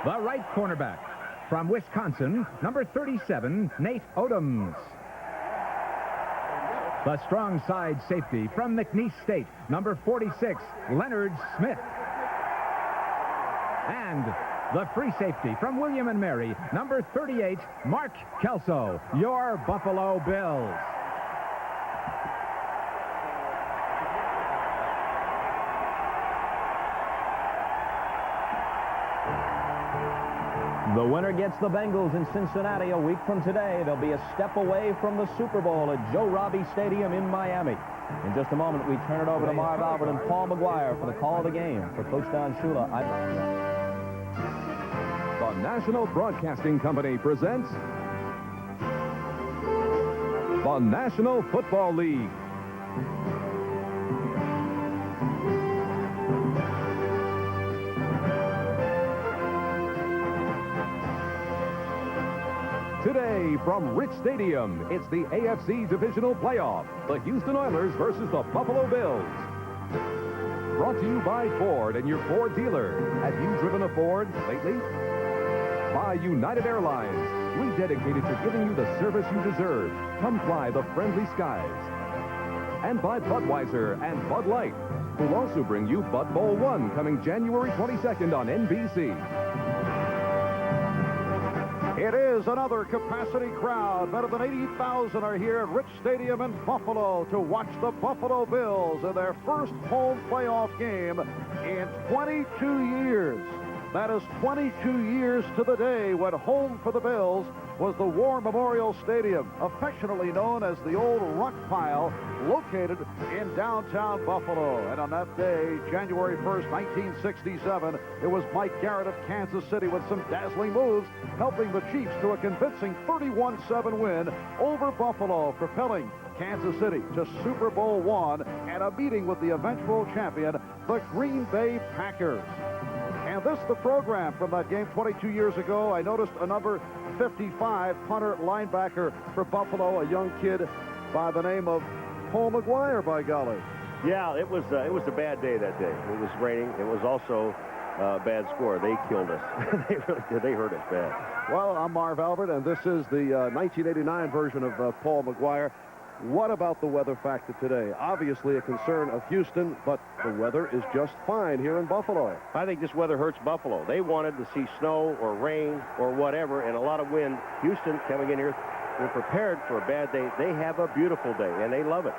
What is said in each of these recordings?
The right cornerback from Wisconsin, number 37, Nate Odoms. The strong side safety from McNeese State, number 46, Leonard Smith. And the free safety from William and Mary, number 38, Mark Kelso, your Buffalo Bills. The winner gets the Bengals in Cincinnati a week from today. They'll be a step away from the Super Bowl at Joe Robbie Stadium in Miami. In just a moment, we turn it over to Marv Albert and Paul McGuire for the call of the game. For Coach Don Shula, The National Broadcasting Company presents the National Football League. Today from Rich Stadium, it's the AFC Divisional Playoff, the Houston Oilers versus the Buffalo Bills. Brought to you by Ford and your Ford dealer. Have you driven a Ford lately? By United Airlines, we dedicated to giving you the service you deserve. Come fly the friendly skies. And by Budweiser and Bud Light, who'll also bring you Bud Bowl 1 coming January 22nd on NBC. It is another capacity crowd. Better than 80,000 are here at Rich Stadium in Buffalo to watch the Buffalo Bills in their first home playoff game in 22 years. That is 22 years to the day when home for the Bills was the War Memorial Stadium, affectionately known as the Old Rock Pile, located in downtown Buffalo. And on that day, January 1st, 1967, it was Mike Garrett of Kansas City with some dazzling moves, helping the Chiefs to a convincing 31-7 win over Buffalo, propelling Kansas City to Super Bowl I and a meeting with the eventual champion, the Green Bay Packers. And this is the program from that game 22 years ago. I noticed a number 55 punter linebacker for Buffalo, a young kid by the name of Paul McGuire, by golly. Yeah, it was a bad day that day. It was raining. It was also a bad score. They killed us. They really did. They hurt us bad. Well, I'm Marv Albert, and this is the 1989 version of Paul McGuire. What about the weather factor today? Obviously a concern of Houston, but the weather is just fine here in Buffalo. I think this weather hurts Buffalo. They wanted to see snow or rain or whatever and a lot of wind. Houston coming in here, they're prepared for a bad day. They have a beautiful day, and they love it.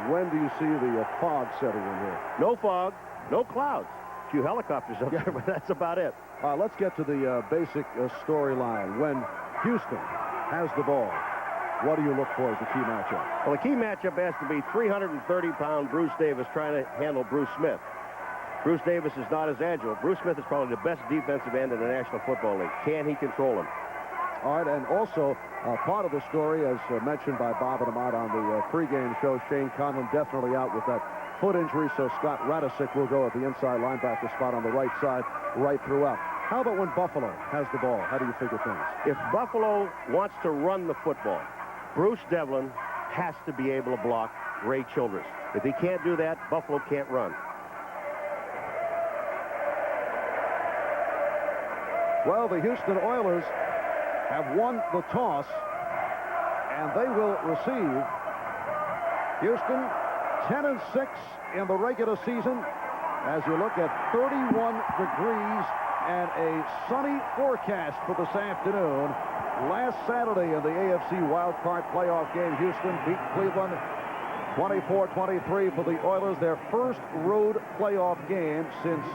When do you see the fog setting in here? No fog, no clouds. A few helicopters up there, but that's about it. Let's get to the basic storyline. When Houston has the ball, what do you look for as the key matchup? Well, the key matchup has to be 330-pound Bruce Davis trying to handle Bruce Smith. Bruce Davis is not as agile. Bruce Smith is probably the best defensive end in the National Football League. Can he control him? All right, and also part of the story, as mentioned by Bob and Ahmad on the pregame show, Shane Conlon definitely out with that foot injury, so Scott Radicic will go at the inside linebacker spot on the right side right throughout. How about when Buffalo has the ball? How do you figure things? If Buffalo wants to run the football, Bruce Devlin has to be able to block Ray Childress. If he can't do that, Buffalo can't run. Well, the Houston Oilers have won the toss, and they will receive. Houston 10-6 in the regular season as you look at 31 degrees and a sunny forecast for this afternoon. Last Saturday in the AFC wildcard playoff game, Houston beat Cleveland 24-23 for the Oilers, their first road playoff game since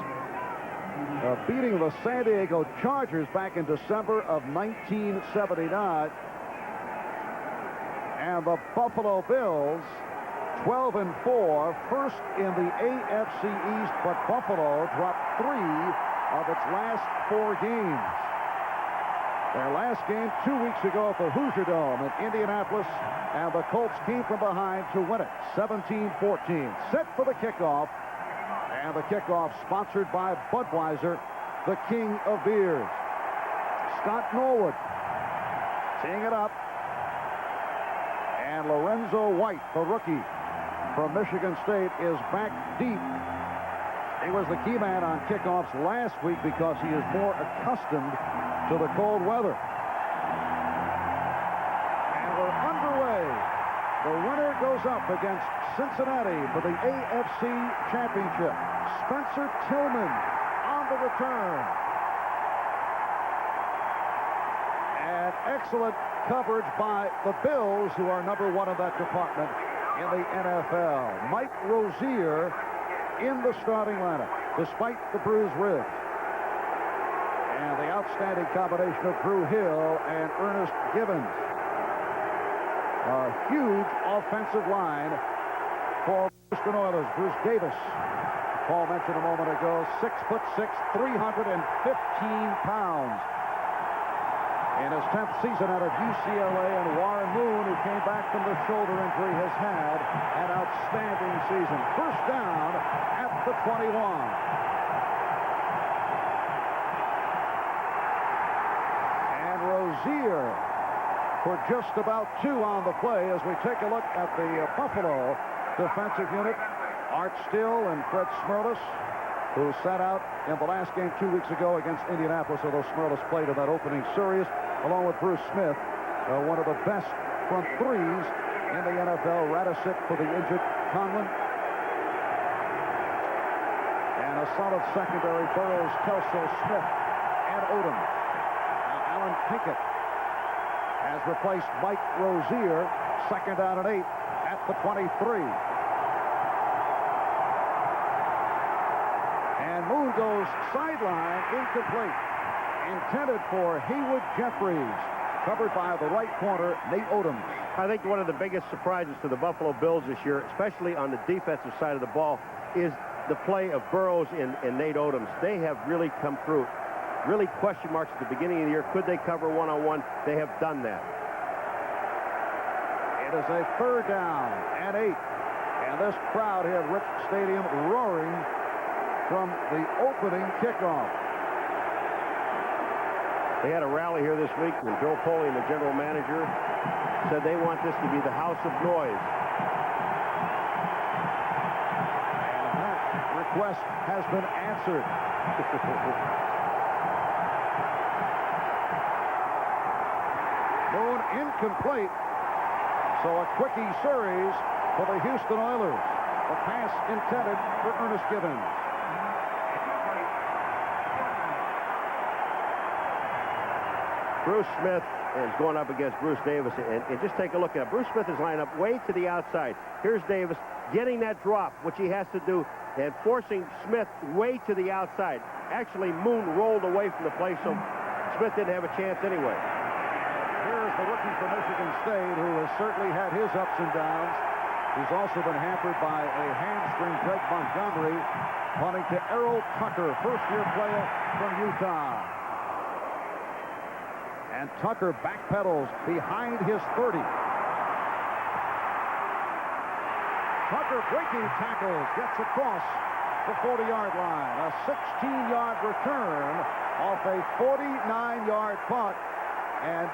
beating the San Diego Chargers back in December of 1979. And the Buffalo Bills, 12-4, first in the AFC East, but Buffalo dropped 3 of its last 4 games. Their last game 2 weeks ago at the Hoosier Dome in Indianapolis, and the Colts came from behind to win it 17-14. Set for the kickoff, and the kickoff sponsored by Budweiser, the king of beers. Scott Norwood teeing it up, and Lorenzo White, the rookie from Michigan State, is back deep He was the key man on kickoffs last week because he is more accustomed to the cold weather. And we're underway. The winner goes up against Cincinnati for the AFC Championship. Spencer Tillman on the return. And excellent coverage by the Bills, who are number one in that department in the NFL. Mike Rozier in the starting lineup, despite the bruised ribs. And the outstanding combination of Drew Hill and Ernest Gibbons. A huge offensive line for Houston Oilers. Bruce Davis, Paul mentioned a moment ago, 6'6", 315 pounds. In his 10th season out of UCLA, and Warren Moon, who came back from the shoulder injury, has had an outstanding season. First down at the 21. And Rozier for just about 2 on the play as we take a look at the Buffalo defensive unit. Art Still and Fred Smerlas, who sat out in the last game 2 weeks ago against Indianapolis, although Smerlas played in that opening series, along with Bruce Smith, one of the best front threes in the NFL. Radisic for the injured Conlon. And a solid secondary, Burrows, Kelso, Smith, and Odom. Now Alan Pinkett has replaced Mike Rozier. Second down and 8 at the 23. And Moon goes sideline, incomplete. Intended for Haywood Jeffries. Covered by the right corner, Nate Odom. I think one of the biggest surprises to the Buffalo Bills this year, especially on the defensive side of the ball, is the play of Burrows and Nate Odom. They have really come through. Really question marks at the beginning of the year. Could they cover one-on-one? They have done that. It is a third down and 8. And this crowd here at Rich Stadium roaring from the opening kickoff. They had a rally here this week when Bill Foley, the general manager, said they want this to be the house of noise. And that request has been answered. Moon incomplete. So a quickie series for the Houston Oilers. A pass intended for Ernest Gibbons. Bruce Smith is going up against Bruce Davis, and just take a look at it. Bruce Smith is lined up way to the outside. Here's Davis getting that drop, which he has to do, and forcing Smith way to the outside. Actually, Moon rolled away from the play, so Smith didn't have a chance anyway. Here's the rookie from Michigan State, who has certainly had his ups and downs. He's also been hampered by a hamstring. Greg Montgomery punting to Errol Tucker, first-year player from Utah. And Tucker backpedals behind his 30. Tucker breaking tackles, gets across the 40-yard line. A 16-yard return off a 49-yard punt. And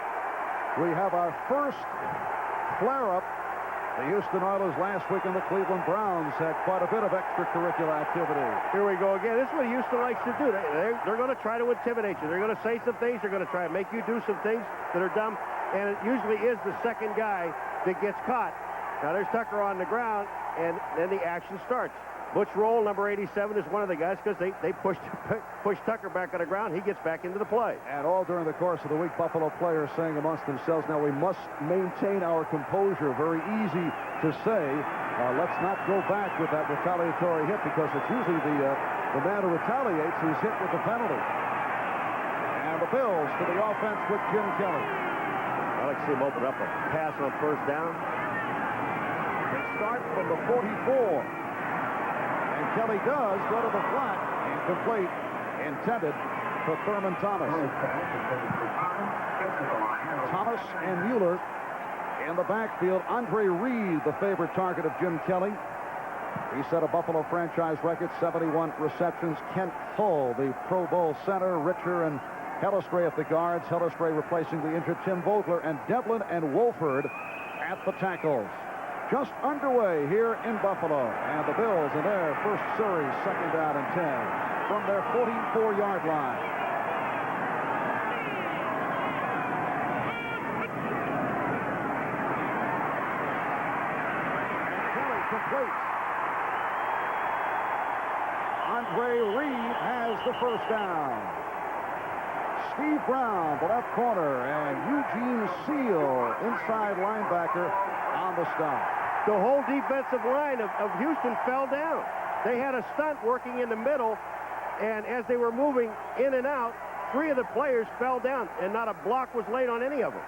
we have our first flare-up. The Houston Oilers last week and the Cleveland Browns had quite a bit of extracurricular activity. Here we go again. This is what Houston likes to do. They're going to try to intimidate you. They're going to say some things. They're going to try to make you do some things that are dumb. And it usually is the second guy that gets caught. Now there's Tucker on the ground, and then the action starts. Butch Roll, number 87, is one of the guys because they push Tucker back on the ground. He gets back into the play. And all during the course of the week, Buffalo players saying amongst themselves, now we must maintain our composure. Very easy to say, let's not go back with that retaliatory hit, because it's usually the man who retaliates who's hit with the penalty. And the Bills to the offense with Jim Kelly. I like to see him open up a pass on first down. They start from the 44. And Kelly does go to the flat. Incomplete. Intended for Thurman Thomas. Thomas and Mueller in the backfield. Andre Reed, the favorite target of Jim Kelly. He set a Buffalo franchise record, 71 receptions. Kent Hull, the Pro Bowl center. Richer and Hellestray at the guards. Hellestray replacing the injured Tim Vogler. And Devlin and Wolford at the tackles. just underway here in Buffalo. And the Bills in their first series, 2nd down and 10 from their 44-yard line. And Kelly complete. Andre Reed has the first down. Steve Brown, the left corner, and Eugene Seal, inside linebacker, on the stop. The whole defensive line of Houston fell down. They had a stunt working in the middle, and as they were moving in and out, 3 of the players fell down, and not a block was laid on any of them.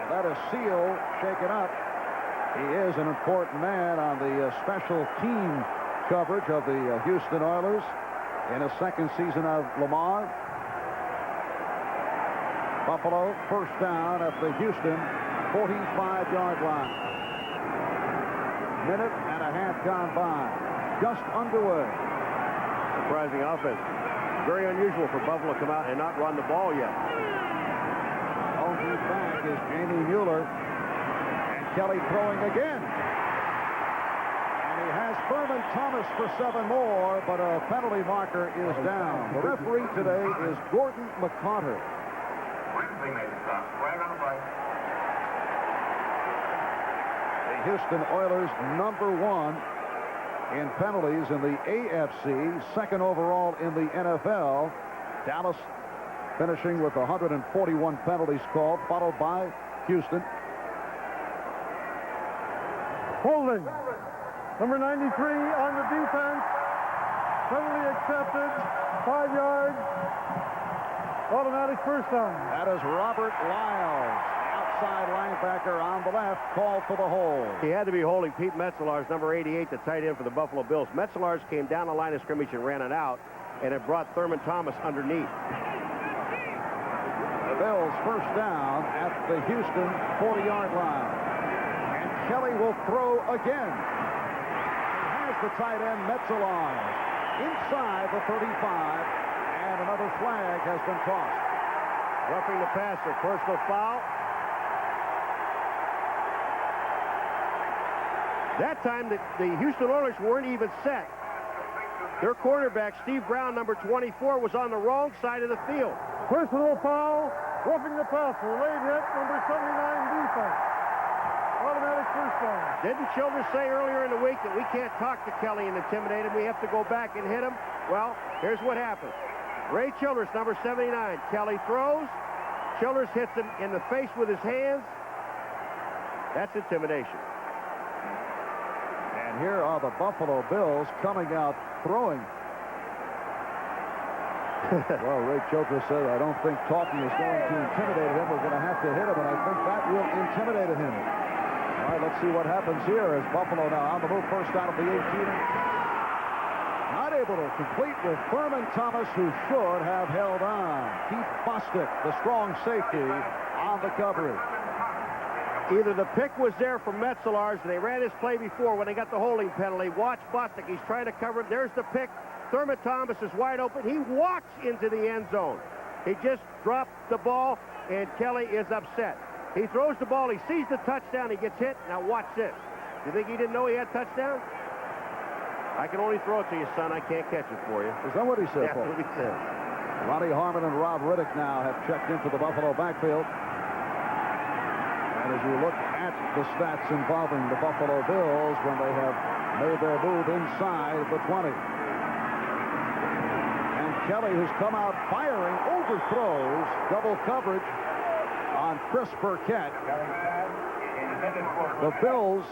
And that is Seal shaken up. He is an important man on the special team coverage of the Houston Oilers in his 2nd season of Lamar. Buffalo first down at the Houston 45-yard line. Minute and a half gone by. Just underway. Surprising offense. Very unusual for Buffalo to come out and not run the ball yet. Only back is Jamie Mueller. And Kelly throwing again. Has Thurman Thomas for 7 more, but a penalty marker is down. The referee today is Gordon McCarter. The Houston Oilers #1 in penalties in the AFC, 2nd overall in the NFL. Dallas finishing with 141 penalties called, followed by Houston. Holding. Number 93 on the defense. Penalty accepted. 5 yards. Automatic first down. That is Robert Lyles, outside linebacker on the left, called for the hold. He had to be holding Pete Metzelaars, number 88, the tight end for the Buffalo Bills. Metzelaars came down the line of scrimmage and ran it out, and it brought Thurman Thomas underneath. The Bills first down at the Houston 40-yard line. And Kelly will throw again. The tight end Metzelaars inside the 35, and another flag has been tossed. Roughing the passer, personal foul. That time the Houston Oilers weren't even set. Their quarterback, Steve Brown, number 24, was on the wrong side of the field. Personal foul, roughing the passer, late hit, number 79 defense. Automatic first down. Didn't Childress say earlier in the week that we can't talk to Kelly and intimidate him? We have to go back and hit him? Well, here's what happened. Ray Childress, number 79. Kelly throws. Childress hits him in the face with his hands. That's intimidation. And here are the Buffalo Bills coming out throwing. Well, Ray Childress said, I don't think talking is going to intimidate him. We're going to have to hit him, and I think that will intimidate him. All right, let's see what happens here as Buffalo now on the move, first down at the 18. Not able to complete with Thurman Thomas, who should have held on. Keith Bostic, the strong safety, on the coverage. Either the pick was there from Metzelaars, and they ran his play before when they got the holding penalty. Watch Bostic. He's trying to cover it. There's the pick. Thurman Thomas is wide open. He walks into the end zone. He just dropped the ball, and Kelly is upset. He throws the ball. He sees the touchdown. He gets hit. Now watch this. You think he didn't know he had touchdown? I can only throw it to you, son. I can't catch it for you. Is that what he said, That's Paul? what he said. Ronnie Harmon and Rob Riddick now have checked into the Buffalo backfield. And as you look at the stats involving the Buffalo Bills when they have made their move inside the 20. And Kelly, who's come out firing, overthrows double coverage on Chris Burkett. The Bills,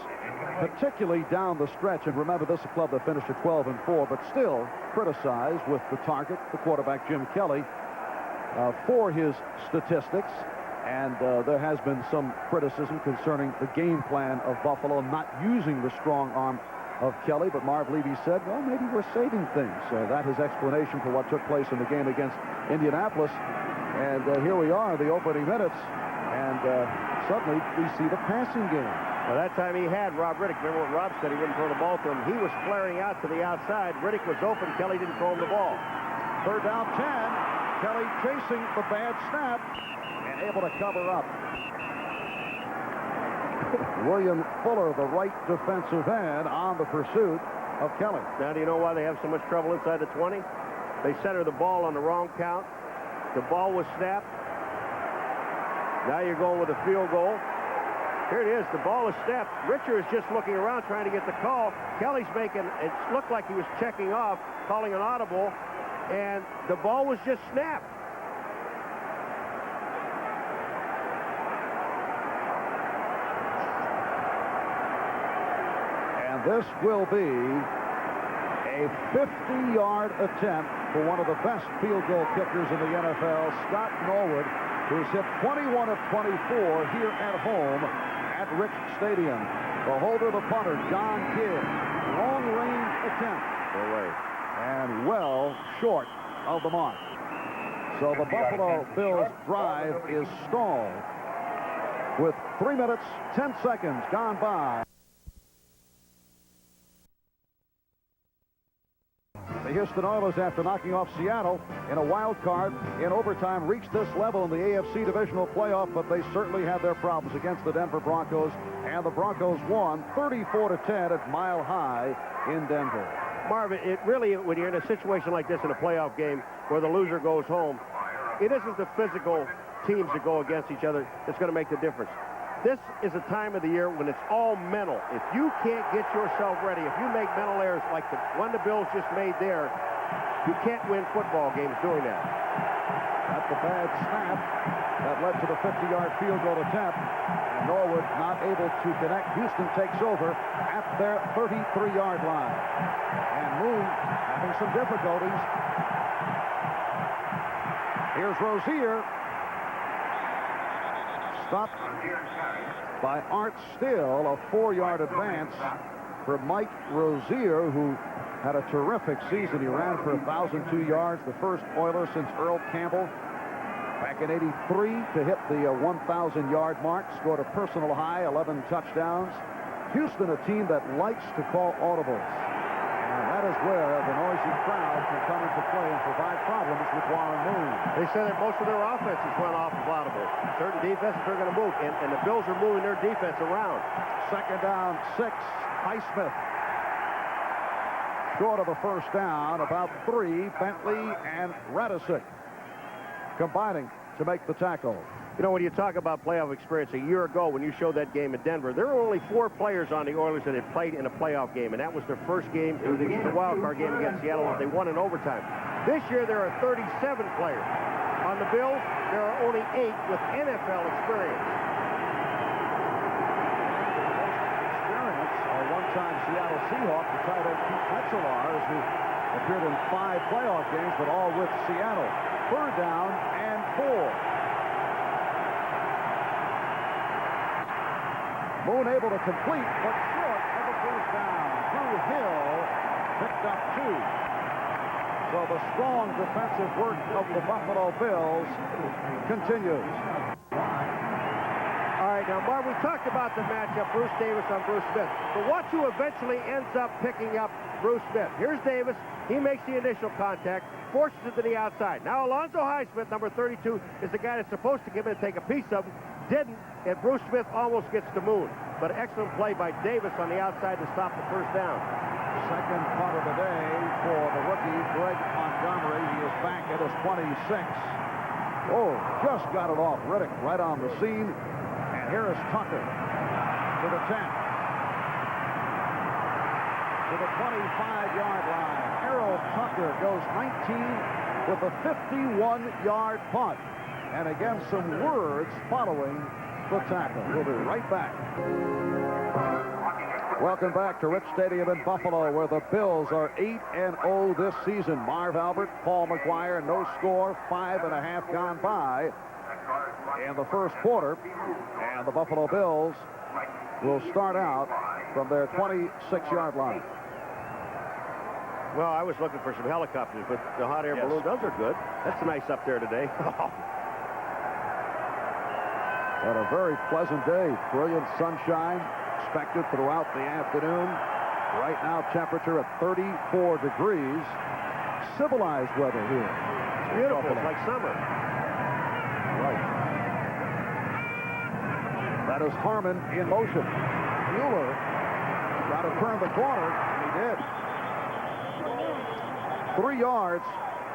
particularly down the stretch, and remember this is a club that finished at 12-4, but still criticized with the target, the quarterback Jim Kelly, for his statistics. And there has been some criticism concerning the game plan of Buffalo not using the strong arm of Kelly, but Marv Levy said, well, maybe we're saving things. So that is explanation for what took place in the game against Indianapolis. And here we are in the opening minutes, and suddenly we see the passing game. Well, that time he had Rob Riddick. Remember what Rob said? He wouldn't throw the ball to him. He was flaring out to the outside. Riddick was open. Kelly didn't throw him the ball. Third down 10. Kelly chasing the bad snap and able to cover up. William Fuller, the right defensive end, on the pursuit of Kelly. Now, do you know why they have so much trouble inside the 20? They center the ball on the wrong count. The ball was snapped. Now you're going with a field goal. Here it is. The ball is snapped. Richer is just looking around trying to get the call. Kelly's making, it looked like he was checking off, calling an audible, and the ball was just snapped. And this will be a 50-yard attempt for one of the best field goal kickers in the NFL, Scott Norwood, who's hit 21 of 24 here at home at Rich Stadium. The holder, the punter, John Kidd. Long-range attempt. Away. And well short of the mark. So the Buffalo Bills drive is stalled with 3 minutes, 10 seconds gone by. The Houston Oilers, after knocking off Seattle in a wild card in overtime, reached this level in the AFC Divisional playoff, but they certainly had their problems against the Denver Broncos, and the Broncos won 34-10 at Mile High in Denver. Marvin, it really, when you're in a situation like this in a playoff game where the loser goes home, it isn't the physical teams that go against each other that's going to make the difference. This is a time of the year when it's all mental. If you can't get yourself ready, if you make mental errors like the one the Bills just made there, you can't win football games doing that. That's a bad snap that led to the 50-yard field goal attempt. And Norwood not able to connect. Houston takes over at their 33-yard line. And Moon having some difficulties. Here's Rozier. Stopped by Art Still, a 4-yard advance for Mike Rozier, who had a terrific season. He ran for 1,002 yards, the first Oiler since Earl Campbell back in '83 to hit the 1,000-yard mark, scored a personal high, 11 touchdowns. Houston, a team that likes to call audibles. And that is where the noisy crowd can come into play and provide problems with Warren Moon. They said that most of their offenses went off of audible. Certain defenses are going to move, and the Bills are moving their defense around. Second down, 6. Highsmith short of the first down, about 3. Bentley and Radicic combining to make the tackle. You know, when you talk about playoff experience, a year ago when you showed that game at Denver, there were only 4 players on the Oilers that had played in a playoff game, and that was their first game, the wild card game against Seattle, that they won in overtime. This year, there are 37 players. On the Bills, there are only 8 with NFL experience. A one-time Seattle Seahawk, the tight end Pete Metzelaars, who appeared in 5 playoff games, but all with Seattle. Third down and 4. Moon able to complete, but short of a first down. Drew Hill picked up 2. So the strong defensive work of the Buffalo Bills continues. All right, now, Marv, we talked about the matchup, Bruce Davis on Bruce Smith. But watch who eventually ends up picking up Bruce Smith. Here's Davis. He makes the initial contact, forces it to the outside. Now, Alonzo Highsmith, number 32, is the guy that's supposed to come in and take a piece of him. Didn't, and Bruce Smith almost gets to Moon. But excellent play by Davis on the outside to stop the first down. Second punt of the day for the rookie, Greg Montgomery. He is back at his 26. Oh, just got it off. Riddick right on the scene. And here is Tucker to the 10. To the 25-yard line. Errol Tucker goes 19 with a 51-yard punt. And again, some words following the tackle. We'll be right back. Welcome back to Rich Stadium in Buffalo, where the Bills are 8-0 this season. Marv Albert, Paul McGuire, no score, 5.5 gone by in the first quarter. And the Buffalo Bills will start out from their 26-yard line. Well, I was looking for some helicopters, but the hot air balloon, those are good. That's nice up there today. What a very pleasant day. Brilliant sunshine expected throughout the afternoon. Right now, temperature at 34 degrees. Civilized weather here. It's beautiful. It's like summer. Right. That is Harmon in motion. Mueller got to turn the corner, and he did. 3 yards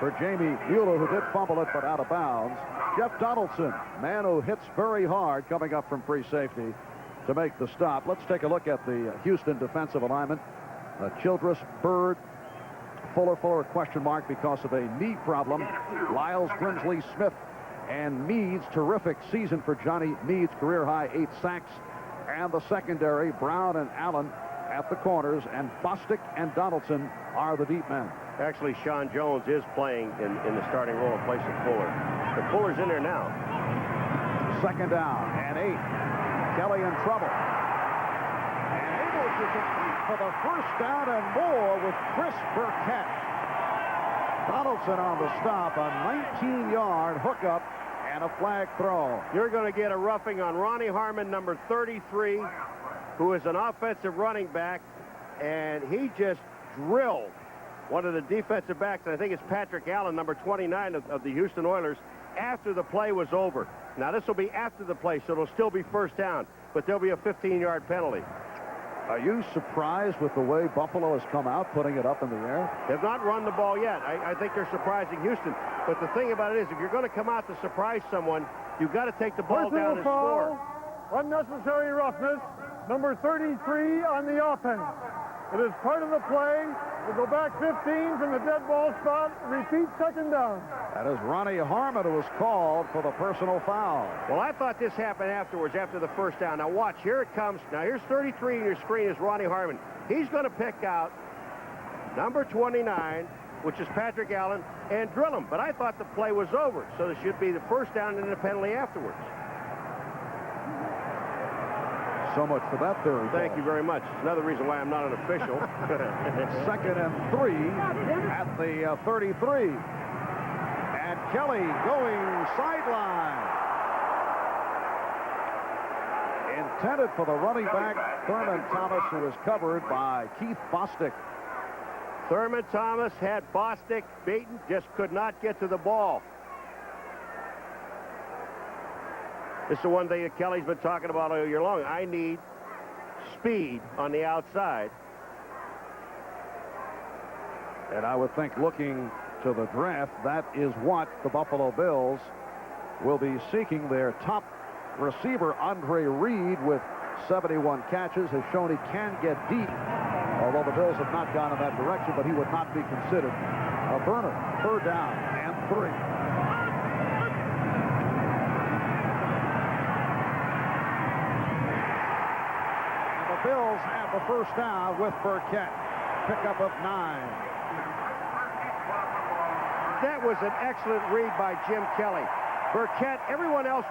for Jamie Mueller, who did fumble it, but out of bounds. Jeff Donaldson, man who hits very hard, coming up from free safety to make the stop. Let's take a look at the Houston defensive alignment. Childress, Bird, Fuller, question mark because of a knee problem. Lyles, Grimsley, Smith, and Meads. Terrific season for Johnny Meads, career high 8 sacks. And the secondary, Brown and Allen at the corners, and Bostic and Donaldson are the deep men. Actually, Sean Jones is playing in the starting role in place of Fuller. But Fuller's in there now. 2nd down and 8. Kelly in trouble. And able to compete for the 1st down and more with Chris Burkett. Donaldson on the stop, a 19-yard hookup and a flag throw. You're going to get a roughing on Ronnie Harmon, number 33, who is an offensive running back, and he just drilled one of the defensive backs. I think it's Patrick Allen, number 29 of the Houston Oilers, after the play was over. Now, this will be after the play, so it'll still be 1st down, but there'll be a 15-yard penalty. Are you surprised with the way Buffalo has come out, putting it up in the air? They've not run the ball yet. I think they're surprising Houston. But the thing about it is, if you're going to come out to surprise someone, you've got to take the ball down and score. Unnecessary roughness. Number 33 on the offense. It is part of the play. We go back 15 from the dead ball spot. Repeat 2nd down. That is Ronnie Harmon who was called for the personal foul. Well, I thought this happened afterwards, after the 1st down. Now watch, here it comes. Now here's 33 in your screen is Ronnie Harmon. He's going to pick out number 29, which is Patrick Allen, and drill him. But I thought the play was over, so it should be the 1st down and then a penalty afterwards. So much for that theory. Thank you very much. Another reason why I'm not an official. 2nd and 3 at the 33. And Kelly going sideline. Intended for the running back, Thurman Thomas, who was covered by Keith Bostic. Thurman Thomas had Bostic beaten, just could not get to the ball. This is the one thing that Kelly's been talking about all year long. I need speed on the outside. And I would think, looking to the draft, that is what the Buffalo Bills will be seeking. Their top receiver, Andre Reed, with 71 catches, has shown he can get deep, although the Bills have not gone in that direction, but he would not be considered a burner. 3rd down and 3. Bills have the 1st down with Burkett. Pickup of 9. That was an excellent read by Jim Kelly. Burkett, everyone else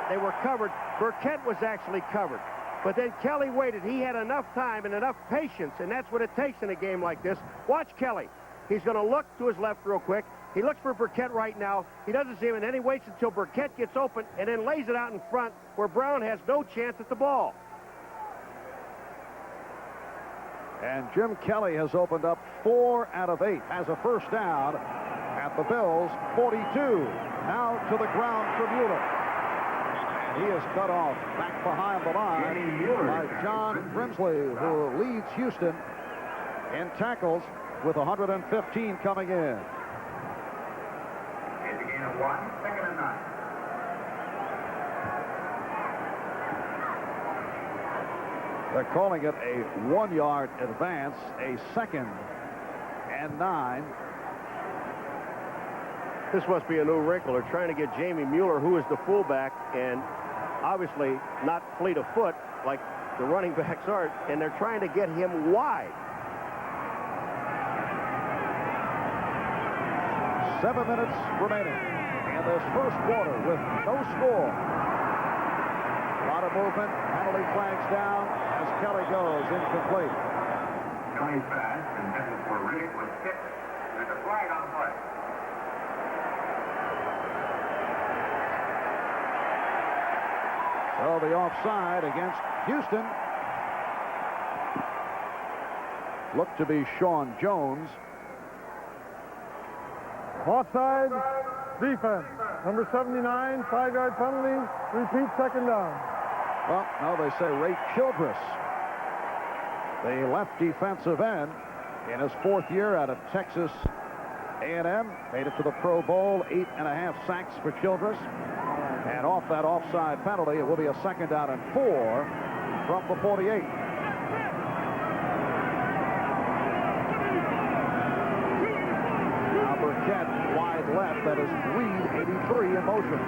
they were covered. Burkett was actually covered. But then Kelly waited. He had enough time and enough patience, and that's what it takes in a game like this. Watch Kelly. He's going to look to his left real quick. He looks for Burkett right now. He doesn't see him, and then he waits until Burkett gets open and then lays it out in front where Brown has no chance at the ball. And Jim Kelly has opened up 4 out of 8. Has a 1st down at the Bills' 42. Now to the ground for Mueller. And he is cut off back behind the line by John Grimsley, who leads Houston in tackles with 115 coming in. It's a gain of 1, 2nd and 9. They're calling it a 1-yard advance, a 2nd and 9. This must be a new wrinkle. They're trying to get Jamie Mueller, who is the fullback, and obviously not fleet of foot like the running backs are, and they're trying to get him wide. 7 minutes remaining in this 1st quarter with no score. A lot of movement. Penalty flags down as Kelly goes incomplete. Kelly's pass intended for Riddick was tipped. There's a flag on play. So the offside against Houston looked to be Sean Jones. Offside defense. Number 79, 5-yard penalty. Repeat 2nd down. Well, no, they say Ray Childress, the left defensive end, in his 4th year out of Texas A&M, made it to the Pro Bowl, 8.5 sacks for Childress. And off that offside penalty, it will be a 2nd down and 4 from the 48. Now Burkett wide left, that is Reed, 83 in motion.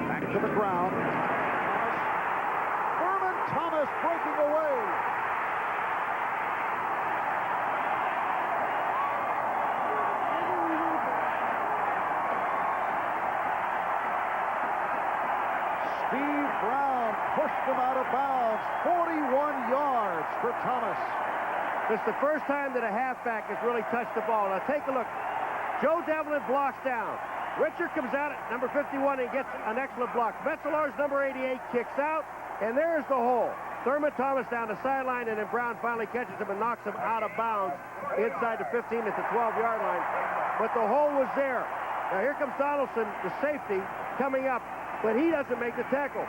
Back to the ground. Thomas breaking away. Steve Brown pushed him out of bounds. 41 yards for Thomas. This is the first time that a halfback has really touched the ball. Now take a look. Joe Devlin blocks down. Richard comes out at number 51 and gets an excellent block. Metzelar's number 88 kicks out. And there's the hole. Thurman Thomas down the sideline, and then Brown finally catches him and knocks him out of bounds inside the 15 at the 12-yard line. But the hole was there. Now here comes Donaldson, the safety, coming up, but he doesn't make the tackle.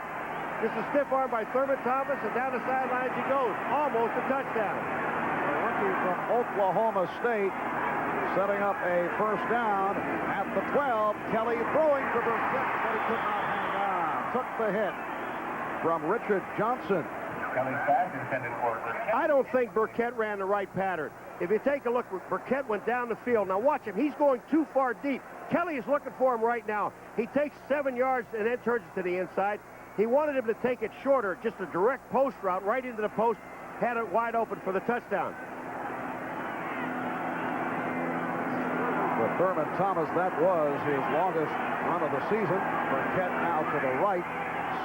This is stiff arm by Thurman Thomas, and down the sidelines he goes. Almost a touchdown. The rookie from Oklahoma State setting up a first down at the 12. Kelly throwing to Burkett, but he could not hang on. Took the hit from Richard Johnson. I don't think Burkett ran the right pattern. If you take a look, Burkett went down the field. Now watch him. He's going too far deep. Kelly is looking for him right now. He takes 7 yards and then turns it to the inside. He wanted him to take it shorter, just a direct post route right into the post, had it wide open for the touchdown. For Thurman Thomas, that was his longest run of the season. Burkett now to the right.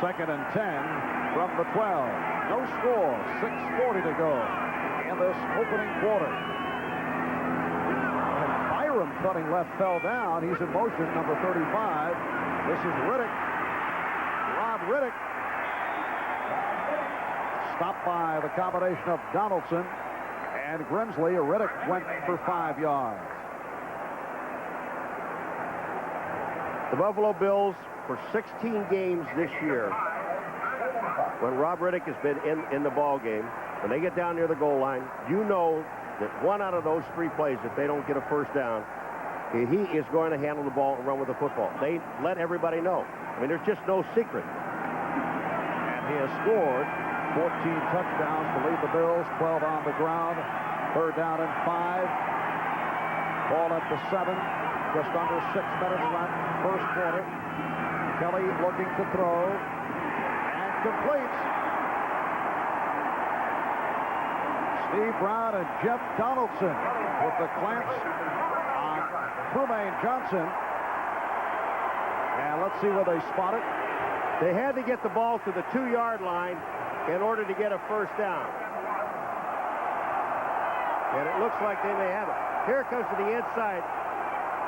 2nd and 10 from the 12. No score. 6:40 to go in this opening quarter. And Byram cutting left fell down. He's in motion, number 35. This is Riddick. Rob Riddick. Stopped by the combination of Donaldson and Grimsley. Riddick went for 5 yards. The Buffalo Bills, for 16 games this year, when Rob Riddick has been in the ball game, when they get down near the goal line, you know that 1 out of those 3 plays, if they don't get a first down, he is going to handle the ball and run with the football. They let everybody know. I mean, there's just no secret. And he has scored 14 touchdowns to lead the Bills, 12 on the ground. 3rd down and 5. Ball at the 7. Just under 6 minutes left, first quarter. Kelly looking to throw, and completes. Steve Brown and Jeff Donaldson with the clamps on Trumaine Johnson. And let's see where they spot it. They had to get the ball to the 2-yard line in order to get a first down. And it looks like they may have it. Here it comes to the inside.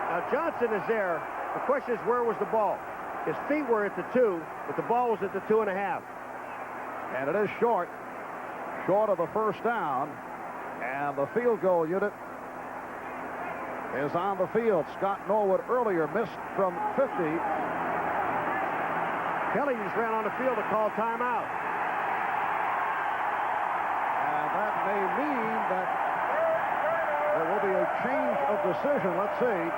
Now Johnson is there. The question is, where was the ball? His feet were at the 2, but the ball was at the 2.5. And it is short of the first down. And the field goal unit is on the field. Scott Norwood earlier missed from 50. Kelly just ran on the field to call timeout. And that may mean that there will be a change of decision. Let's see.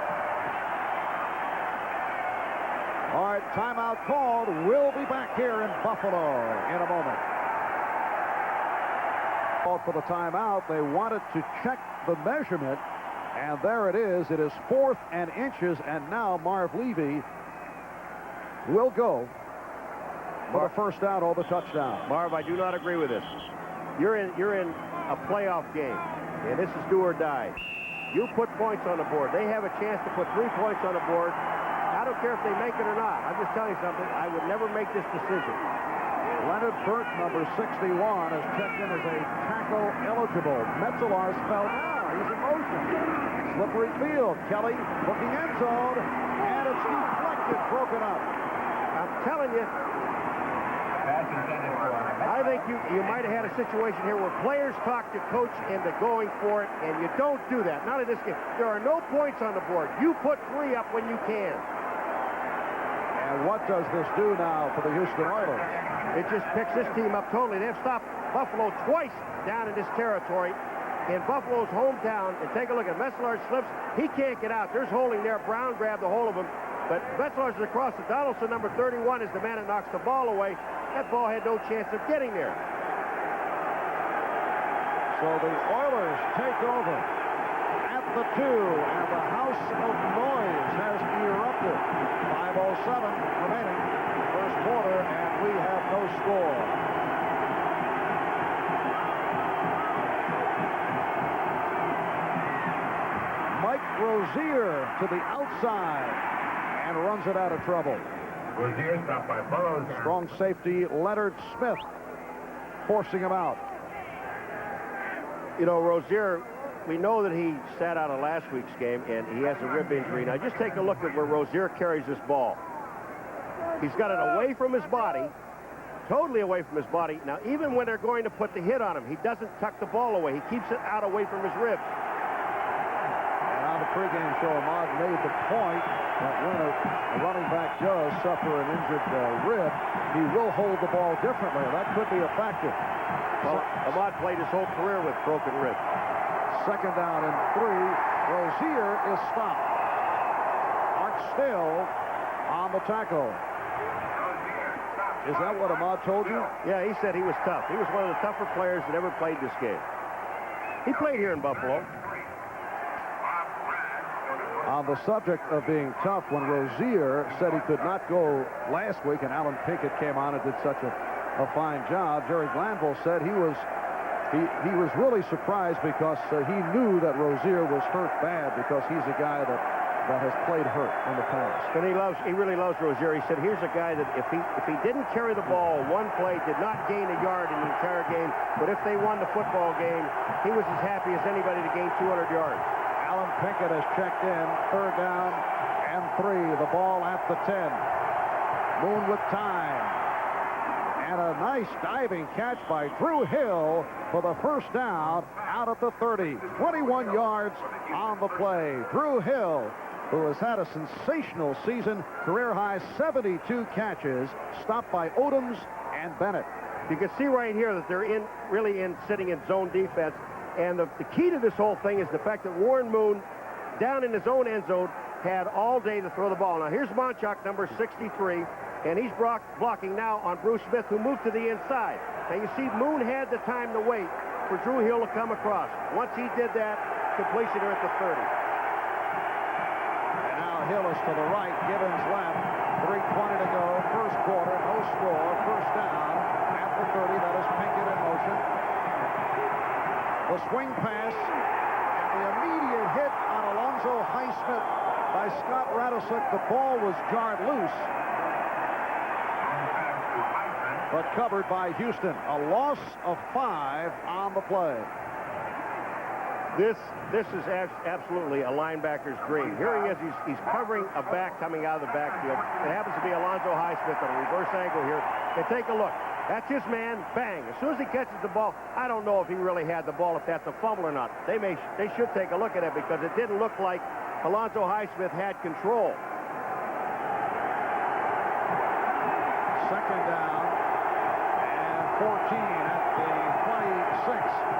All right, timeout called. We'll be back here in Buffalo in a moment. Called for the timeout. They wanted to check the measurement, and there it is. It is 4th and inches, and now Marv Levy will go for the first down or the touchdown. Marv, I do not agree with this. You're in a playoff game, and this is do or die. You put points on the board. They have a chance to put 3 points on the board. I don't care if they make it or not. I'm just telling you something. I would never make this decision. Leonard Burt, number 61, is checked in as a tackle eligible. Metzelar's fell down. He's in motion. Slippery field. Kelly looking end zone, and it's deflected, broken up. I'm telling you, I think you might have had a situation here where players talk to coach into going for it, and you don't do that. Not in this game. There are no points on the board. You put 3 up when you can. And what does this do now for the Houston Oilers? It just picks this team up totally. They've stopped Buffalo twice down in this territory in Buffalo's hometown. And take a look at Veselar slips. He can't get out. There's holding there. Brown grabbed the hold of him. But Veselar's across it. Donaldson, number 31, is the man that knocks the ball away. That ball had no chance of getting there. So the Oilers take over at the 2, and the house of noise has erupted. 5:07 remaining, first quarter, and we have no score. Mike Rozier to the outside and runs it out of trouble. Rozier stopped by Burroughs. Strong safety Leonard Smith forcing him out. You know, Rozier, we know that he sat out of last week's game, and he has a rib injury. Now, just take a look at where Rozier carries this ball. He's got it away from his body, totally away from his body. Now, even when they're going to put the hit on him, he doesn't tuck the ball away. He keeps it out away from his ribs. And on the pregame show, Ahmad made the point that when a running back does suffer an injured rib, he will hold the ball differently. That could be a factor. Well, Ahmad played his whole career with broken ribs. Second down and 3. Rozier is stopped. Art Still on the tackle. Is that what Ahmad told you? Yeah, he said he was tough. He was one of the tougher players that ever played this game. He played here in Buffalo. On the subject of being tough, when Rozier said he could not go last week and Alan Pinkett came on and did such a fine job, Jerry Glanville said he was really surprised because he knew that Rozier was hurt bad because he's a guy that has played hurt in the past. And he really loves Rozier. He said, here's a guy that if he didn't carry the ball one play, did not gain a yard in the entire game, but if they won the football game, he was as happy as anybody to gain 200 yards. Alan Pinkett has checked in, third down and 3. The ball at the 10. Moon with time. And a nice diving catch by Drew Hill for the first down out at the 30. 21 yards on the play. Drew Hill, who has had a sensational season, career-high 72 catches, stopped by Odoms and Bennett. You can see right here that they're really sitting in zone defense. And the key to this whole thing is the fact that Warren Moon, down in his own end zone, had all day to throw the ball. Now, here's Monchuk, number 63, and he's blocking now on Bruce Smith, who moved to the inside. Now, you see, Moon had the time to wait for Drew Hill to come across. Once he did that, completion are at the 30. And now Hill is to the right, Gibbons left, 3:20 to go, first quarter, no score, first down at the 30. That is Pinkett in motion. The swing pass, and the immediate hit on Alonzo Highsmith by Scott Radisick. The ball was jarred loose, but covered by Houston. A loss of 5 on the play. This is absolutely a linebacker's dream. Here he is. He's covering a back coming out of the backfield. It happens to be Alonzo Highsmith on a reverse angle here. And take a look. That's his man. Bang. As soon as he catches the ball, I don't know if he really had the ball, if that's a fumble or not. They should take a look at it because it didn't look like Alonzo Highsmith had control. Second down and 14 at the 26.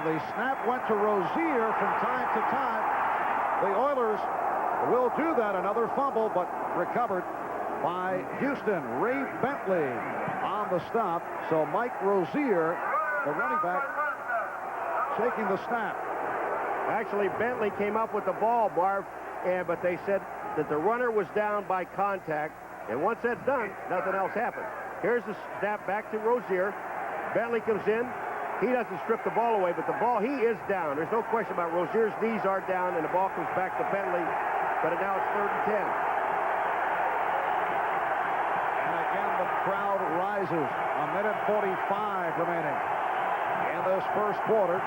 The snap went to Rozier from time to time. The Oilers will do that. Another fumble, but recovered by Houston. Ray Bentley on the stop. So Mike Rozier, the running back, taking the snap. Actually, Bentley came up with the ball, Marv, but they said that the runner was down by contact. And once that's done, nothing else happens. Here's the snap back to Rozier. Bentley comes in. He doesn't strip the ball away, but the ball, he is down. There's no question about it. Rozier's knees are down, and the ball comes back to Bentley. But now it's 3rd and 10. And again, the crowd rises. A minute 45 remaining in this first quarter.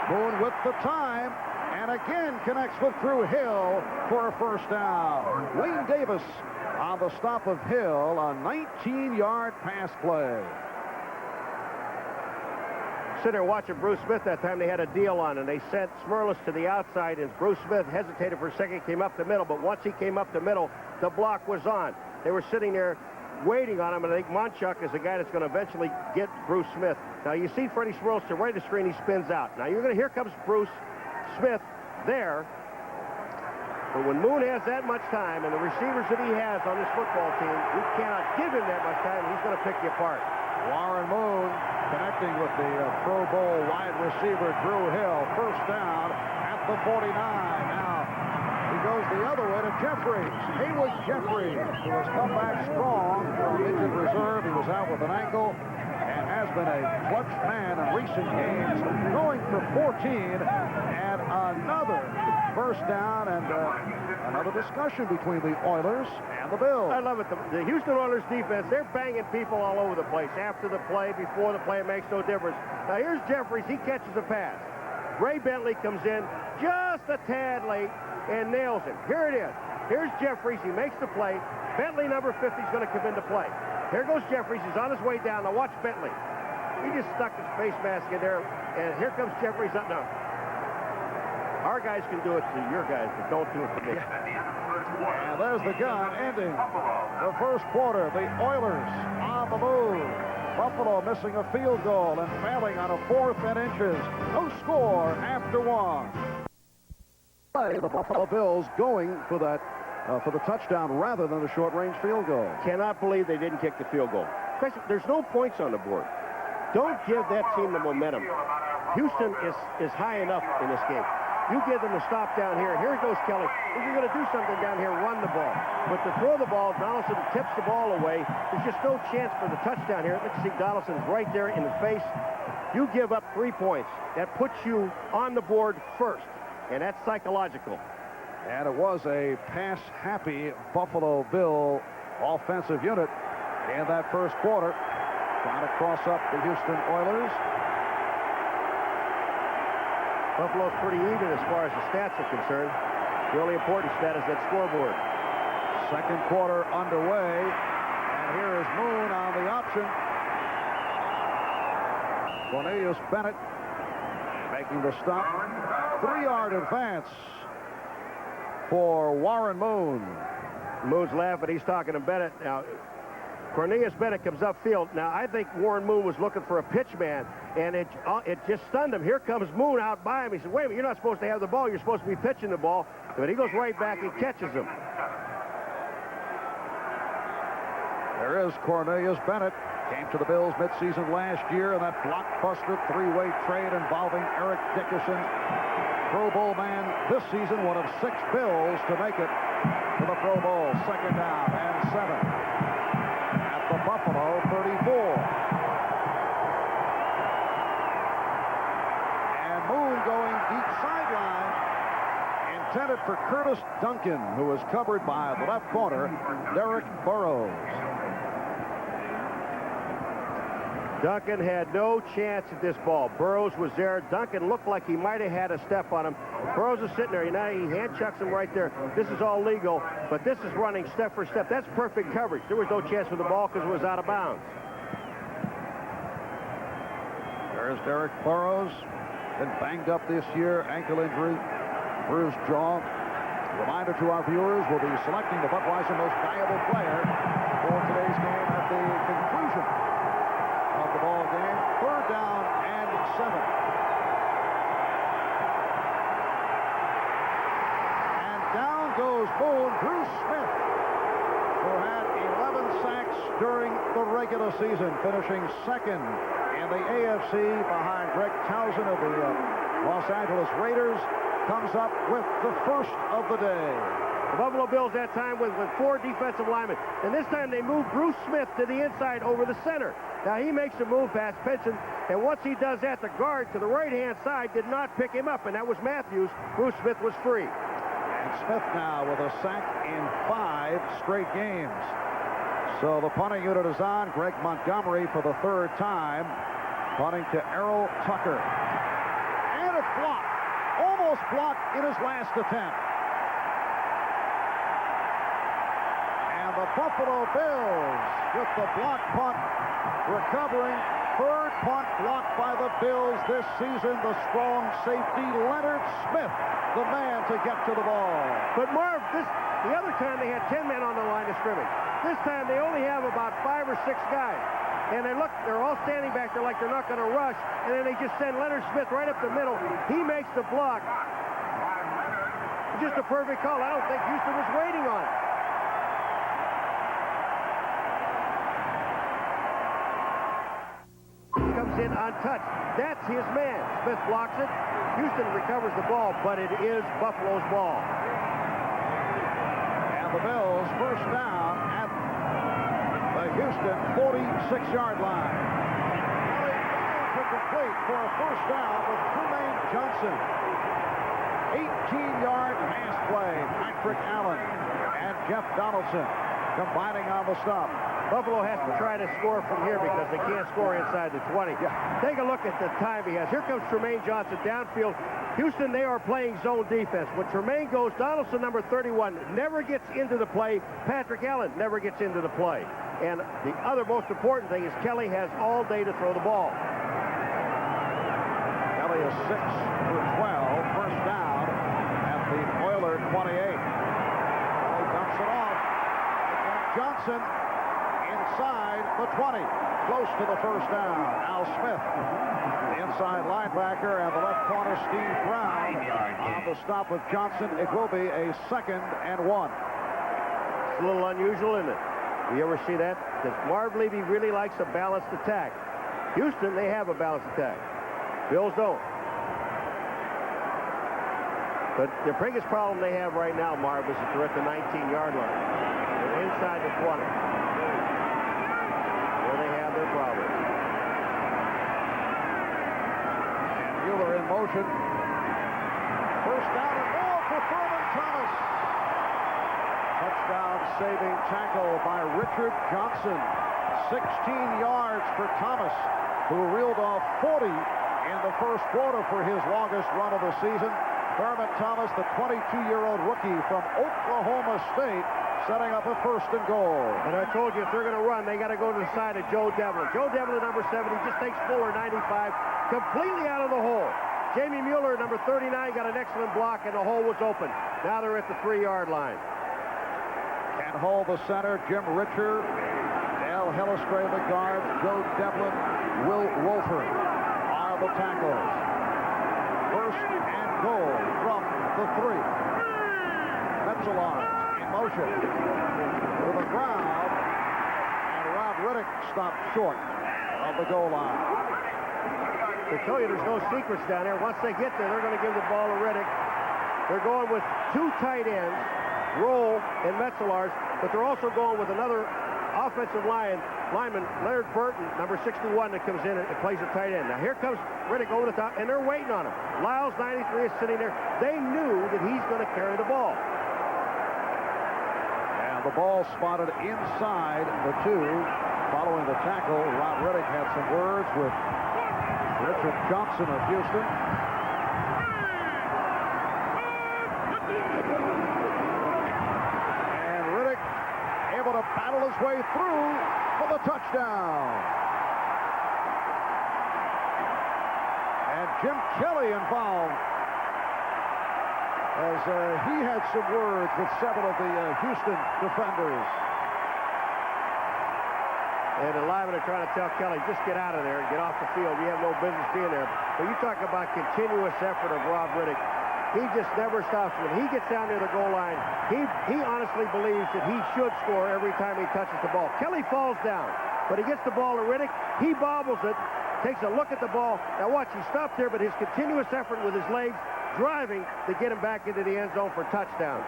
Boone with the time, and again connects with Drew Hill for a first down. Wayne Davis on the stop of Hill, a 19-yard pass play. sitting there watching Bruce Smith that time. They had a deal on, and they sent Smirlis to the outside, and Bruce Smith hesitated for a second, came up the middle, but once he came up the middle, the block was on. They were sitting there waiting on him, and I think Monchuk is the guy that's going to eventually get Bruce Smith. Now, you see Freddie Smirlis to right of the screen, he spins out. Now, here comes Bruce Smith there. But when Moon has that much time, and the receivers that he has on this football team, you cannot give him that much time, he's going to pick you apart. Warren Moon connecting with the Pro Bowl wide receiver Drew Hill. First down at the 49. Now, he goes the other way to Jeffries. Haywood Jeffries, who has come back strong from injured reserve. He was out with an ankle and has been a clutch man in recent games, going for 14 and another first down, and another discussion between the Oilers and the Bills. I love it. The Houston Oilers defense, they're banging people all over the place. After the play, before the play, it makes no difference. Now, here's Jeffries. He catches a pass. Ray Bentley comes in just a tad late and nails him. Here it is. Here's Jeffries. He makes the play. Bentley, number 50, is going to come into play. Here goes Jeffries. He's on his way down. Now, watch Bentley. He just stuck his face mask in there, and here comes Jeffries up now. Our guys can do it to your guys, but don't do it to me. And there's the gun ending the first quarter. The Oilers on the move. Buffalo missing a field goal and failing on a 4th and inches. No score after 1. The Buffalo Bills going for that for the touchdown rather than the short-range field goal. Cannot believe they didn't kick the field goal. There's no points on the board. Don't give that team the momentum. Houston is high enough in this game. You give them a stop down here. Here goes Kelly. If you're going to do something down here, run the ball. But to throw the ball, Donaldson tips the ball away. There's just no chance for the touchdown here. Let's see, Donaldson's right there in the face. You give up 3 points. That puts you on the board first, and that's psychological. And it was a pass-happy Buffalo Bill offensive unit in that first quarter. Trying to cross up the Houston Oilers. Buffalo's pretty even as far as the stats are concerned. The only important stat is that scoreboard. Second quarter underway, and here is Moon on the option. Cornelius Bennett making the stop. 3-yard advance for Warren Moon. Moon's laughing. He's talking to Bennett. Now, Cornelius Bennett comes upfield. Now, I think Warren Moon was looking for a pitch man, and it just stunned him. Here comes Moon out by him. He said, wait a minute, you're not supposed to have the ball. You're supposed to be pitching the ball. But he goes right back and catches him. There is Cornelius Bennett. Came to the Bills midseason last year in that blockbuster 3-way trade involving Eric Dickerson. Pro Bowl man this season, one of 6 Bills to make it to the Pro Bowl. Second down and 7. The Buffalo 34. And Moon going deep sideline. Intended for Curtis Duncan, who was covered by the left corner, Derek Burrows. Duncan had no chance at this ball. Burrows was there. Duncan looked like he might have had a step on him. Burrows is sitting there. Now he hand chucks him right there. This is all legal, but this is running step for step. That's perfect coverage. There was no chance for the ball because it was out of bounds. There's Derek Burrows. Been banged up this year. Ankle injury. Bruised jaw. Reminder to our viewers, we'll be selecting the Budweiser most valuable player for today's game at the conclusion of the ball game. 3rd down and 7. And down goes Moon. Bruce Smith, who had 11 sacks during the regular season, finishing 2nd in the AFC behind Greg Towson of the Los Angeles Raiders, comes up with the first of the day. The Buffalo Bills that time with 4 defensive linemen. And this time they move Bruce Smith to the inside over the center. Now he makes a move past Pinson, and once he does that, the guard to the right-hand side did not pick him up, and that was Matthews. Bruce Smith was free. And Smith now with a sack in 5 straight games. So the punting unit is on. Greg Montgomery for the 3rd time. Punting to Errol Tucker. And it's blocked. Almost blocked in his last attempt. And the Buffalo Bills with the block punt recovering third punt blocked by the Bills this season. The strong safety, Leonard Smith, the man to get to the ball. But Marv, the other time they had 10 men on the line of scrimmage. This time they only have about 5 or 6 guys. And they're all standing back there like they're not going to rush. And then they just send Leonard Smith right up the middle. He makes the block. Just a perfect call. I don't think Houston was waiting on it. He comes in untouched. That's his man. Smith blocks it. Houston recovers the ball, but it is Buffalo's ball. And the Bills first down at the Houston 46-yard line. Kelly to complete for a first down with Trumaine Johnson. 18-yard pass play. Patrick Allen and Jeff Donaldson combining on the stop. Buffalo has to try to score from here because they can't score inside the 20. Yeah. Take a look at the time he has. Here comes Trumaine Johnson downfield. Houston, they are playing zone defense. When Trumaine goes, Donaldson, number 31, never gets into the play. Patrick Allen never gets into the play. And the other most important thing is Kelly has all day to throw the ball. Kelly is 6 for 12. First down at the Oiler 28. Kelly dumps it off. Again, Johnson inside the 20. Close to the first down. Al Smith, the inside linebacker, and the left corner, Steve Brown, on the stop with Johnson. It will be a 2nd and 1. It's a little unusual, isn't it? You ever see that? Because Marv Levy really likes a balanced attack. Houston, they have a balanced attack. Bills don't. But the biggest problem they have right now, Marv, is that they're at the 19-yard line. They're inside the 20. Where they have their problems. And Mueller in motion. First down and more for Thurman Thomas. Touchdown saving tackle by Richard Johnson. 16 yards for Thomas, who reeled off 40 in the first quarter for his longest run of the season. Thurman Thomas, the 22-year-old rookie from Oklahoma State, setting up a 1st and goal. And I told you, if they're going to run, they got to go to the side of Joe Devlin. Joe Devlin, number 70, just takes Fuller, 95, completely out of the hole. Jamie Mueller, number 39, got an excellent block, and the hole was open. Now they're at the 3-yard line. Can't hold the center. Jim Richer, Al Hillestray, the guard, Joe Devlin, Will Wolford are the tackles. 1st and goal from the 3. Metzelar in motion to the ground, and Rob Riddick stopped short of the goal line. They tell you there's no secrets down there. Once they get there, they're going to give the ball to Riddick. They're going with 2 tight ends, Roll and Metzelars, but they're also going with another offensive lineman, Leonard Burton, number 61, that comes in and plays a tight end. Now here comes Riddick over the top, and they're waiting on him. Lyles, 93, is sitting there. They knew that he's going to carry the ball. And the ball spotted inside the 2. Following the tackle, Rob Riddick had some words with Richard Johnson of Houston. And Riddick able to battle his way through for the touchdown. And Jim Kelly involved as he had some words with several of the Houston defenders. And the linemen are trying to tell Kelly, just get out of there and get off the field. You have no business being there. But you talk about continuous effort of Rob Riddick. He just never stops. When he gets down near the goal line, he honestly believes that he should score every time he touches the ball. Kelly falls down, but he gets the ball to Riddick. He bobbles it, takes a look at the ball. Now watch, he stops there, but his continuous effort with his legs, driving to get him back into the end zone for touchdown.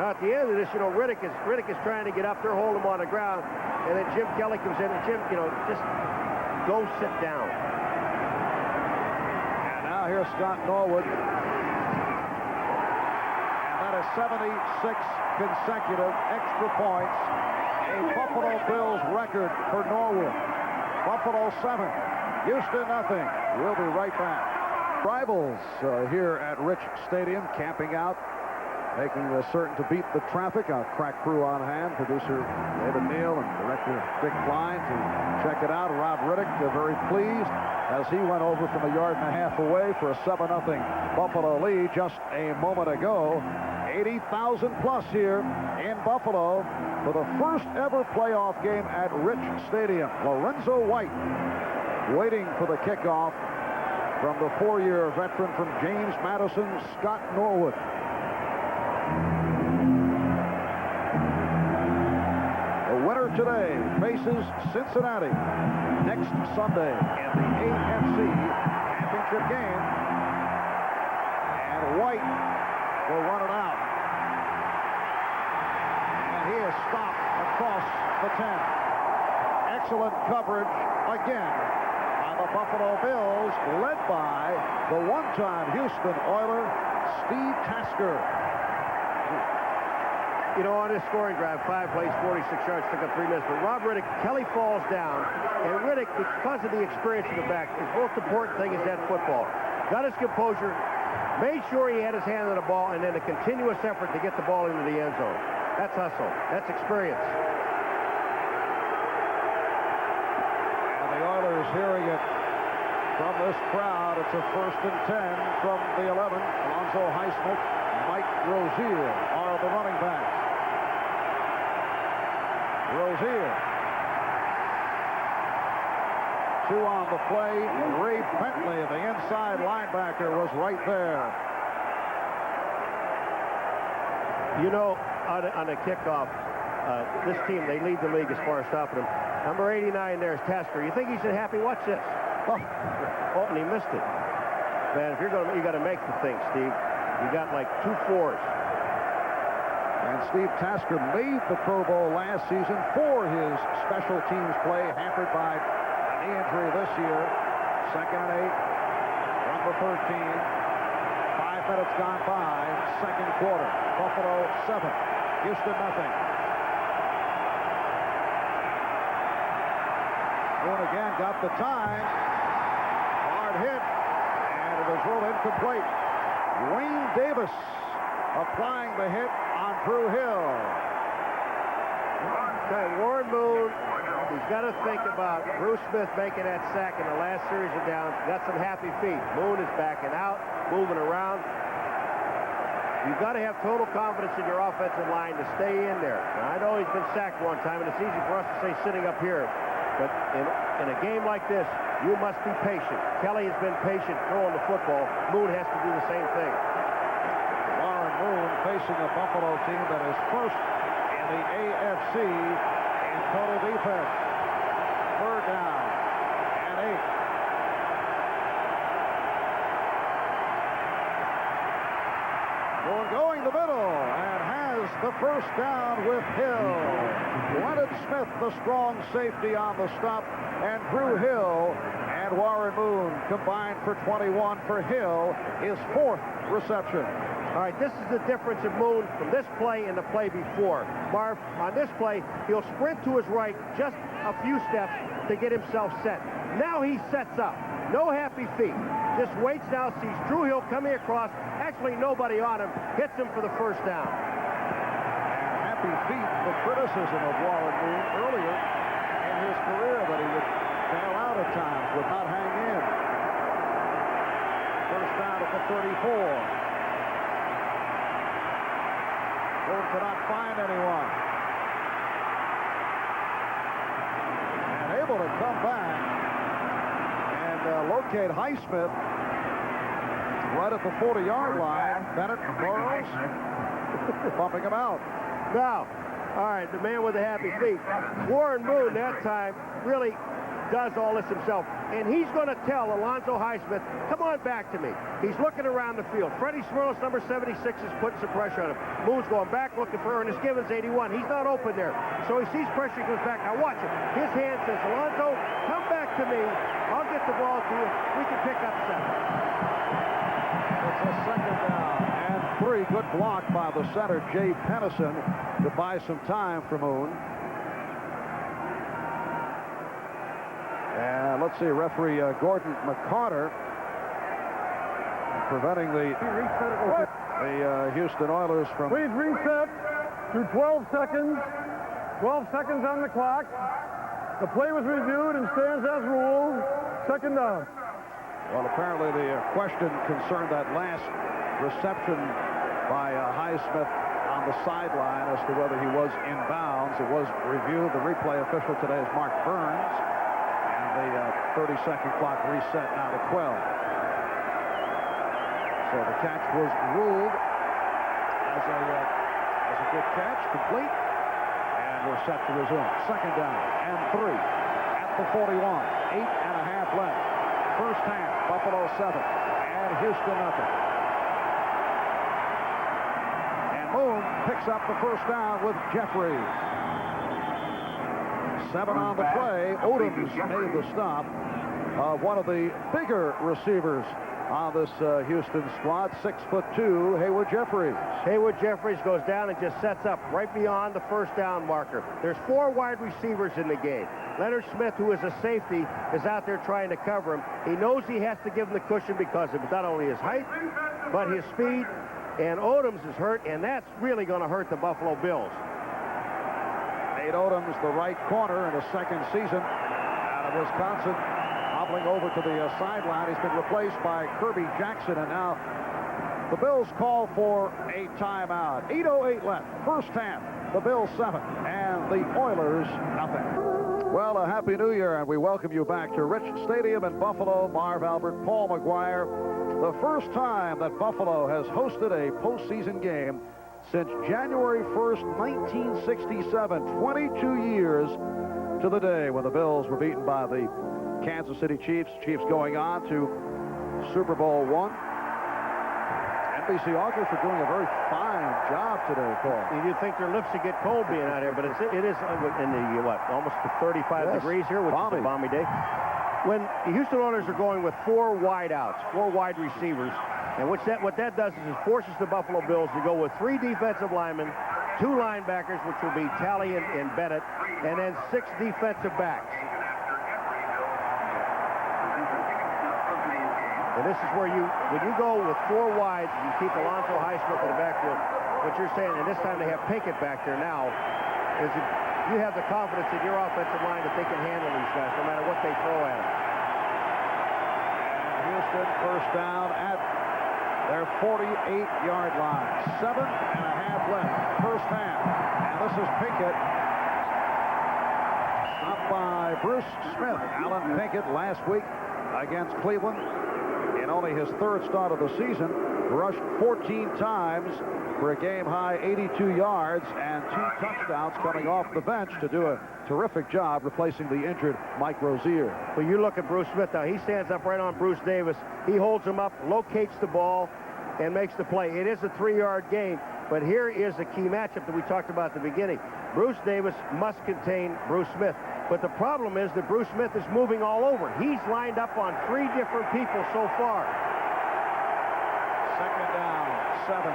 Now at the end of this, Riddick is trying to get up there, hold him on the ground, and then Jim Kelly comes in, and Jim, just go sit down. And now here's Scott Norwood. And that is 76 consecutive extra points, a Buffalo Bills record for Norwood. Buffalo 7, Houston nothing. We'll be right back. Rivals here at Rich Stadium camping out making certain to beat the traffic. Our crack crew on hand, producer David Neal and director Dick Klein to check it out. Rob Riddick very pleased as he went over from a yard and a half away for a 7-0 Buffalo lead just a moment ago. 80,000 plus here in Buffalo for the first ever playoff game at Rich Stadium. Lorenzo White waiting for the kickoff from the 4-year veteran from James Madison, Scott Norwood. The winner today faces Cincinnati next Sunday in the AFC Championship game. And White will run it out. And he is stopped across the 10. Excellent coverage again by the Buffalo Bills, led by the one-time Houston Oiler, Steve Tasker. You know, on his scoring drive, 5 plays, 46 yards, took up 3 minutes. But Rob Riddick, Kelly falls down, and Riddick, because of the experience in the back, his most important thing is that football. Got his composure, made sure he had his hand on the ball, and then a continuous effort to get the ball into the end zone. That's hustle. That's experience. And the Oilers hearing it from this crowd. It's a 1st and 10 from the 11. Alonzo Highsmith, Mike Rozier are the running backs. Rozier. 2 on the play. Ray Bentley, the inside linebacker, was right there. You know, on a kickoff, this team, they lead the league as far as stopping them. Number 89 there is Tasker. You think he's happy? Watch this. Oh, and he missed it. Man, if you got to make the thing, Steve. You got like 2 4s. And Steve Tasker made the Pro Bowl last season for his special teams play, hampered by a knee injury this year. 2nd and 8 from the 13. 5 minutes gone by. 2nd quarter. Buffalo 7. Houston nothing. Moon again got the time. Hard hit. And it was ruled incomplete. Wayne Davis applying the hit on Drew Hill. Okay, Warren Moon, he's got to think about Bruce Smith making that sack in the last series of downs. Got some happy feet. Moon is backing out, moving around. You've got to have total confidence in your offensive line to stay in there. Now, I know he's been sacked one time, and it's easy for us to say sitting up here. But in a game like this, you must be patient. Kelly has been patient throwing the football. Moon has to do the same thing. Warren Moon facing a Buffalo team that is first in the AFC in total defense. 3rd down and 8. Moon going the middle and has the 1st down with Hill. Leonard Smith, the strong safety on the stop, and Drew Hill and Warren Moon combined for 21 for Hill, his 4th reception. All right, this is the difference of Moon from this play and the play before. Marv, on this play, he'll sprint to his right just a few steps to get himself set. Now he sets up. No happy feet. Just waits now, sees Drew Hill coming across. Actually, nobody on him. Hits him for the 1st down. Happy feet, the criticism of Warren Moon earlier in his career that he would fail out at times, would not hang in. 1st down at the 34. Moon cannot find anyone. And able to come back and locate Highsmith right at the 40-yard line. Bennett Burrows bumping him out. Now, all right, the man with the happy feet. Warren Moon that time really does all this himself. And he's going to tell Alonzo Highsmith, come on back to me. He's looking around the field. Freddie Smirnos, number 76, is putting some pressure on him. Moon's going back looking for Ernest Givens, 81. He's not open there. So he sees pressure, he goes back. Now watch it. His hand says, Alonzo, come back to me. I'll get the ball to you. We can pick up 7. It's a 2nd down and 3. Good block by the center, Jay Pennison, to buy some time for Moon. And let's see, referee Gordon McCarter preventing the... The Houston Oilers from... Please reset to 12 seconds. 12 seconds on the clock. The play was reviewed and stands as ruled. Second down. Well, apparently the question concerned that last reception by Highsmith on the sideline as to whether he was in bounds. It was reviewed. The replay official today is Mark Burns. And the 30-second clock reset now to 12. So the catch was ruled as a good catch, complete. And we're set to resume. Second down and 3 at the 41. 8.5 left. First half, Buffalo 7 and Houston nothing. And Moon picks up the first down with Jeffries. 7 on the play. Odoms made the stop. One of the bigger receivers on this Houston squad, 6'2", Haywood Jeffries. Haywood Jeffries goes down and just sets up right beyond the first down marker. There's 4 wide receivers in the game. Leonard Smith, who is a safety, is out there trying to cover him. He knows he has to give him the cushion because of not only his height, but his speed. And Odoms is hurt, and that's really going to hurt the Buffalo Bills. Nate Odoms, the right corner in his second season out of Wisconsin, hobbling over to the sideline. He's been replaced by Kirby Jackson, and now the Bills call for a timeout. 8:08 left, first half. The Bills 7 and the Oilers nothing. Well, a Happy New Year, and we welcome you back to Rich Stadium in Buffalo. Marv Albert, Paul McGuire. The first time that Buffalo has hosted a postseason game since January 1st, 1967. 22 years to the day when the Bills were beaten by the Kansas City Chiefs. Chiefs going on to Super Bowl I. NBC August are doing a very fine job today, Paul. You'd think their lips would get cold being out here, but it is in the, almost to 35 degrees here, which is a balmy day. When the Houston Oilers are going with 4 wideouts, 4 wide receivers, and what that does is it forces the Buffalo Bills to go with 3 defensive linemen, 2 linebackers, which will be Talley and Bennett, and then 6 defensive backs. And this is where when you go with 4 wides, you keep Alonzo Highsmith in the backfield. What you're saying, and this time they have Pinkett back there now, is that you have the confidence in your offensive line that they can handle these guys, no matter what they throw at them. And Houston first down at their 48-yard line. 7.5 left, first half. And this is Pinkett. Stopped by Bruce Smith. Alan Pinkett last week against Cleveland. In only his 3rd start of the season, rushed 14 times for a game-high 82 yards and 2 touchdowns coming off the bench to do a terrific job replacing the injured Mike Rozier. Well, you look at Bruce Smith now. He stands up right on Bruce Davis. He holds him up, locates the ball, and makes the play. It is a 3-yard gain, but here is a key matchup that we talked about at the beginning. Bruce Davis must contain Bruce Smith. But the problem is that Bruce Smith is moving all over. He's lined up on 3 different people so far. Second down, 7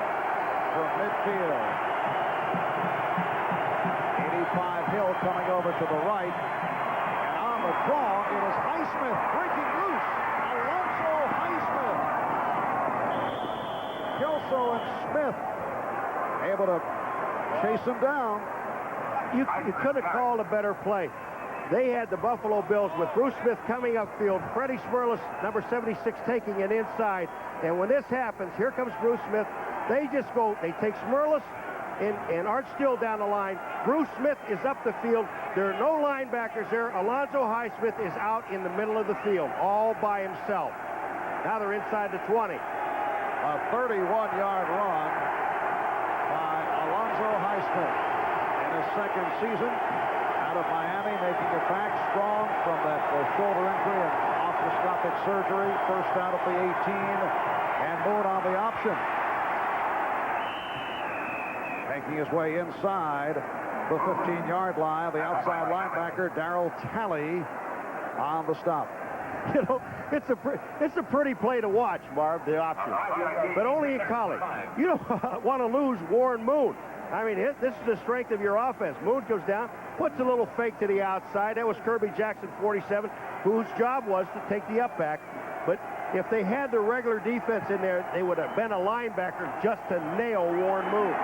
from midfield. 85 Hill coming over to the right. And on the draw, it is Highsmith breaking loose. Alonzo Highsmith. Kelso and Smith able to chase him down. You could have called a better play. They had the Buffalo Bills with Bruce Smith coming upfield, Freddie Smerlas, number 76, taking it inside. And when this happens, here comes Bruce Smith. They take Smerlas and Art Still down the line. Bruce Smith is up the field. There are no linebackers there. Alonzo Highsmith is out in the middle of the field, all by himself. Now they're inside the 20. A 31-yard run by Alonzo Highsmith in his second season out of Miami, making it back strong from that shoulder injury and arthroscopic surgery. First out at the 18, and Moon on the option. Making his way inside the 15-yard line, the outside linebacker, Darryl Talley, on the stop. You know, it's a pretty play to watch, Marv, the option, but only in college. You don't want to lose Warren Moon. I mean, this is the strength of your offense. Moon goes down, puts a little fake to the outside. That was Kirby Jackson, 47, whose job was to take the up back. But If they had the regular defense in there, they would have been a linebacker just to nail Warren Moon.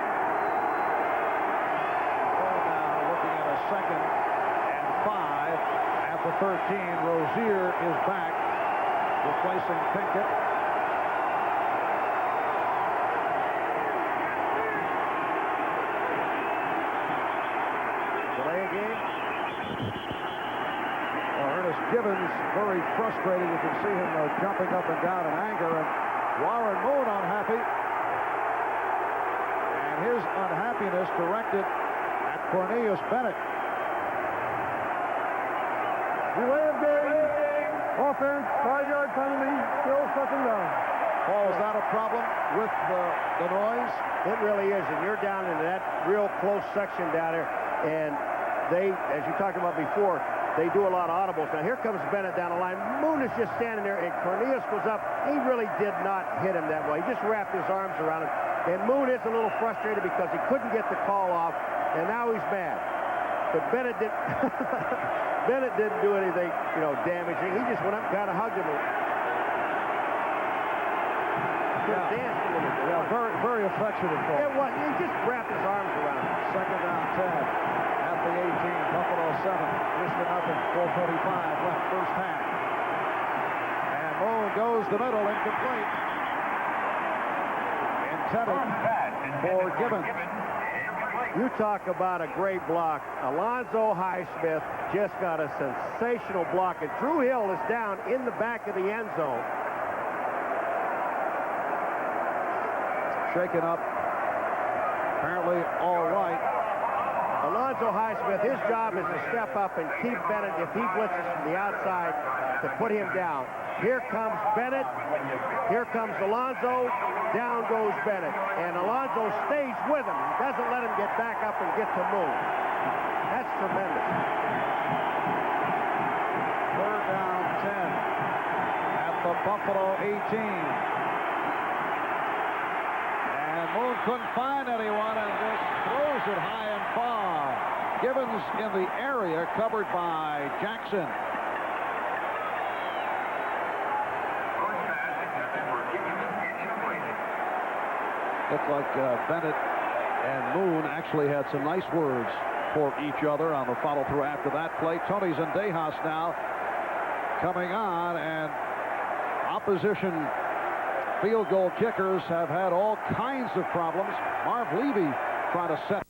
Now looking at a 2nd and 5 at the 13. Rozier is back, replacing Pinkett. Delay a game. Ernest Gibbons very frustrated. You can see him jumping up and down in anger, and Warren Moon unhappy. And his unhappiness directed at Cornelius Bennett. Delay of game. Offense, 5-yard penalty, still 2nd down. Paul, is that a problem with the noise? It really is, and you're down into that real close section down there, and they, as you talked about before, they do a lot of audibles. Now here comes Bennett down the line. Moon is just standing there, and Cornelius goes up. He really did not hit him that way. He just wrapped his arms around him. And Moon is a little frustrated because he couldn't get the call off, and now he's mad. But Bennett didn't do anything, damaging. He just went up and kind of hugged him. Danced a little bit. Yeah, very, very affectionate, Paul. It was. He just wrapped his arms around him. 2nd down 10. At the 18, Buffalo 7, Houston nothing, 4:45 left, first half. And Moon goes the middle, incomplete. Intended for Gibbons. You talk about a great block. Alonzo Highsmith just got a sensational block, and Drew Hill is down in the back of the end zone. Shaken up, apparently all right. Alonzo Highsmith, his job is to step up and keep Bennett, if he blitzes from the outside, to put him down. Here comes Bennett. Here comes Alonzo. Down goes Bennett. And Alonzo stays with him. He doesn't let him get back up and get to Moon. That's tremendous. 3rd down 10 at the Buffalo 18. And Moon couldn't find anyone and just throws it high and far. Gibbons in the area, covered by Jackson. Looked like Bennett and Moon actually had some nice words for each other on the follow-through after that play. Tony Zendejas now coming on, and opposition field goal kickers have had all kinds of problems. Marv Levy trying to set.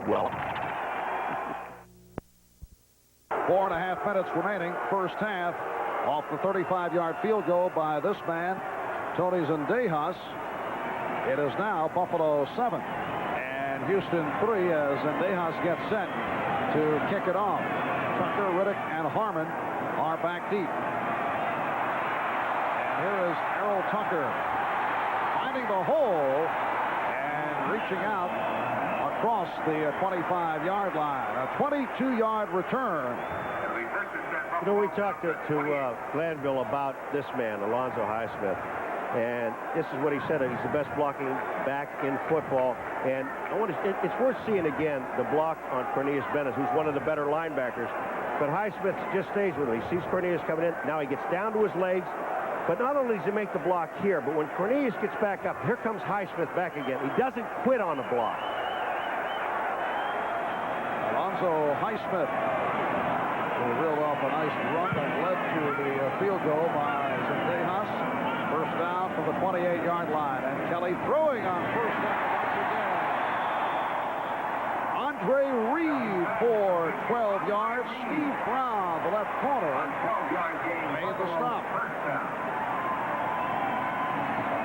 Well. 4.5 minutes remaining, first half, off the 35-yard field goal by this man, Tony Zendejas. It is now Buffalo 7 and Houston 3 as Zendejas gets set to kick it off. Tucker, Riddick, and Harmon are back deep. And here is Errol Tucker finding the hole and reaching out across the 25-yard line. A 22-yard return. We talked to Glanville about this man, Alonzo Highsmith, and this is what he said. He's the best blocking back in football, and it's worth seeing again the block on Cornelius Bennett, who's one of the better linebackers. But Highsmith just stays with him. He sees Cornelius coming in. Now he gets down to his legs. But not only does he make the block here, but when Cornelius gets back up, here comes Highsmith back again. He doesn't quit on the block. Alonzo Highsmith reeled off a nice run and led to the field goal by Zendejas. First down from the 28-yard line. And Kelly throwing on first down once again. Andre Reed for 12 yards. Steve Brown, the left corner, made the stop.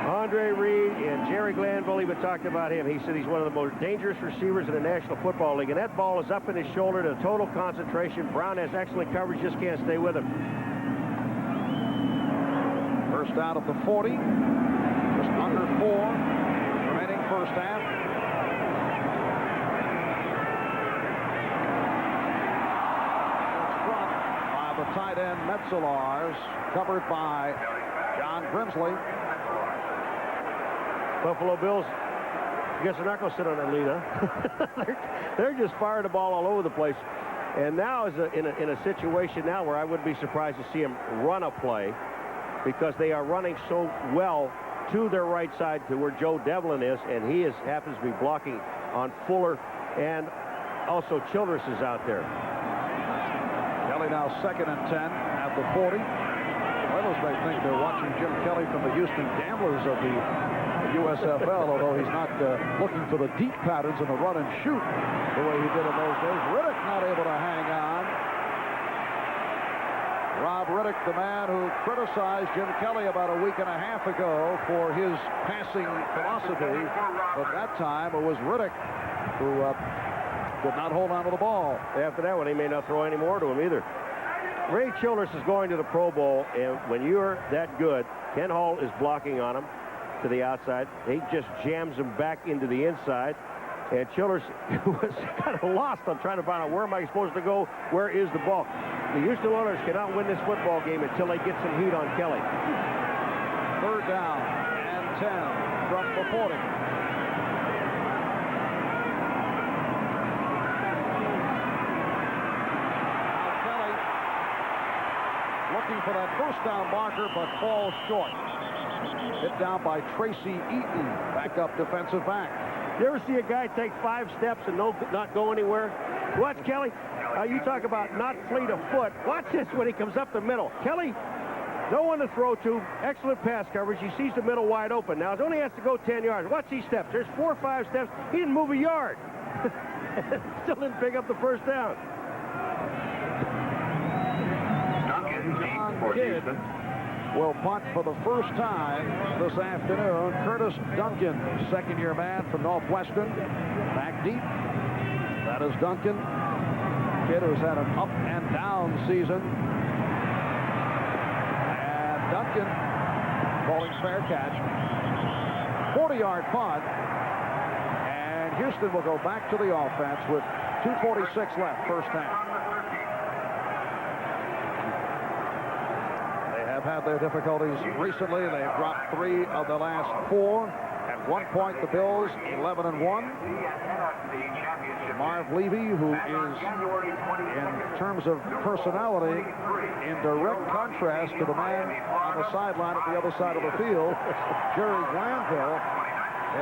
Andre Reed and Jerry Glanville even talked about him. He said he's one of the most dangerous receivers in the National Football League. And that ball is up in his shoulder to total concentration. Brown has excellent coverage, just can't stay with him. First down at the 40. Just under 4 remaining first half. It's dropped by the tight end Metzelaars, covered by John Grimsley. Buffalo Bills, I guess they're not going to sit on that lead, huh? they're just firing the ball all over the place. And now is in a situation now where I wouldn't be surprised to see him run a play, because they are running so well to their right side to where Joe Devlin is, and he happens to be blocking on Fuller, and also Childress is out there. Kelly now 2nd and 10 at the 40. Oilers may think they're watching Jim Kelly from the Houston Gamblers of the USFL, although he's not looking for the deep patterns in the run and shoot the way he did in those days. Riddick not able to hang on. Rob Riddick, the man who criticized Jim Kelly about a week and a half ago for his passing philosophy, but that time it was Riddick who did not hold on to the ball. After that one, he may not throw any more to him either. Ray Childress is going to the Pro Bowl, and when you're that good, Ken Hall is blocking on him to the outside. He just jams him back into the inside, and Childress was kind of lost on trying to find out, where am I supposed to go? Where is the ball? The Houston Oilers cannot win this football game until they get some heat on Kelly. 3rd down and 10 from the 40. Now Kelly looking for that first down marker, but falls short. Hit down by Tracy Eaton, backup defensive back. You ever see a guy take 5 steps and not go anywhere? Watch Kelly. You talk about not fleet of foot. Watch this when he comes up the middle. Kelly, no one to throw to. Excellent pass coverage. He sees the middle wide open. Now, it only has to go 10 yards. Watch these steps. There's 4 or 5 steps. He didn't move a yard. Still didn't pick up the first down. John Kidd will punt for the first time this afternoon. Curtis Duncan, second-year man from Northwestern, back deep. That is Duncan. Kidd has had an up and down season. And Duncan calling fair catch. 40-yard punt. And Houston will go back to the offense with 2:46 left, first half. Have had their difficulties recently. They have dropped 3 of the last 4. At one point, the Bills 11-1. Marv Levy, who is, in terms of personality, in direct contrast to the man on the sideline at the other side of the field, Jerry Glanville.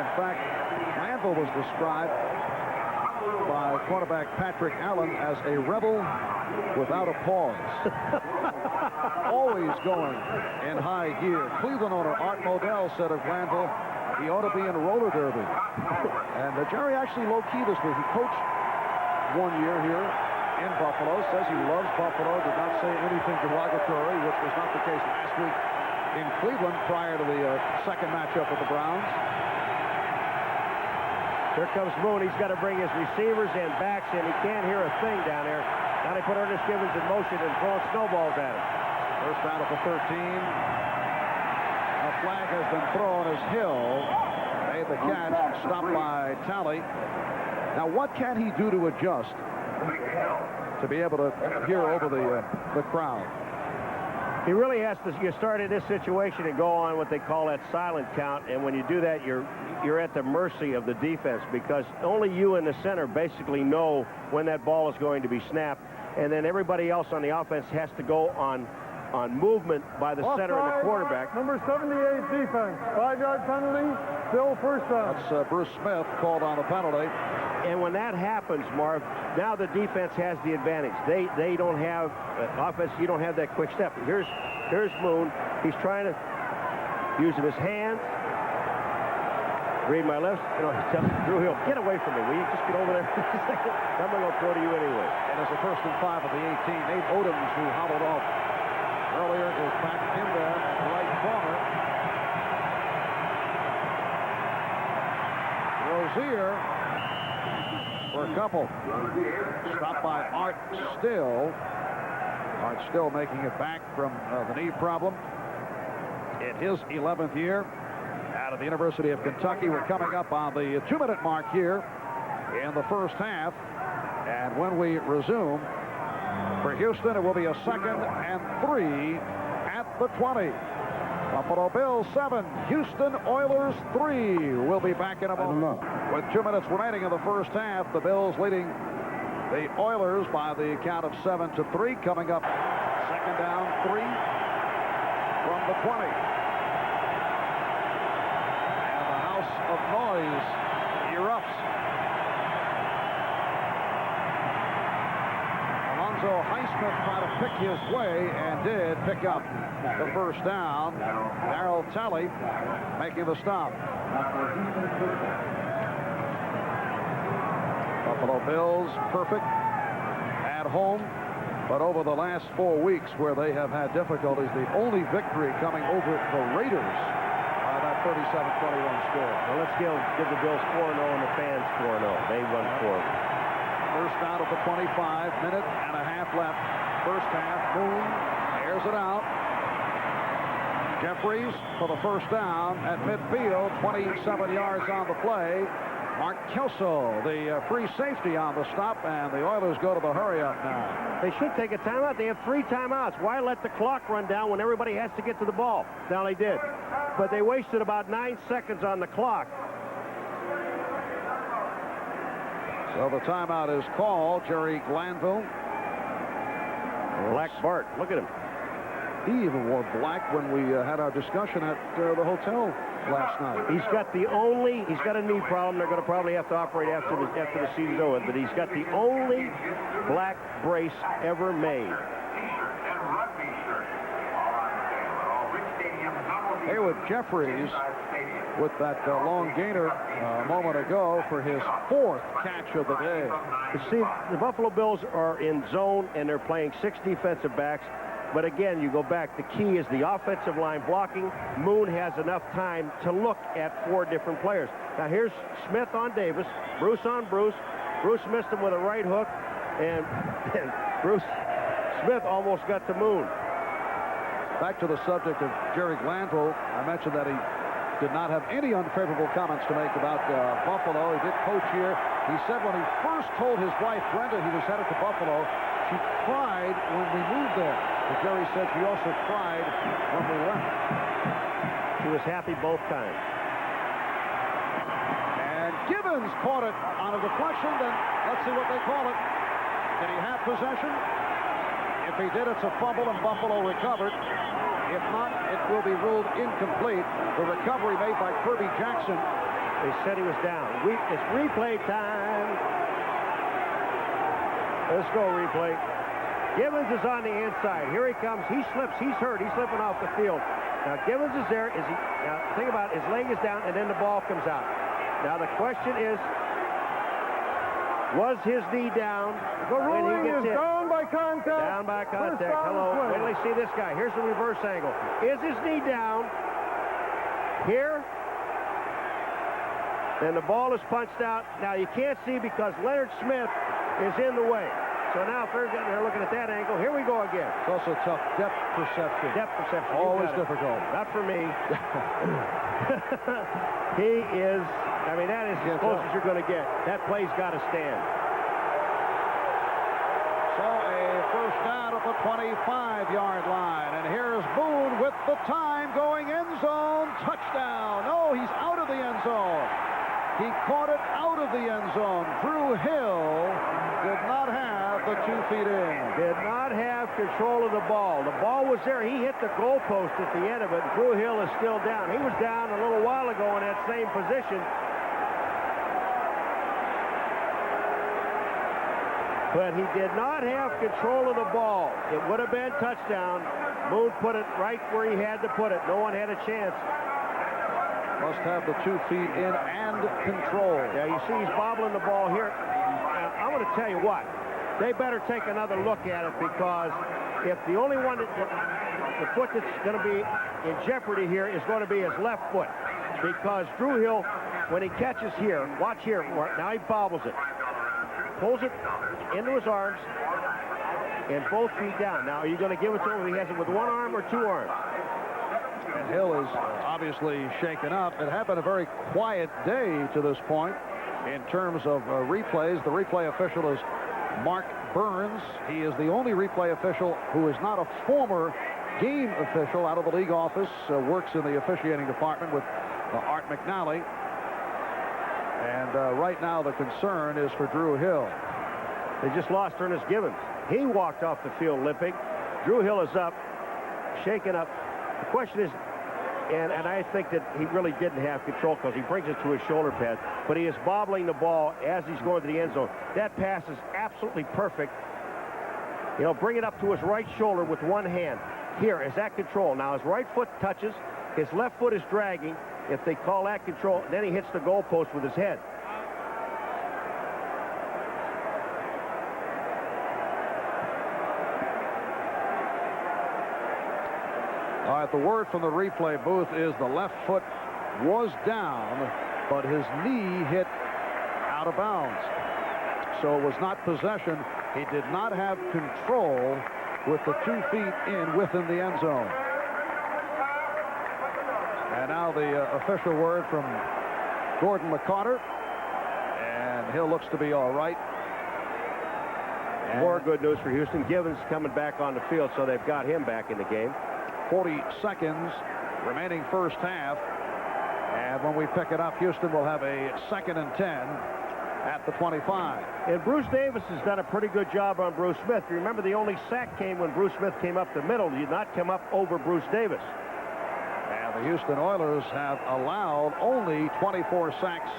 In fact, Glanville was described by quarterback Patrick Allen as a rebel without a pause. Always going in high gear. Cleveland owner Art Modell said of Glanville, he ought to be in a roller derby. And Jerry actually low-key this week. He coached 1 year here in Buffalo, says he loves Buffalo, did not say anything derogatory, which was not the case last week in Cleveland prior to the second matchup with the Browns. Here comes Moon. He's got to bring his receivers and backs in. He can't hear a thing down there. Now they put Ernest Gibbons in motion and throwing snowballs at him. First down at the 13. A flag has been thrown as Hill made the catch, stopped by Talley. Now, what can he do to adjust to be able to hear over the crowd? He really has to. You start in this situation and go on what they call that silent count, and when you do that, you're at the mercy of the defense, because only you in the center basically know when that ball is going to be snapped, and then everybody else on the offense has to go on movement by the center and the quarterback. Number 78 defense, 5-yard penalty, still first down. That's Bruce Smith called on the penalty. And when that happens, Marv, now the defense has the advantage. They don't have offense. You don't have that quick step. Here's Moon. He's trying to using his hands. Read my lips. Drew Hill, get away from me. Will you just get over there? I'm going to throw to you anyway. And it's a 1st and 5 at the 18. Nate Odoms, who hobbled off earlier, goes back in there, right corner. Rozier for a couple. Stopped by Art Still. Art Still making it back from the knee problem in his 11th year out of the University of Kentucky. We're coming up on the 2-minute mark here in the first half. And when we resume, For Houston, it will be a 2nd and 3 at the 20. Buffalo Bills 7, Houston Oilers 3. We'll be back in a moment. With 2 minutes remaining in the first half, the Bills leading the Oilers by the count of 7-3. Coming up, 2nd down 3 from the 20. And the house of noise erupts. Alonzo Highsmith tried to pick his way and did pick up the first down. Darryl Talley making the stop. Buffalo Bills perfect at home, but over the last 4 weeks where they have had difficulties, the only victory coming over the Raiders by that 37-21 score. Well, let's give the Bills 4-0 and the fans 4-0. They run 4. First down at the 25, minute and a half left. First half, Boone airs it out. Jeffries for the first down at midfield, 27 yards on the play. Mark Kelso, the free safety on the stop, and the Oilers go to the hurry-up now. They should take a timeout. They have 3 timeouts. Why let the clock run down when everybody has to get to the ball? Now they did. But they wasted about 9 seconds on the clock. So the timeout is called. Jerry Glanville. Black Bart, look at him. He even wore black when we had our discussion at the hotel last night. He's got a knee problem. They're going to probably have to operate after the season's over, but he's got the only black brace ever made. Haywood Jeffries with that long gainer a moment ago for his 4th catch of the day. You see, the Buffalo Bills are in zone, and they're playing 6 defensive backs. But again, you go back, the key is the offensive line blocking. Moon has enough time to look at 4 different players. Now here's Smith on Davis, Bruce on Bruce. Bruce missed him with a right hook, and Bruce Smith almost got to Moon. Back to the subject of Jerry Glanville, I mentioned that he did not have any unfavorable comments to make about Buffalo. He did coach here. He said when he first told his wife, Brenda, he was headed to Buffalo, she cried when we moved there. But Jerry said she also cried when we left. She was happy both times. And Gibbons caught it on a deflection. Then let's see what they call it. Did he have possession? If he did, it's a fumble, and Buffalo recovered. If not, it will be ruled incomplete. The recovery made by Kirby Jackson. They said he was down. It's replay time. Let's go, replay. Gibbons is on the inside. Here he comes. He slips. He's hurt. He's slipping off the field. Now, Gibbons is there. Now, think about it. His leg is down, and then the ball comes out. Now, the question is, was his knee down when he gets hit? Down by contact. Down by contact. Hello. Wait till they see this guy. Here's the reverse angle. Is his knee down here? Then the ball is punched out. Now, you can't see because Leonard Smith is in the way. So now if they're looking at that angle, here we go again. It's also tough depth perception. Depth perception. Always difficult. Not for me. He is, I mean, that is as close as you're going to get. That play's got to stand. So a first down at the 25-yard line. And here's Boone with the time going end zone. Touchdown. No, he's out of the end zone. He caught it out of the end zone. Drew Hill did not have the 2 feet in. Did not have control of the ball. The ball was there. He hit the goalpost at the end of it. Drew Hill is still down. He was down a little while ago in that same position. But he did not have control of the ball. It would have been touchdown. Boone put it right where he had to put it. No one had a chance. Must have the 2 feet in and control. Yeah, you see he's bobbling the ball here. Now, I'm going to tell you what. They better take another look at it, because if the only one that the foot that's going to be in jeopardy here is going to be his left foot, because Drew Hill, when he catches here, watch here, now he bobbles it, pulls it into his arms, and both feet down. Now, are you going to give it to him if he has it with 1 arm or 2 arms? And Hill is obviously shaken up. It had been a very quiet day to this point in terms of replays. The replay official has Mark Burns. He is the only replay official who is not a former game official out of the league office, works in the officiating department with Art McNally. And right now the concern is for Drew Hill. They just lost Ernest Gibbons. He walked off the field limping. Drew Hill is up, shaken up. The question is, and I think that he really didn't have control because he brings it to his shoulder pad, but he is bobbling the ball as he's going to the end zone. That pass is absolutely perfect. You know, bring it up to his right shoulder with one hand. Here is that control. Now his right foot touches, his left foot is dragging. If they call that control, then he hits the goalpost with his head. All right, the word from the replay booth is the left foot was down, but his knee hit out of bounds. So it was not possession. He did not have control with the 2 feet in within the end zone. And now the official word from Gordon McCarter. And Hill looks to be all right. And more good news for Houston. Gibbons coming back on the field, so they've got him back in the game. 40 seconds remaining first half. And when we pick it up, Houston will have a 2nd and 10 at the 25. And Bruce Davis has done a pretty good job on Bruce Smith. You remember the only sack came when Bruce Smith came up the middle. He did not come up over Bruce Davis. And the Houston Oilers have allowed only 24 sacks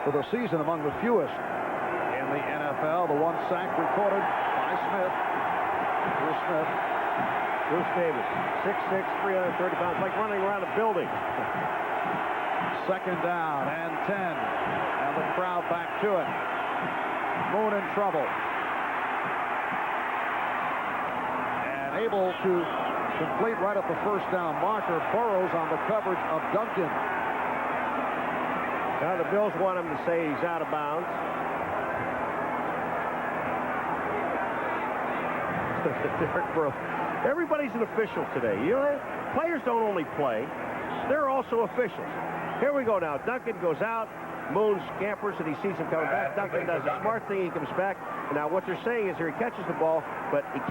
for the season, among the fewest in the NFL. The 1 sack recorded by Smith. Bruce Smith. Bruce Davis, 6'6", 330 pounds, like running around a building. 2nd down and 10. And the crowd back to it. Moon in trouble. And able to complete right at the first down marker. Burrows on the coverage of Duncan. Now the Bills want him to say he's out of bounds. Derek Burrows. Everybody's an official today. You know, players don't only play, they're also officials. Here we go now. Duncan goes out. Moon scampers and he sees him coming back. Duncan does a smart thing. He comes back. And now what they're saying is here he catches the ball, but he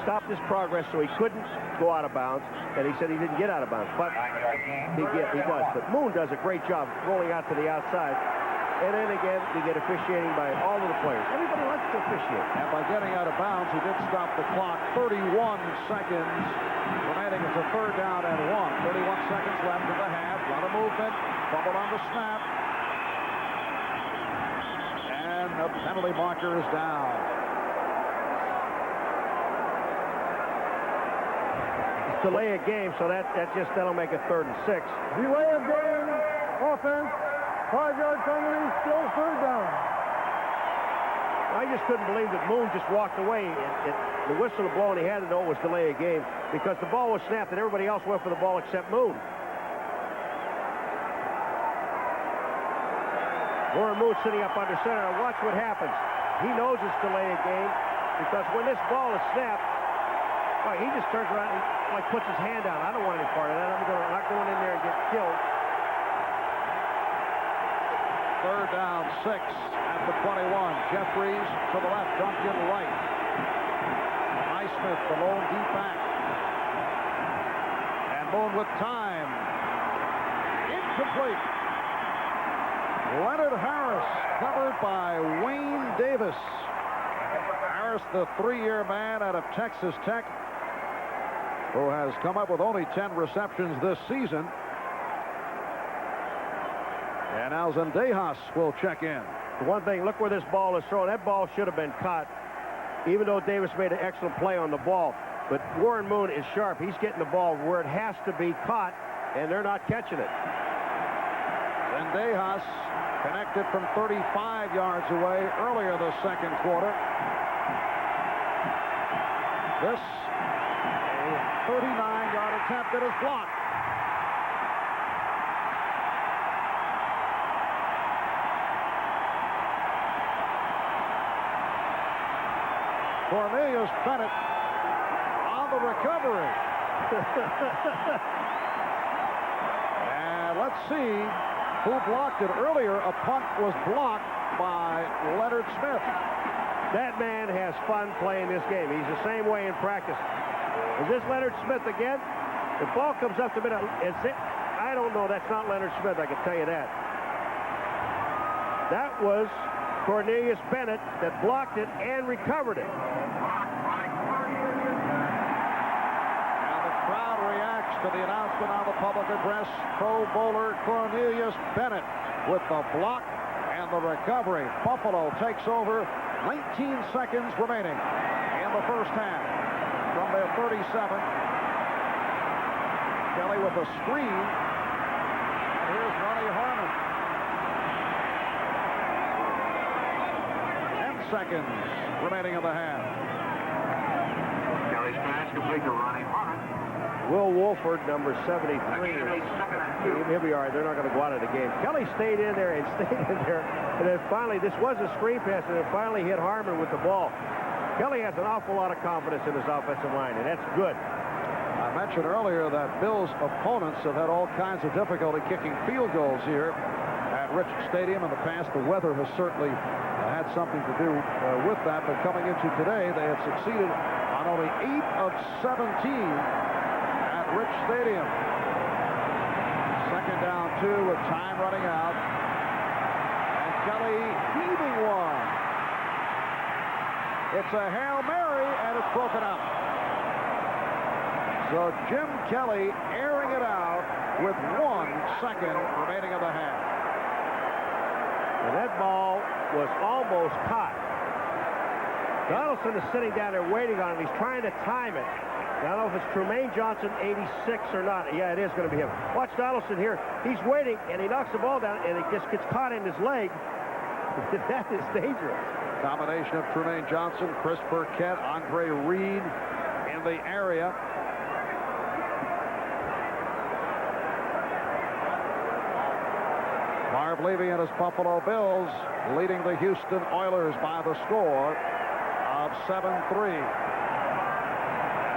stopped his progress so he couldn't go out of bounds. And he said he didn't get out of bounds, but he does. But Moon does a great job rolling out to the outside. And then again, we get officiating by all of the players. Everybody likes to officiate. And by getting out of bounds, he did stop the clock. 31 seconds remaining. It's a 3rd down and 1. 31 seconds left in the half. A lot of movement. Fumbled on the snap. And the penalty marker is down. It's delay a game, so that'll make it 3rd and 6. Delay of game, offense, 5-yard penalty, still 3rd down. I just couldn't believe that Moon just walked away. The whistle to blow, and he had to know it was delay a game because the ball was snapped and everybody else went for the ball except Moon. Warren Moon sitting up under center. Now watch what happens. He knows it's delay a game because when this ball is snapped, well, he just turns around and like puts his hand down. I don't want any part of that. I'm not going in there and get killed. 3rd down, 6 at the 21. Jeffries to the left, Duncan right. Highsmith, the lone deep back. And Moon with time. Incomplete. Leonard Harris, covered by Wayne Davis. Harris, the 3-year man out of Texas Tech, who has come up with only 10 receptions this season. And now Zendejas will check in. One thing, look where this ball is thrown. That ball should have been caught, even though Davis made an excellent play on the ball. But Warren Moon is sharp. He's getting the ball where it has to be caught, and they're not catching it. Zendejas connected from 35 yards away earlier the 2nd quarter. This, a 39-yard attempt that is blocked. Cornelius Bennett on the recovery. And let's see who blocked it. Earlier, a punt was blocked by Leonard Smith. That man has fun playing this game. He's the same way in practice. Is this Leonard Smith again? The ball comes up to mid. I don't know. That's not Leonard Smith, I can tell you that. That was Cornelius Bennett that blocked it and recovered it. And the crowd reacts to the announcement on the public address. Pro Bowler Cornelius Bennett with the block and the recovery. Buffalo takes over. 19 seconds remaining in the first half from their 37. Kelly with a screen. And here's Ronnie Harmon. 10 seconds remaining in the half. Kelly's pass complete to Ronnie Harmon. Will Wolford, number 73. Here we are. They're not going to go out of the game. Kelly stayed in there and stayed in there. And then finally, this was a screen pass, and it finally hit Harmon with the ball. Kelly has an awful lot of confidence in his offensive line, and that's good. I mentioned earlier that Bill's opponents have had all kinds of difficulty kicking field goals here at Richard Stadium. In the past, the weather has certainly had something to do with that. But coming into today, they have succeeded on only 8 of 17 at Rich Stadium. Second down 2 with time running out. And Kelly heaving one. It's a Hail Mary, and it's broken up. So Jim Kelly airing it out with 1 second remaining in the half. And that ball was almost caught. Donaldson is sitting down there waiting on it. He's trying to time it. I don't know if it's Trumaine Johnson, 86 or not. Yeah, it is going to be him. Watch Donaldson here. He's waiting, and he knocks the ball down, and it just gets caught in his leg. That is dangerous. Combination of Trumaine Johnson, Chris Burkett, Andre Reed in the area. Marv Levy and his Buffalo Bills leading the Houston Oilers by the score of 7-3.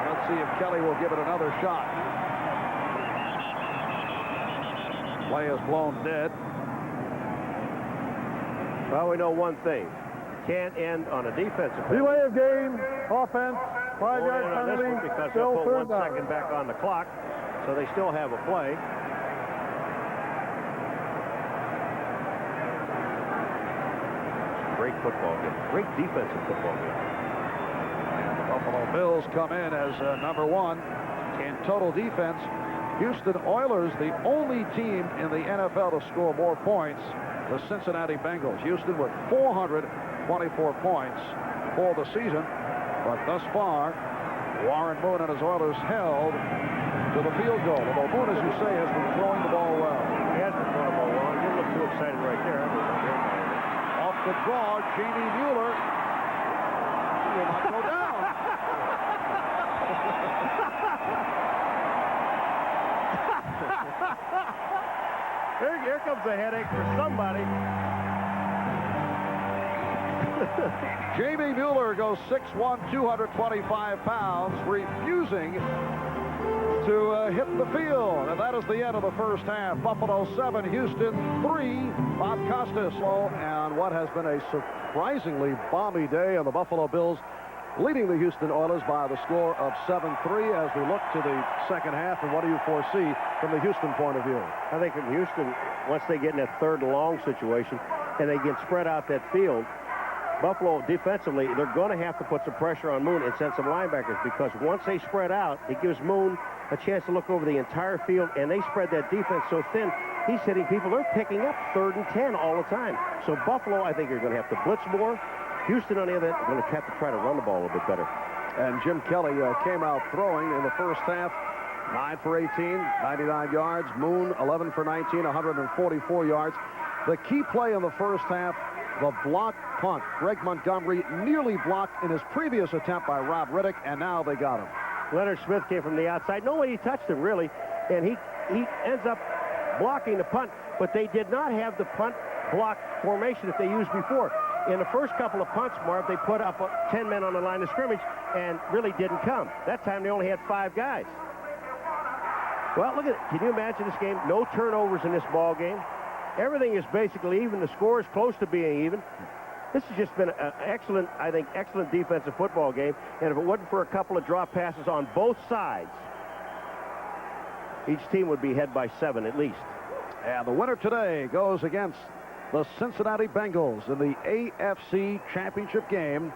Let's see if Kelly will give it another shot. Play is blown dead. Well, we know one thing. Can't end on a defensive penalty. Delay of game, offense, 5-yard penalty, because still they'll put 1 third down. second back on the clock, so they still have a play. Great football game. Great defensive football game. And the Buffalo Bills come in as number 1 in total defense. Houston Oilers, the only team in the NFL to score more points, the Cincinnati Bengals. Houston with 424 points for the season. But thus far, Warren Moon and his Oilers held to the field goal. Although Moon, as you say, has been throwing the ball well. He has been throwing the ball well. You look too excited right there. Off the draw, Jamie Mueller. He will not go down. Here comes a headache for somebody. Jamie Mueller goes 6'1", 225 pounds, refusing to hit the field. And that is the end of the first half. Buffalo 7, Houston 3. Bob Costas. Well, and what has been a surprisingly balmy day, and the Buffalo Bills leading the Houston Oilers by the score of 7-3 as we look to the second half. And what do you foresee from the Houston point of view? I think from Houston, once they get in that third and long situation and they can spread out that field, Buffalo defensively, they're going to have to put some pressure on Moon and send some linebackers, because once they spread out, it gives Moon a chance to look over the entire field, and they spread that defense so thin, he's hitting people. They're picking up 3rd and 10 all the time. So Buffalo, I think, are going to have to blitz more. Houston, on the other hand, are going to have to try to run the ball a little bit better. And Jim Kelly came out throwing in the first half, 9 for 18, 99 yards. Moon, 11 for 19, 144 yards. The key play in the first half, the blocked punt. Greg Montgomery nearly blocked in his previous attempt by Rob Riddick, and now they got him. Leonard Smith came from the outside. Nobody touched him, really, and he ends up blocking the punt, but they did not have the punt block formation that they used before. In the first couple of punts, Marv, they put up 10 men on the line of scrimmage and really didn't come. That time they only had 5 guys. Well, look at it. Can you imagine this game? No turnovers in this ball game. Everything is basically even. The score is close to being even. This has just been an excellent, I think, excellent defensive football game. And if it wasn't for a couple of drop passes on both sides, each team would be ahead by 7 at least. And the winner today goes against the Cincinnati Bengals in the AFC Championship game.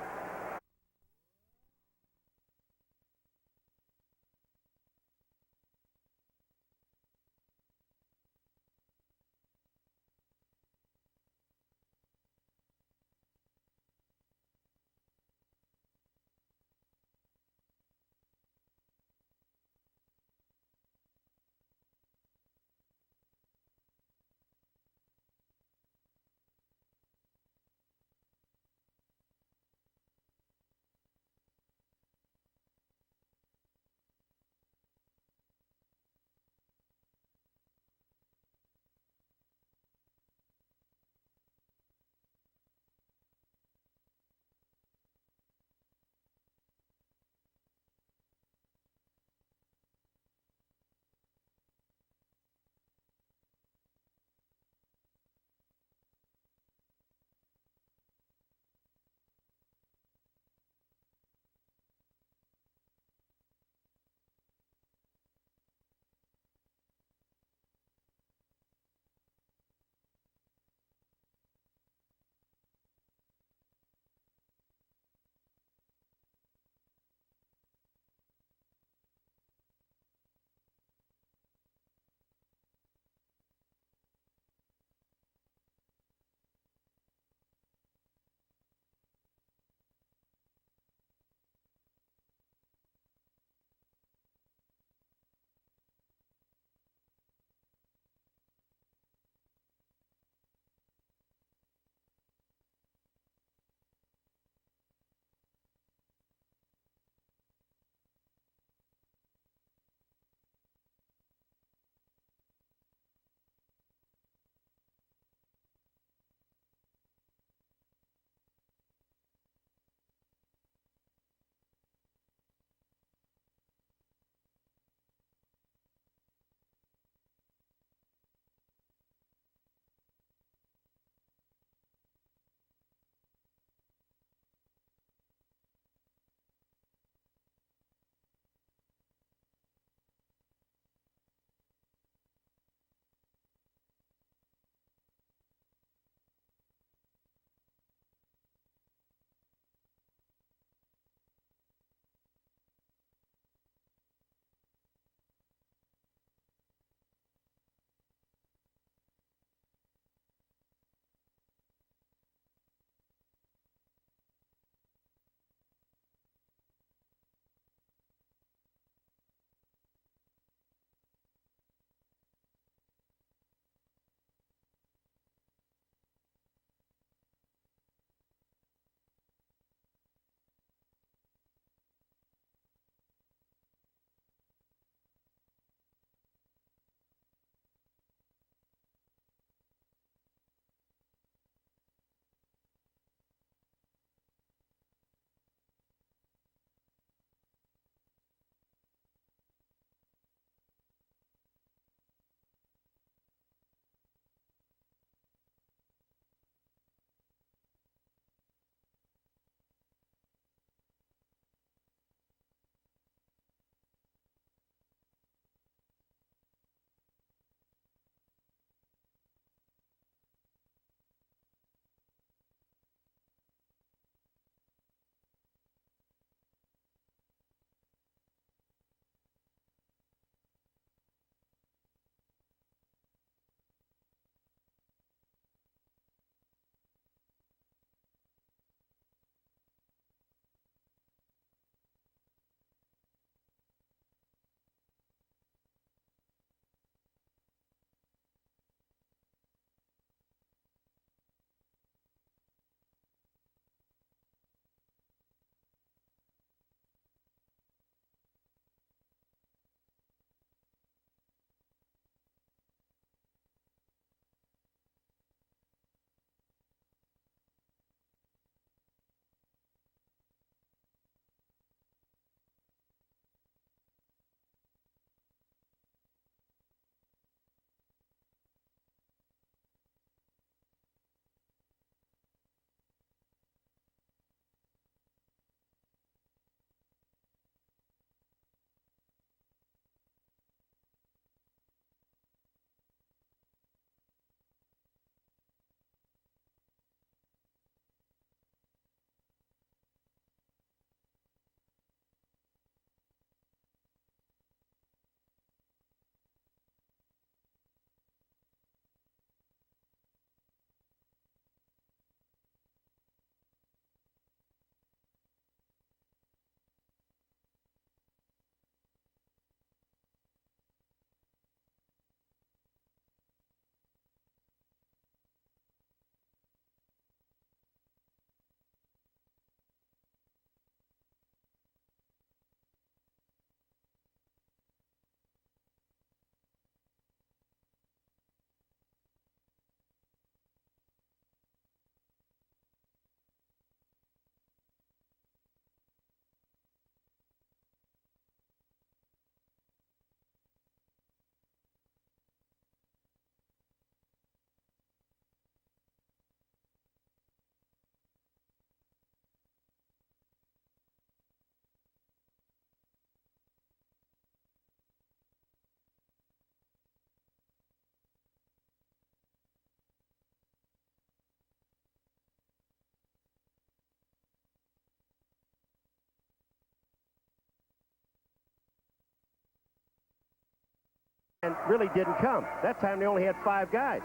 and really didn't come. That time they only had 5 guys.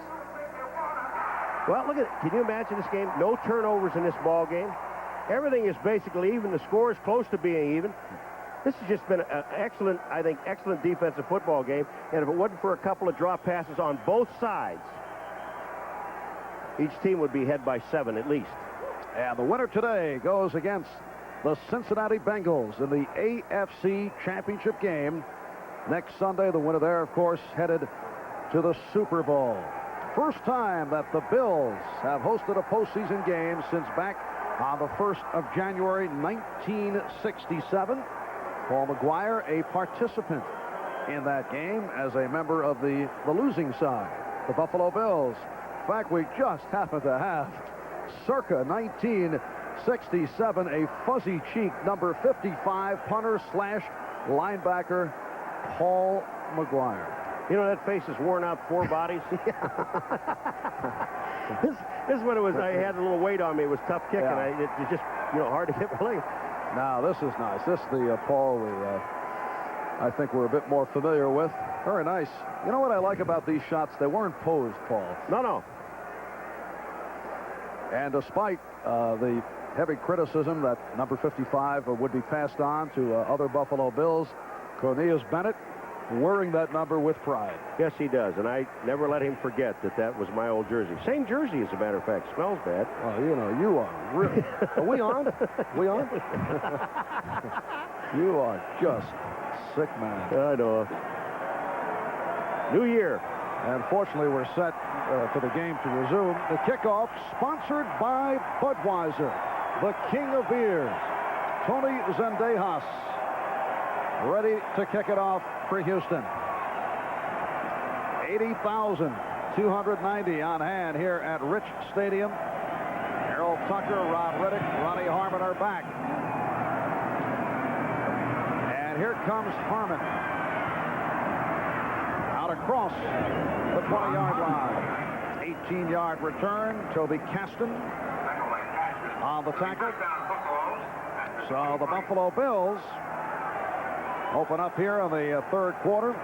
Well, look at it. Can you imagine this game? No turnovers in this ball game. Everything is basically even. The score is close to being even. This has just been an excellent, I think, excellent defensive football game. And if it wasn't for a couple of drop passes on both sides, each team would be ahead by 7 at least. And the winner today goes against the Cincinnati Bengals in the AFC Championship game. Next Sunday, the winner there, of course, headed to the Super Bowl. First time that the Bills have hosted a postseason game since back on the 1st of January, 1967. Paul McGuire, a participant in that game as a member of the losing side, the Buffalo Bills. In fact, we just happen to have, circa 1967, a fuzzy-cheeked number 55 punter slash linebacker, Paul McGuire. You know, that face is worn out 4 bodies. This is when it was, I had a little weight on me. It was tough kick, Yeah. and it just, hard to hit my leg. Now, this is nice. This is the Paul I think we're a bit more familiar with. Very nice. You know what I like about these shots? They weren't posed, Paul. No. And despite the heavy criticism that number 55 would be passed on to other Buffalo Bills, Cornelius Bennett wearing that number with pride. Yes, he does, and I never let him forget that was my old jersey. Same jersey, as a matter of fact. Smells bad. Well, you are really... Are we on? We on? You are just sick, man. I know. New year. And fortunately, we're set for the game to resume. The kickoff sponsored by Budweiser, the king of beers, Tony Zendejas, ready to kick it off for Houston. 80,290 on hand here at Rich Stadium. Errol Tucker, Rob Riddick, Ronnie Harmon are back. And here comes Harmon. Out across the 20-yard line. 18-yard return. Toby Caston on the tackle. So the Buffalo Bills open up here in the third quarter.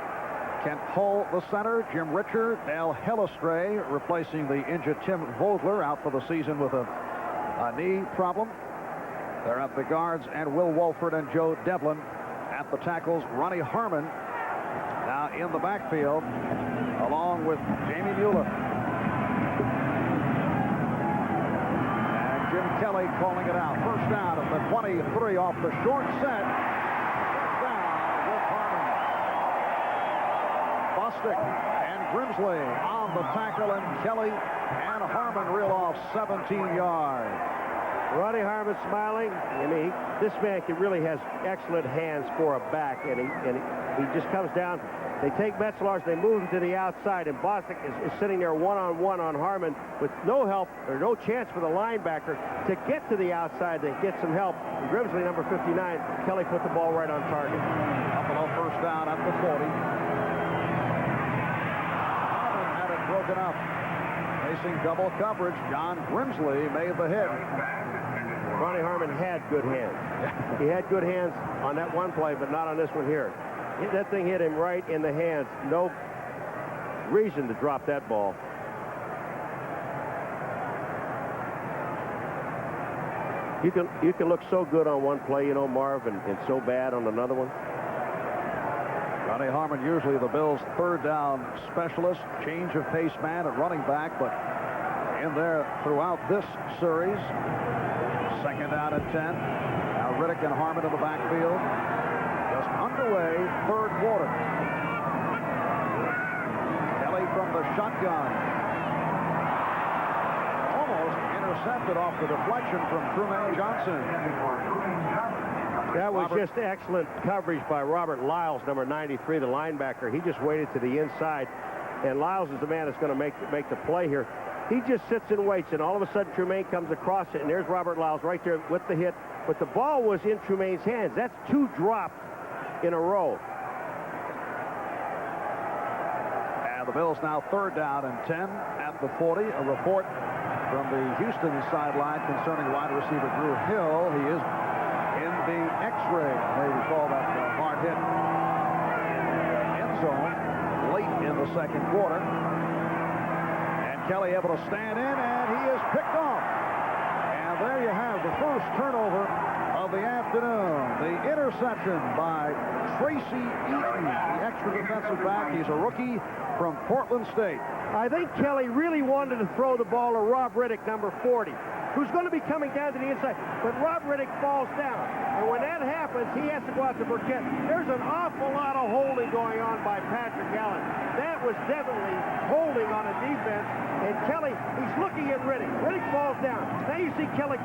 Kent Hull, the center. Jim Richard, Dale Hellestray replacing the injured Tim Vogler out for the season with a knee problem. They're at the guards, and Will Wolford and Joe Devlin at the tackles. Ronnie Harmon now in the backfield along with Jamie Mueller. And Jim Kelly calling it out. First down at the 23 off the short set. Bostic and Grimsley on the tackle, and Kelly and Harmon reel off 17 yards. Ronnie Harmon smiling. I mean, this man really has excellent hands for a back, and he just comes down. They take Metzelaars, they move him to the outside, and Bostic is sitting there one-on-one on Harmon with no help or no chance for the linebacker to get to the outside to get some help. And Grimsley, number 59, Kelly put the ball right on target. Buffalo first down at the 40. Broken up. Facing double coverage, John Grimsley made the hit. Ronnie Harmon had good hands. He had good hands on that one play, but not on this one here. That thing hit him right in the hands. No reason to drop that ball. You can look so good on one play, Marv, and so bad on another one. Ronnie Harmon, usually the Bills' third down specialist, change of pace man at running back, but in there throughout this series. Second down at 10. Now Riddick and Harmon in the backfield. Just underway, third quarter. Kelly from the shotgun. Almost intercepted off the deflection from Trumaine Johnson. That was just excellent coverage by Robert Lyles, number 93, the linebacker. He just waited to the inside, and Lyles is the man that's going to make the play here. He just sits and waits, and all of a sudden Trumaine comes across it, and there's Robert Lyles right there with the hit. But the ball was in Trumaine's hands. That's 2 drops in a row. And the Bills now third down and 10 at the 40. A report from the Houston sideline concerning wide receiver Drew Hill. He is in the X-ray, may we call that hard hit end zone late second quarter. And Kelly able to stand in, and he is picked off. And there you have the first turnover of the afternoon. The interception by Tracy Eaton, the extra defensive back. He's a rookie from Portland State. I think Kelly really wanted to throw the ball to Rob Riddick, number 40, who's going to be coming down to the inside. But Rob Riddick falls down. And when that happens, he has to go out to Burkett. There's an awful lot of holding going on by Patrick Allen. That was definitely holding on a defense. And Kelly, he's looking at Riddick. Riddick falls down. Now you see Kelly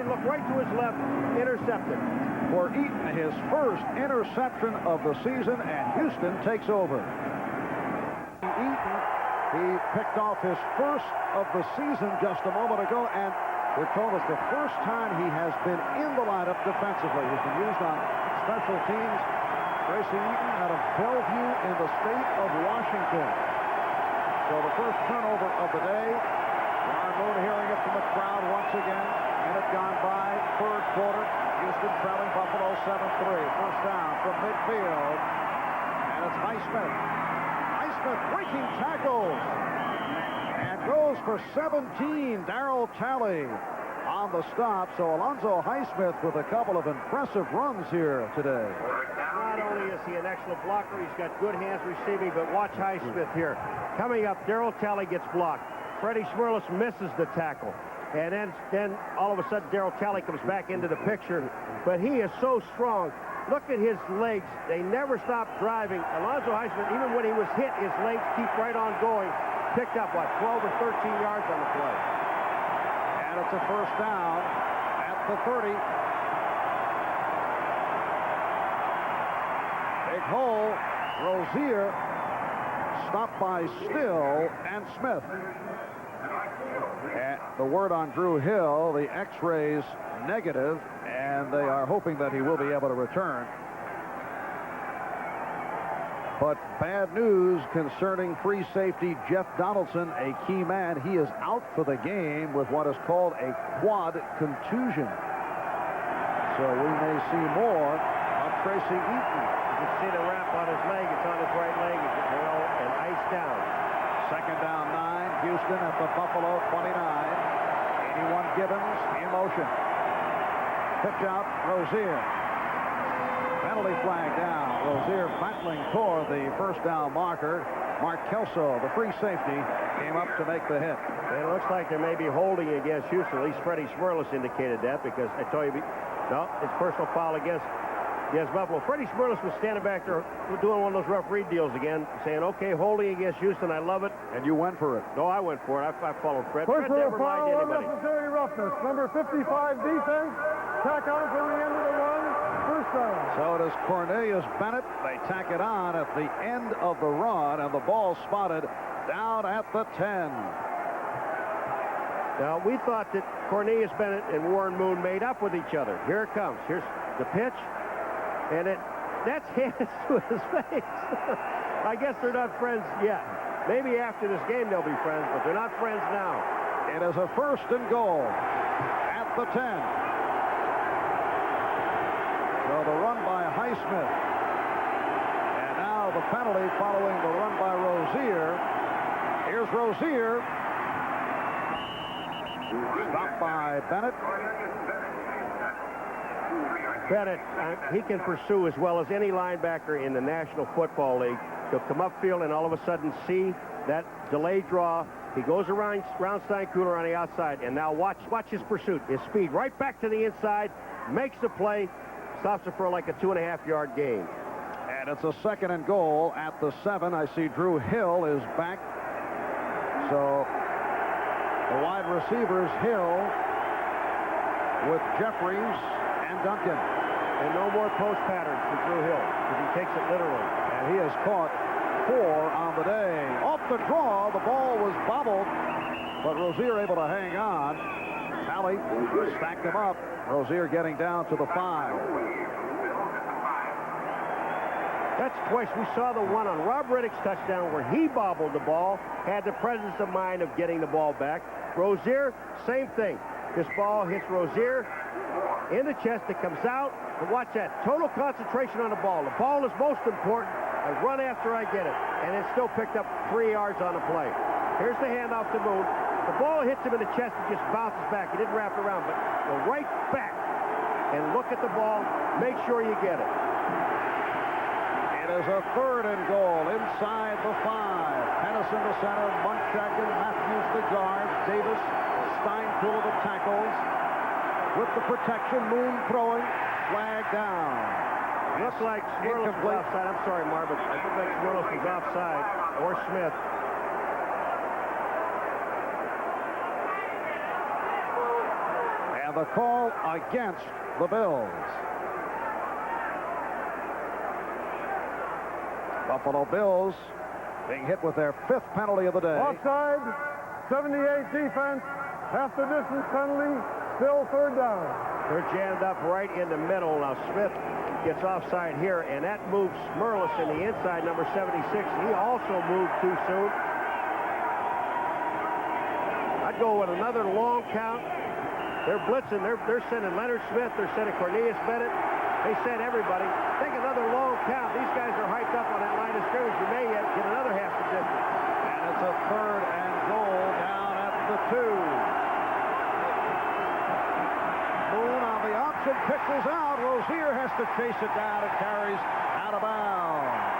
look right to his left, intercepted. For Eaton, his first interception of the season, and Houston takes over. Eaton, he picked off his first of the season just a moment ago, and we're told it's the first time he has been in the lineup defensively. He's been used on special teams. Tracy Eaton out of Bellevue in the state of Washington. So the first turnover of the day. Ron Moon hearing it from the crowd once again. Minute gone by, third quarter. Houston trailing Buffalo 7-3. First down from midfield. And it's Highsmith. Highsmith breaking tackles. And goes for 17. Darryl Talley on the stop. So Alonzo Highsmith with a couple of impressive runs here today. Not only is he an excellent blocker, he's got good hands receiving, but watch Highsmith here. Coming up, Darryl Talley gets blocked. Freddie Smirlis misses the tackle. And then all of a sudden, Darryl Talley comes back into the picture. But he is so strong. Look at his legs. They never stop driving. Alonzo Highsmith, even when he was hit, his legs keep right on going. Picked up, what, 12 or 13 yards on the play. And it's a first down at the 30. Big hole. Rozier stopped by Still and Smith. And the word on Drew Hill, the x-rays negative, and they are hoping that he will be able to return. But bad news concerning free safety Jeff Donaldson, a key man. He is out for the game with what is called a quad contusion. So we may see more of Tracy Eaton. You can see the wrap on his leg. It's on his right leg. It's and iced down. Second down 9. Houston at the Buffalo 29. 81 Gibbons in motion. Pitch out, Rozier. Penalty flag down. Rozier battling toward the first down marker. Mark Kelso, the free safety, came up to make the hit. And it looks like there may be holding against Houston. At least Freddie Smirlis indicated that, because I told you, no, it's personal foul against Buffalo. Freddie Smirlis was standing back there doing one of those referee deals again, saying, okay, holding against Houston, I love it. And you went for it. No, I went for it. I followed Fred. Fred Personal never lied to foul, anybody. unnecessary roughness. Number 55 defense. Tack on from the end of the run. First down. So it is Cornelius Bennett. They tack it on at the end of the run, and the ball spotted down at the 10. Now, we thought that Cornelius Bennett and Warren Moon made up with each other. Here it comes. Here's the pitch. And that's hands to his face. I guess they're not friends yet. Maybe after this game they'll be friends, but they're not friends now. It is a first and goal at the 10. So the run by Highsmith. And now the penalty following the run by Rozier. Here's Rozier. Stopped by Bennett. Bennett, he can pursue as well as any linebacker in the National Football League. He'll come upfield and all of a sudden see that delayed draw. He goes around Steinkuhler on the outside, and now watch his pursuit, his speed, right back to the inside, makes the play, stops it for like a 2.5-yard gain. And it's a second and goal at the 7. I see Drew Hill is back. So the wide receivers, Hill with Jeffries and Duncan. And no more post patterns for Drew Hill, because he takes it literally. And he has caught 4 on the day. Off the draw, the ball was bobbled, but Rozier able to hang on. Talley stacked him up. Rozier getting down to the 5. That's twice. We saw the one on Rob Riddick's touchdown where he bobbled the ball, had the presence of mind of getting the ball back. Rozier, same thing. This ball hits Rozier in the chest. It comes out. But watch that. Total concentration on the ball. The ball is most important. I run after I get it. And it still picked up 3 yards on the play. Here's the handoff to Moon. The ball hits him in the chest and just bounces back. He didn't wrap it around, but go right back and look at the ball. Make sure you get it. It is a 3rd and goal inside the 5. Henderson to center, Munchak and Matthews the guard. Davis, Steinpool the tackles. With the protection, Moon throwing, flag down. Looks like Smirlos was offside. I'm sorry, Marv, but I think like Smirlos was offside, or Smith. And the call against the Bills. Buffalo Bills being hit with their 5th penalty of the day. Offside, 78 defense, half the distance penalty, still 3rd down. They're jammed up right in the middle. Now Smith gets offside here, and that moves Smirlos in the inside, number 76. He also moved too soon. I'd go with another long count. They're blitzing. They're sending Leonard Smith. They're sending Cornelius Bennett. They sent everybody. Take another long count. These guys are hyped up on that line of scrimmage. You may yet get another half the distance. And it's a 3rd and goal down at the 2. Moon on the option, pitches out. Rozier has to chase it down and carries out of bounds.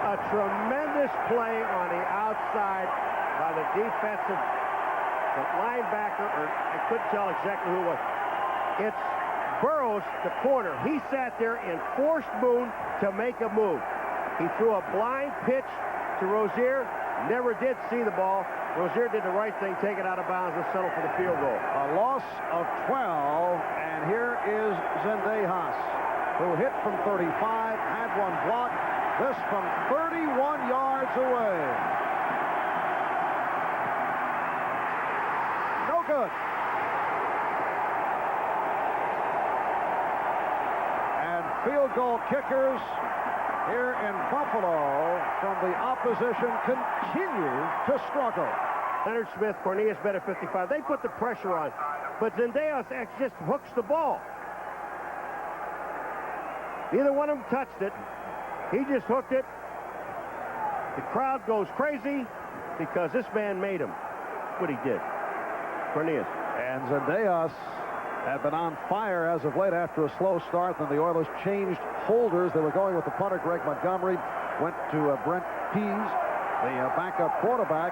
A tremendous play on the outside by the defensive linebacker, or I couldn't tell exactly who it was. It's Burroughs, the corner. He sat there and forced Moon to make a move. He threw a blind pitch to Rozier, never did see the ball. Rozier did the right thing, take it out of bounds and settle for the field goal. A loss of 12, and here is Zendejas, who hit from 35, had one block. This from 31 yards away. No good. And field goal kickers here in Buffalo from the opposition continue to struggle. Leonard Smith, Cornelius Bennett, 55. They put the pressure on, but Zendejas just hooks the ball. Neither one of them touched it. He just hooked it. The crowd goes crazy because this man made him. What he did. Cornelius. And Zendejas had been on fire as of late after a slow start. Then the Oilers changed holders. They were going with the punter, Greg Montgomery. Went to Brent Pease, the backup quarterback.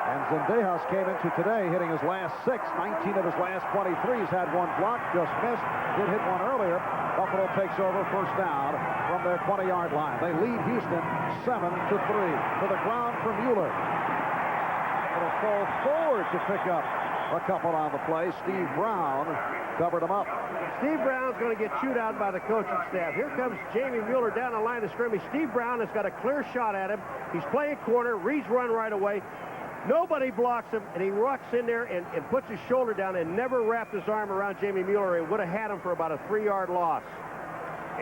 And Zendejas came into today hitting his last 6. 19 of his last 23. He's had one block, just missed. Did hit one earlier. Buffalo takes over, 1st down from their 20-yard line. They lead Houston 7-3. To the ground for Mueller. It'll fall forward to pick up a couple on the play. Steve Brown covered him up. Steve Brown's going to get chewed out by the coaching staff. Here comes Jamie Mueller down the line of scrimmage. Steve Brown has got a clear shot at him. He's playing corner. Reed's run right away. Nobody blocks him, and he rocks in there and puts his shoulder down and never wrapped his arm around Jamie Mueller. It would have had him for about a 3-yard loss.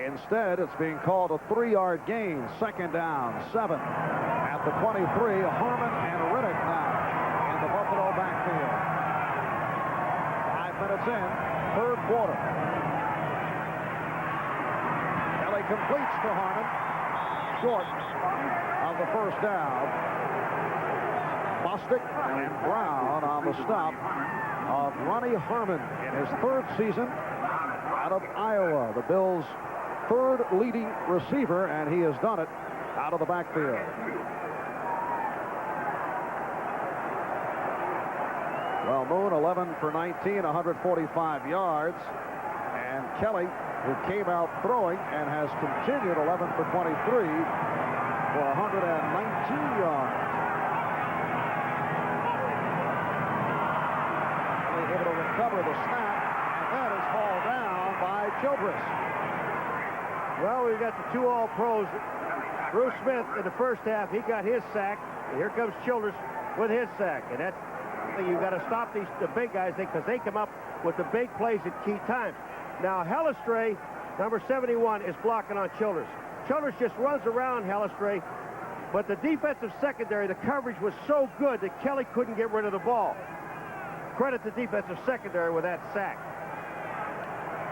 Instead, it's being called a 3-yard gain. 2nd down, 7 at the 23. Harmon and Riddick now in the Buffalo backfield. 5 minutes in, 3rd quarter. Kelly completes to Harmon. Short on the 1st down. Bostic and Brown on the stop of Ronnie Harmon in his 3rd season out of Iowa. The Bills' 3rd leading receiver, and he has done it out of the backfield. Well, Moon 11 for 19, 145 yards. And Kelly, who came out throwing and has continued 11 for 23 for 119 yards. Able to recover the snap, and that is hauled down by Childress. Well, we've got the 2 All-Pros. Bruce Smith in the 1st half, he got his sack. And here comes Childress with his sack. And that's you've got to stop the big guys because they come up with the big plays at key times. Now, Hellestrae, number 71, is blocking on Childress. Childress just runs around Hellestrae, but the defensive secondary, the coverage was so good that Kelly couldn't get rid of the ball. credit the defensive secondary with that sack.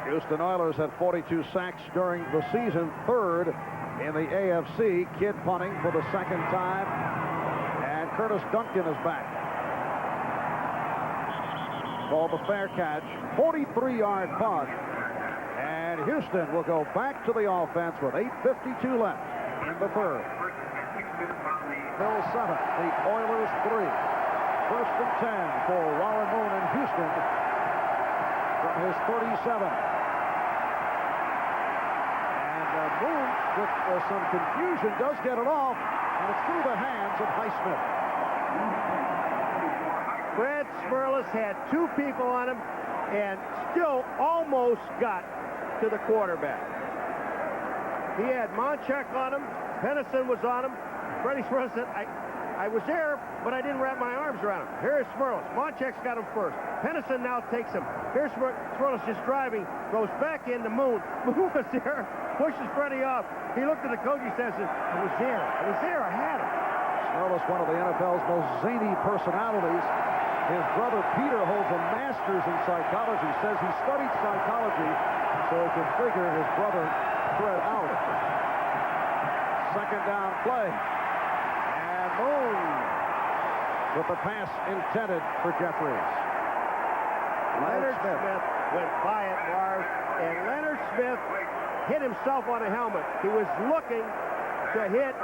Houston Oilers had 42 sacks during the season, third in the AFC. Kidd punting for the second time, and Curtis Duncan is back. Called the fair catch, 43-yard punt, and Houston will go back to the offense with 8:52 left in the third. Bills 7, the Oilers 3. First and 10 for Warren Moon in Houston from his 37. And Moon, with some confusion, does get it off, and it's through the hands of Highsmith. Fred Smerlas had two people on him and still almost got to the quarterback. He had Monchek on him. Pennison was on him. Freddie Smerlas said, I was there, but I didn't wrap my arms around him. Here's Smerlas. Monchek's got him first. Pennison now takes him. Here's Smerlas just driving, goes back into Moon. Moon was there, pushes Freddie off. He looked at the coach, he says, I was there, I had him. Smerlas, one of the NFL's most zany personalities. His brother Peter holds a master's in psychology, says he studied psychology so he could figure his brother Fred out. Second down play. And Moon with the pass intended for Jeffries. Leonard Smith went by it, Marv, and Leonard Smith hit himself on the helmet. He was looking to hit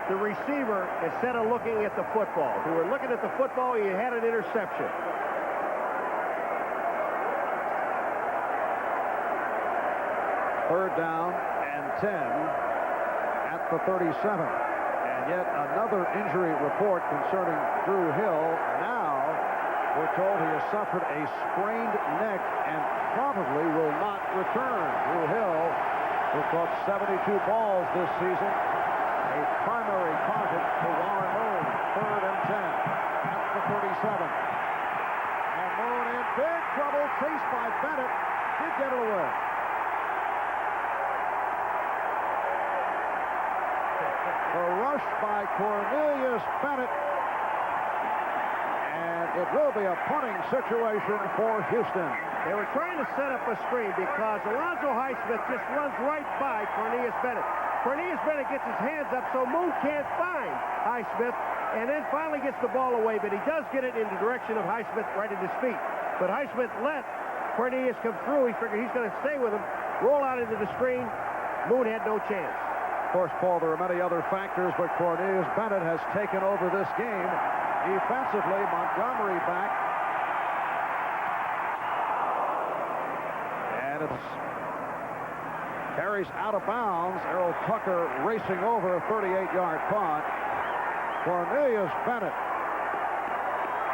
the receiver instead of looking at the football. If you were looking at the football, you had an interception. Third down and 10 at the 37. And yet another injury report concerning Drew Hill. Now we're told he has suffered a sprained neck and probably will not return. Drew Hill, who caught 72 balls this season, a primary target for Warren Moon. Third and 10 at the 37. And Moon in big trouble, chased by Bennett. Did get it away. A rush by Cornelius Bennett. And it will be a punting situation for Houston. They were trying to set up a screen because Alonzo Highsmith just runs right by Cornelius Bennett. Cornelius Bennett gets his hands up so Moon can't find Highsmith, and then finally gets the ball away, but he does get it in the direction of Highsmith right at his feet. But Highsmith let Cornelius come through. He figured he's going to stay with him, roll out into the screen. Moon had no chance. Of course, Paul, there are many other factors, but Cornelius Bennett has taken over this game. Defensively, Montgomery back. And it's carries out of bounds. Errol Tucker racing over a 38-yard punt. Cornelius Bennett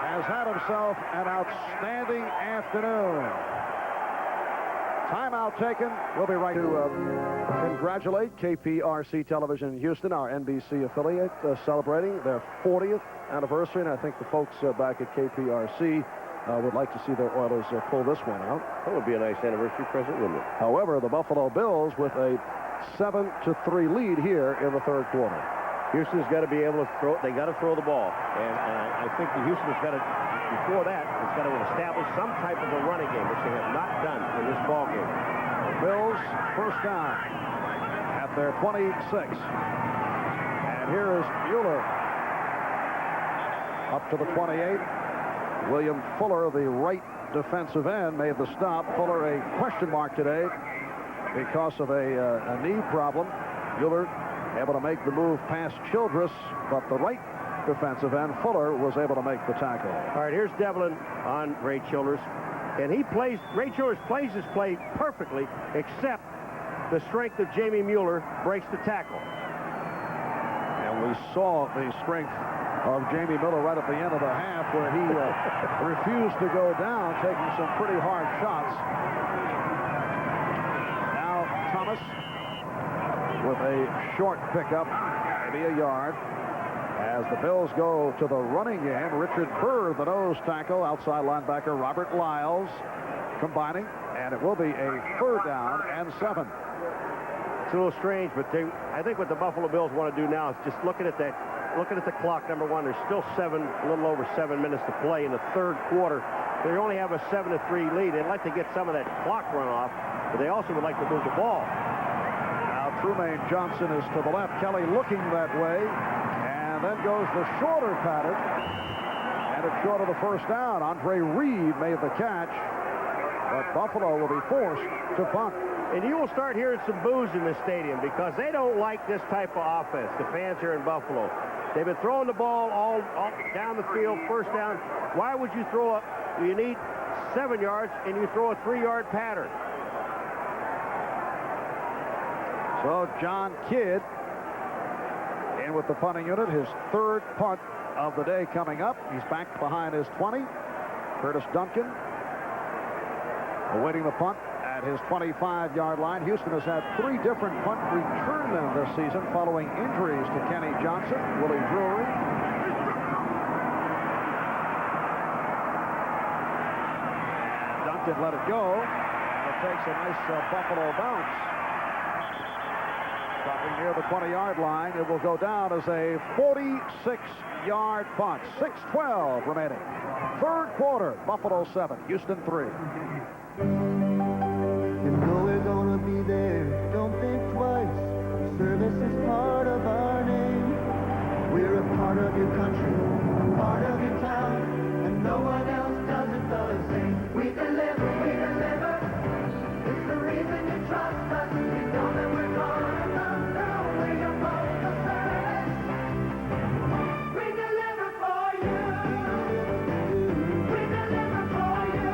has had himself an outstanding afternoon. Timeout taken. We'll be right to congratulate KPRC Television Houston, our NBC affiliate, celebrating their 40th anniversary, and I think the folks back at KPRC would like to see their Oilers pull this one out. That would be a nice anniversary present, wouldn't it? However, the Buffalo Bills with a 7-3 lead here in the third quarter. Houston's got to be able to throw. They got to throw the ball, and I think the Houston's got to. Before that, it's got to establish some type of a running game, which they have not done in this ball game. Bills first down at their 26. And here is Mueller up to the 28. William Fuller, the right defensive end, made the stop. Fuller a question mark today because of a knee problem. Mueller able to make the move past Childress, but the right defensive end, Fuller, was able to make the tackle. All right, here's Devlin on Ray Childress. And Ray Childress plays his play perfectly, except the strength of Jamie Mueller breaks the tackle. And we saw the strength of Jamie Miller right at the end of the half, where he refused to go down, taking some pretty hard shots. Now Thomas with a short pickup, maybe a yard. As the Bills go to the running game, Richard Burr, the nose tackle, outside linebacker Robert Lyles combining, and it will be a third down and 7. It's a little strange, but I think what the Buffalo Bills want to do now is just looking at that looking at the clock, number one, there's still a little over 7 minutes to play in the third quarter. They only have a 7-3 lead. They'd like to get some of that clock run off, but they also would like to move the ball. Now Trumaine Johnson is to the left. Kelly looking that way, and then goes the shorter pattern, and it's short of the first down. Andre Reed made the catch, but Buffalo will be forced to punt. And you will start hearing some boos in this stadium because they don't like this type of offense, the fans here in Buffalo. They've been throwing the ball all down the field, first down. Why would you throw you need 7 yards and you throw a 3-yard pattern? So John Kidd in with the punting unit, his third punt of the day coming up. He's back behind his 20. Curtis Duncan awaiting the punt at his 25-yard line. Houston has had 3 different punt return men this season following injuries to Kenny Johnson, Willie Drury. And Duncan let it go. And it takes a nice Buffalo bounce. Stopping near the 20-yard line. It will go down as a 46-yard punt. 6:12 remaining. Third quarter, Buffalo 7, Houston 3. Be there, don't think twice. Service is part of our name. We're a part of your country, part of your town, and no one else does it the same. We deliver, we deliver. It's the reason you trust us. You know that we're gonna come through. We're your postal service. We deliver for you. We deliver for you.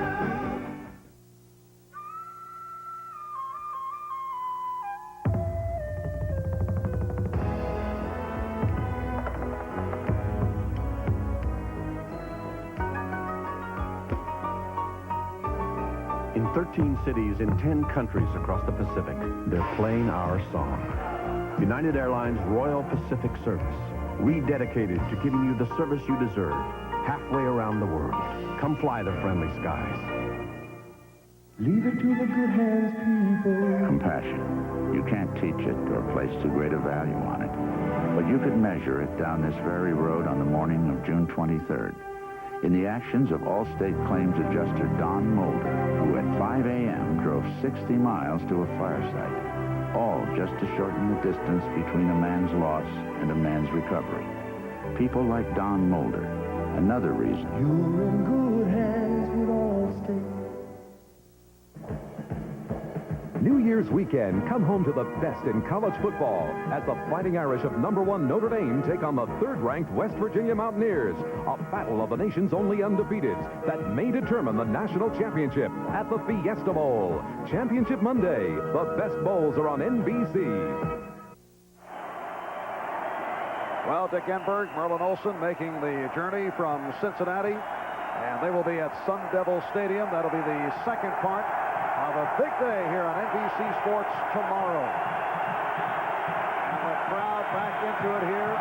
In 13 cities in 10 countries across the Pacific, they're playing our song. United Airlines Royal Pacific Service, rededicated to giving you the service you deserve, halfway around the world. Come fly the friendly skies. Leave it to the good hands, people. Compassion. You can't teach it or place too great a value on it, but you could measure it down this very road on the morning of June 23rd. In the actions of Allstate Claims Adjuster Don Mulder, who at 5 a.m. drove 60 miles to a fire site, all just to shorten the distance between a man's loss and a man's recovery. People like Don Mulder, another reason. You're in good hands with Allstate. New Year's weekend, come home to the best in college football as the Fighting Irish of #1 Notre Dame take on the third-ranked West Virginia Mountaineers. A battle of the nation's only undefeateds that may determine the national championship at the Fiesta Bowl. Championship Monday. The best bowls are on NBC. Well, Dick Enberg, Merlin Olsen making the journey from Cincinnati, and they will be at Sun Devil Stadium. That'll be the second part of a big day here on NBC Sports tomorrow. And the crowd back into it here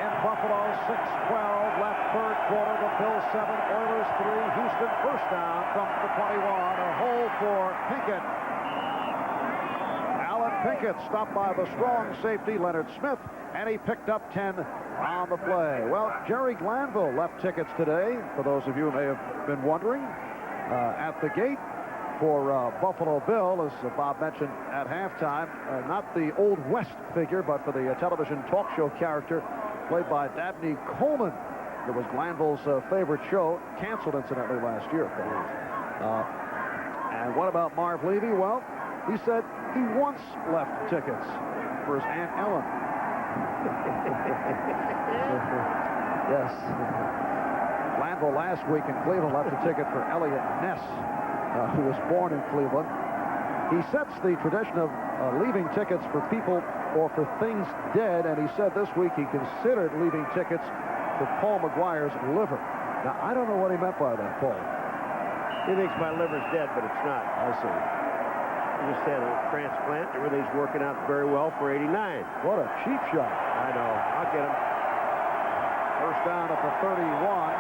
in Buffalo. 6:12 left third quarter. The Bills 7, Oilers 3. Houston first down from the 21. A hole for Pinkett. Alan Pinkett stopped by the strong safety Leonard Smith, and he picked up 10 on the play. Well, Jerry Glanville left tickets today, for those of you who may have been wondering, at the gate for Buffalo Bill, as Bob mentioned at halftime. Not the Old West figure, but for the television talk show character played by Dabney Coleman. It was Glanville's favorite show, canceled incidentally last year. And what about Marv Levy? Well, he said he once left tickets for his Aunt Ellen. Yes. Glanville last week in Cleveland left a ticket for Elliot Ness, who was born in Cleveland. He sets the tradition of leaving tickets for people or for things dead, and he said this week he considered leaving tickets for Paul McGuire's liver. Now, I don't know what he meant by that, Paul. He thinks my liver's dead, but it's not. I see. He just had a transplant. Everything's working out very well for 89. What a cheap shot. I know. I'll get him. First down at the 31.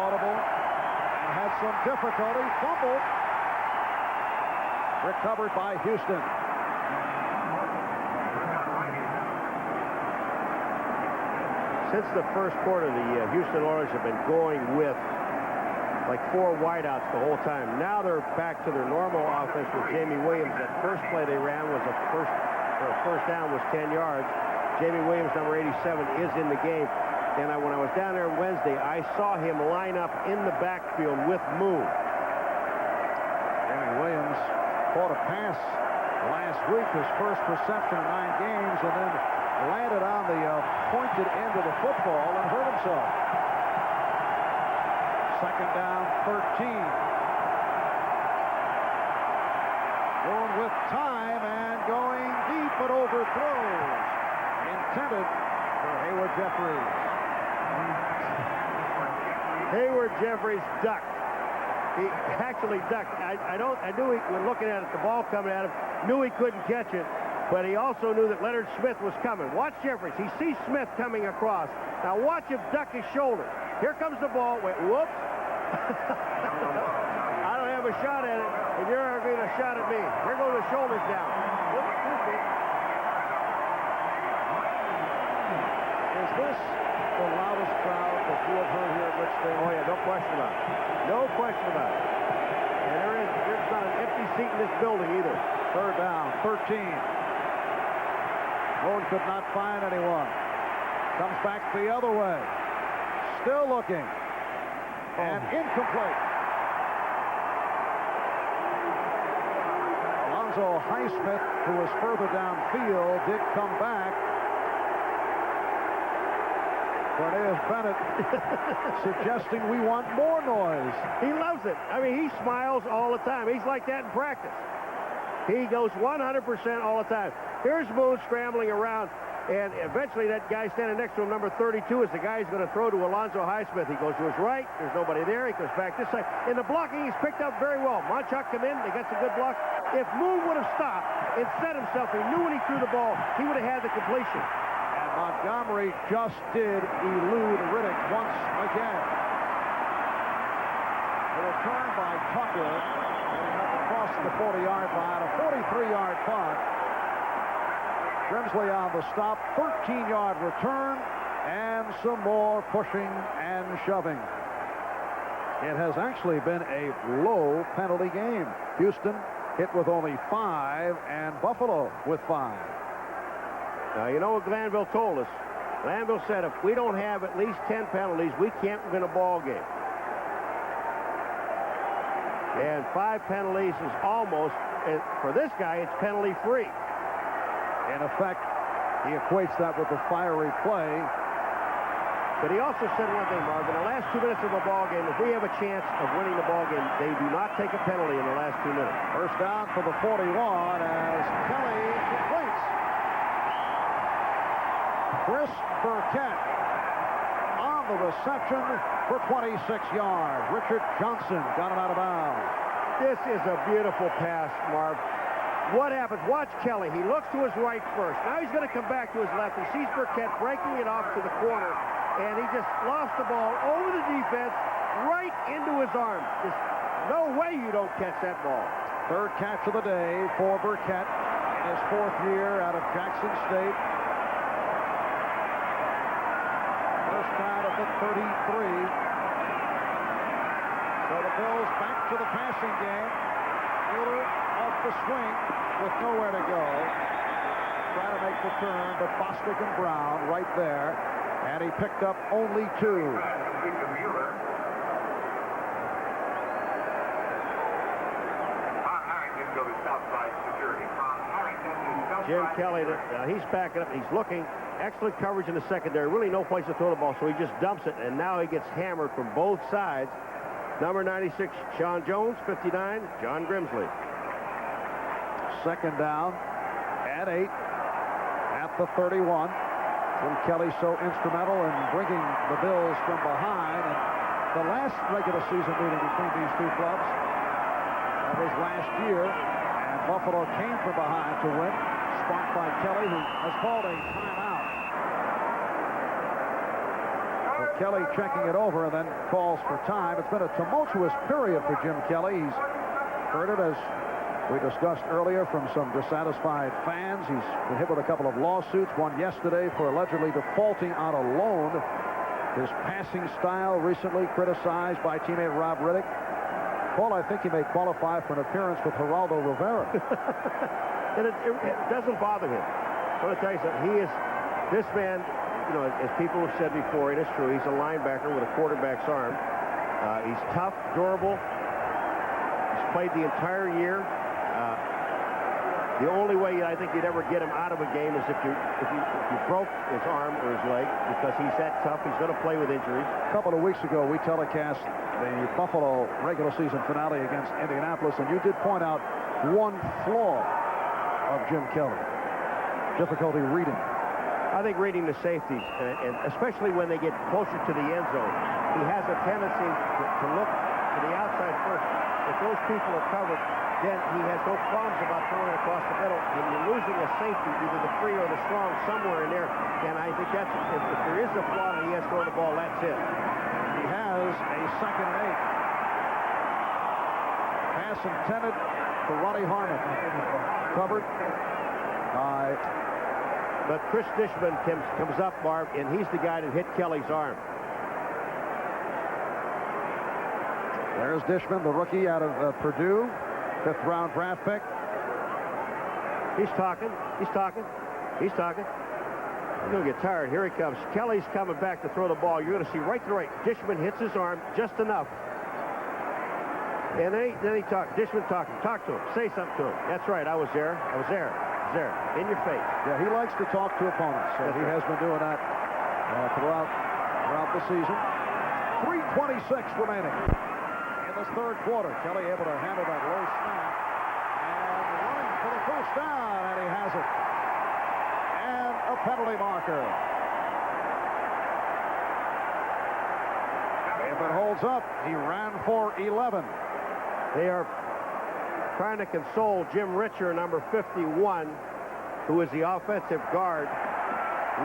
inaudible and had some difficulty. Fumbled. Recovered by Houston. Since the first quarter, the Houston Oilers have been going with like 4 wideouts the whole time. Now they're back to their normal offense with Jamie Williams. That first play they ran was a first down was 10 yards. Jamie Williams, number 87, is in the game. And when I was down there Wednesday, I saw him line up in the backfield with Moon. Jamie Williams caught a pass last week, his first reception in 9 games, and then landed on the pointed end of the football and hurt himself. Second down, 13. Going with time and going deep, but overthrows. Intended for Hayward Jeffries. Hayward Jeffries ducked. He actually ducked. I knew he, when looking at it, the ball coming at him, knew he couldn't catch it, but he also knew that Leonard Smith was coming. Watch Jeffries. He sees Smith coming across. Now watch him duck his shoulder. Here comes the ball. Wait, whoops. I don't have a shot at it, and you're having a shot at me. Here go the shoulders down. Whoops, excuse me. Is this the loudest crowd that you have heard here at Rich Stadium? Oh, yeah, no question about it. No question about it. And there's not an empty seat in this building either. Third down, 13. Moon could not find anyone. Comes back the other way. Still looking. And incomplete. Alonzo Highsmith, who was further downfield, did come back. Cornelius Bennett suggesting we want more noise. He loves it. I mean, he smiles all the time. He's like that in practice. He goes 100% all the time. Here's Moon scrambling around, and eventually that guy standing next to him, number 32, is the guy who's going to throw to Alonzo Highsmith. He goes to his right. There's nobody there. He goes back this side. In the blocking, he's picked up very well. Monchuk come in. They got some good blocks. If Moon would have stopped and set himself, he knew when he threw the ball, he would have had the completion. Montgomery just did elude Riddick once again. A return by Tucker, getting up across the 40-yard line, a 43-yard punt. Grimsley on the stop, 13-yard return, and some more pushing and shoving. It has actually been a low penalty game. Houston hit with only 5, and Buffalo with 5. Now, you know what Glanville told us? Glanville said if we don't have at least 10 penalties, we can't win a ball game. And 5 penalties is almost, for this guy, it's penalty-free. In effect, he equates that with the fiery play. But he also said one thing, Marv, in the last 2 minutes of a ball game, if we have a chance of winning the ball game, they do not take a penalty in the last 2 minutes. First down for the 41 as Kelly completes. Chris Burkett on the reception for 26 yards. Richard Johnson got him out of bounds. This is a beautiful pass, Marv. What happens? Watch Kelly. He looks to his right first. Now he's going to come back to his left. He sees Burkett breaking it off to the corner, and he just lost the ball over the defense right into his arm. There's no way you don't catch that ball. Third catch of the day for Burkett in his 4th year out of Jackson State. First down at the 33. So the Bills back to the passing game. Mueller off the swing with nowhere to go. Try to make the turn, but Bostic and Brown right there. And he picked up only 2. Jim Kelly, he's backing up. He's looking. Excellent coverage in the secondary. Really no place to throw the ball, so he just dumps it, and now he gets hammered from both sides. Number 96, Sean Jones. 59, John Grimsley. Second down at 8 at the 31. Jim Kelly so instrumental in bringing the Bills from behind. And the last regular season meeting between these two clubs, that was last year, and Buffalo came from behind to win, sparked by Kelly, who has called a timeout. Kelly checking it over and then calls for time. It's been a tumultuous period for Jim Kelly. He's heard it, as we discussed earlier, from some dissatisfied fans. He's been hit with a couple of lawsuits, one yesterday for allegedly defaulting on a loan. His passing style recently criticized by teammate Rob Riddick. Paul, I think he may qualify for an appearance with Geraldo Rivera. And it doesn't bother him. I want to tell you something. This man, you know, as people have said before, and it's true, he's a linebacker with a quarterback's arm. He's tough, durable. He's played the entire year. The only way I think you'd ever get him out of a game is if you broke his arm or his leg, because he's that tough. He's going to play with injuries. A couple of weeks ago, we telecast the Buffalo regular season finale against Indianapolis, and you did point out one flaw of Jim Kelly: difficulty reading. I think reading the safeties, and especially when they get closer to the end zone, he has a tendency to look to the outside first. If those people are covered, then he has no qualms about throwing it across the middle. When you're losing a safety, either the free or the strong, somewhere in there, and I think that's, if there is a flaw and he has to throw the ball, that's it. He has a 2nd and 8. Pass intended for Ronnie Harmon. Covered by... But Chris Dishman comes up, Marv, and he's the guy that hit Kelly's arm. There's Dishman, the rookie out of Purdue. 5th-round draft pick. He's talking. He's talking. He's talking. He's going to get tired. Here he comes. Kelly's coming back to throw the ball. You're going to see right to right. Dishman hits his arm just enough. And then he talked. Dishman talking. Talk to him. Say something to him. That's right. I was there. I was there. I was there. In your face. Yeah, he likes to talk to opponents. So he has been doing that throughout the season. 3:26 remaining. In this 3rd quarter, Kelly able to handle that low snap and running for the 1st down, and he has it. And a penalty marker. If it holds up, he ran for 11. They are trying to console Jim Richer, number 51, who is the offensive guard,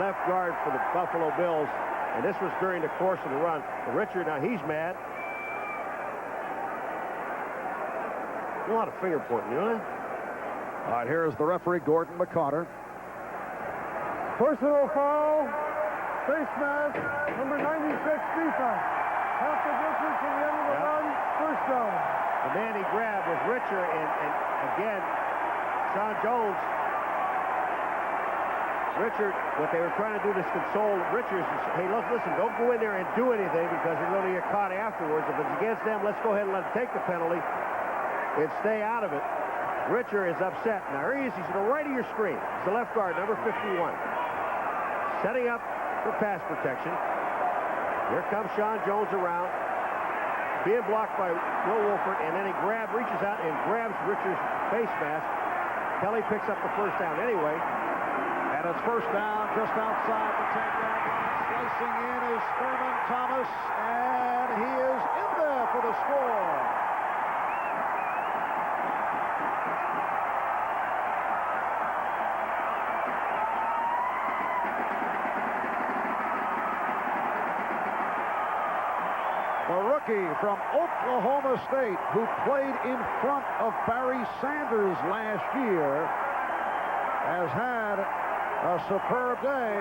left guard for the Buffalo Bills, and this was during the course of the run. Richer, now he's mad. A lot of finger pointing, you know that? All right, here is the referee, Gordon McCarter. Personal foul, face mask, number 96 defense. Half the distance from the end of the run, 1st down. The man he grabbed was Richer, and again, Sean Jones. Richard, what they were trying to do to console Richards is, hey, listen, don't go in there and do anything because you're going to get caught afterwards. If it's against them, let's go ahead and let them take the penalty and stay out of it. Richer is upset. Now, here he is. He's to the right of your screen. He's the left guard, number 51. Setting up for pass protection. Here comes Sean Jones around. Being blocked by Will Wolford, and then he reaches out and grabs Richard's face mask. Kelly picks up the 1st down anyway. And it's 1st down just outside the 10-yard line. Slicing in is Thurman Thomas, and he is in there for the score. The rookie from Oklahoma State, who played in front of Barry Sanders last year, has had a superb day,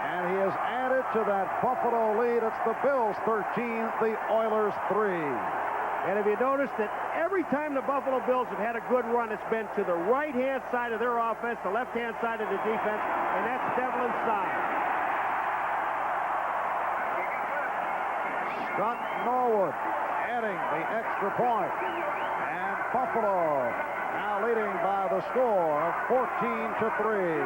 and he has added to that Buffalo lead. It's the Bills 13, the Oilers 3. And if you notice that every time the Buffalo Bills have had a good run, it's been to the right-hand side of their offense, the left-hand side of the defense, and that's Devlin's side. Scott Norwood adding the extra point. And Buffalo now leading by the score of 14-3.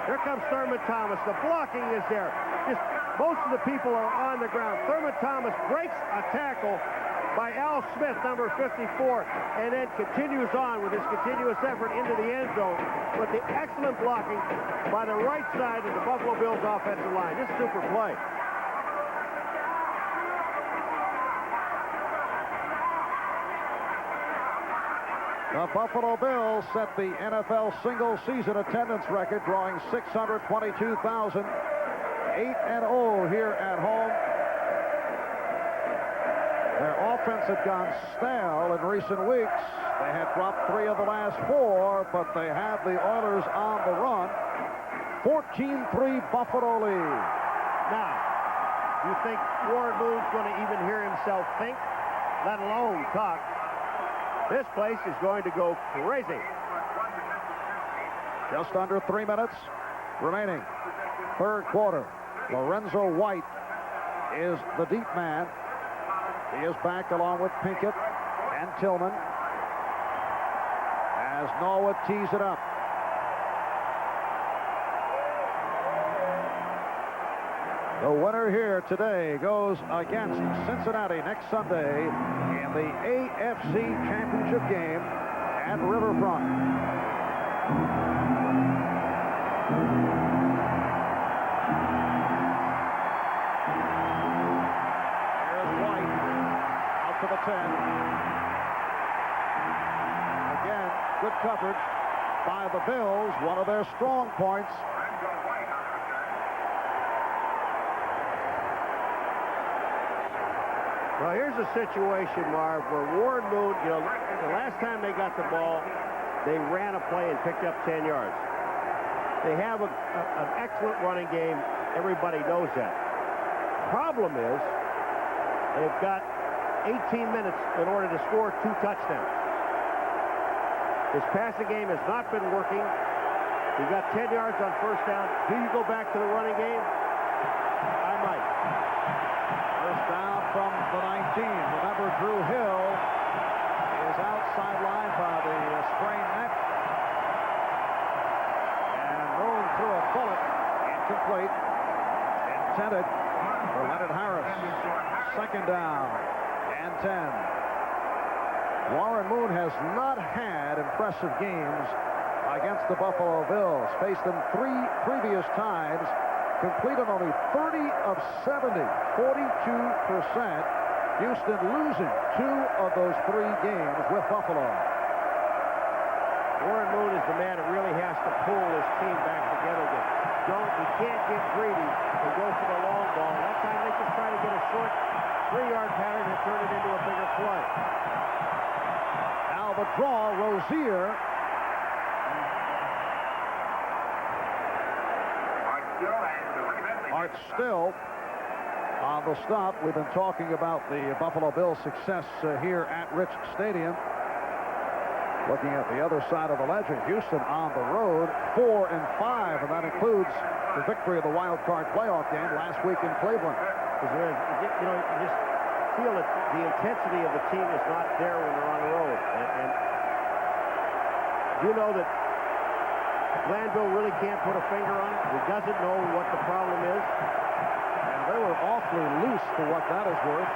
Here comes Thurman Thomas. The blocking is there. Just most of the people are on the ground. Thurman Thomas breaks a tackle by Al Smith, number 54, and then continues on with his continuous effort into the end zone. But the excellent blocking by the right side of the Buffalo Bills offensive line. This super play. The Buffalo Bills set the NFL single-season attendance record, drawing 622,000. 8-0 here at home. offense had gone stale in recent weeks. They had dropped 3 of the last 4, but they have the Oilers on the run. 14-3 Buffalo lead. Now, you think Warren Moon's going to even hear himself think, let alone talk? This place is going to go crazy. Just under 3 minutes remaining. Third quarter. Lorenzo White is the deep man. He is back along with Pinkett and Tillman as Norwood tees it up. The winner here today goes against Cincinnati next Sunday in the AFC Championship game at Riverfront. Here's White out to the 10. Again, good coverage by the Bills, one of their strong points. Well, here's a situation, Marv, where Warren Moon, the last time they got the ball, they ran a play and picked up 10 yards. They have an excellent running game. Everybody knows that. Problem is, they've got 18 minutes in order to score 2 touchdowns. This passing game has not been working. You've got 10 yards on first down. Do you go back to the running game? I might. First down from the 19. Remember, Drew Hill is out sidelined by the sprained neck. And Moon threw a bullet. Incomplete. Intended for Leonard Harris. Second down and 10. Warren Moon has not had impressive games against the Buffalo Bills. Faced them 3 previous times. Completed only 30 of 70, 42%. Houston losing 2 of those 3 games with Buffalo. Warren Moon is the man that really has to pull this team back together. You can't get greedy and go for the long ball. That time they just try to get a short 3-yard pattern and turn it into a bigger play. Now the draw, Rozier. Art Still on the stop. We've been talking about the Buffalo Bills' success here at Rich Stadium. Looking at the other side of the ledger, Houston on the road, 4-5, and that includes the victory of the wild card playoff game last week in Cleveland. You just feel that the intensity of the team is not there when they're on the road. And you know that Glanville really can't put a finger on it. He doesn't know what the problem is. And they were awfully loose for what that is worth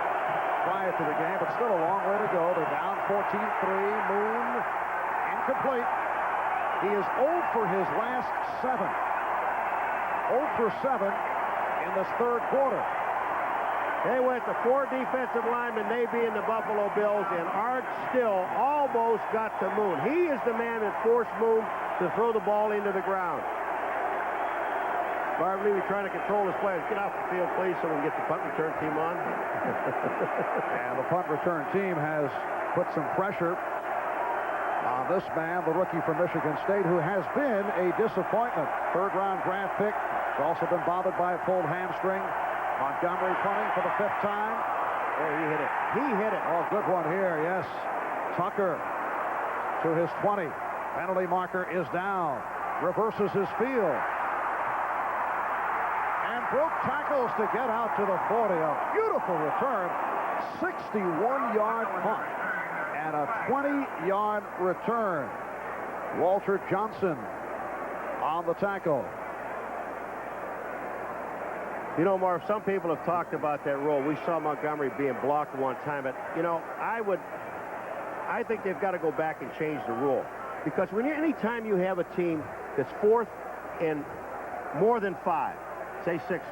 prior to the game, but still a long way to go. They're down 14-3. Moon incomplete. He is 0 for his last 7. 0 for 7 in this third quarter. They went to 4 defensive linemen, they being the Buffalo Bills, and Art Still almost got to Moon. He is the man that forced Moon to throw the ball into the ground. Marv Levy trying to control his players. Get off the field, please, so we can get the punt return team on. And the punt return team has put some pressure on this man, the rookie from Michigan State, who has been a disappointment. Third-round draft pick. He's also been bothered by a pulled hamstring. Montgomery punting for the 5th time. Oh, he hit it. He hit it. Oh, good one here, yes. Tucker to his 20. Penalty marker is down. Reverses his field. And broke tackles to get out to the 40. A beautiful return. 61-yard punt. And a 20-yard return. Walter Johnson on the tackle. You know, Marv, some people have talked about that rule. We saw Montgomery being blocked one time, but, I think they've got to go back and change the rule. Because anytime you have a team that's 4th and more than 5, say 6,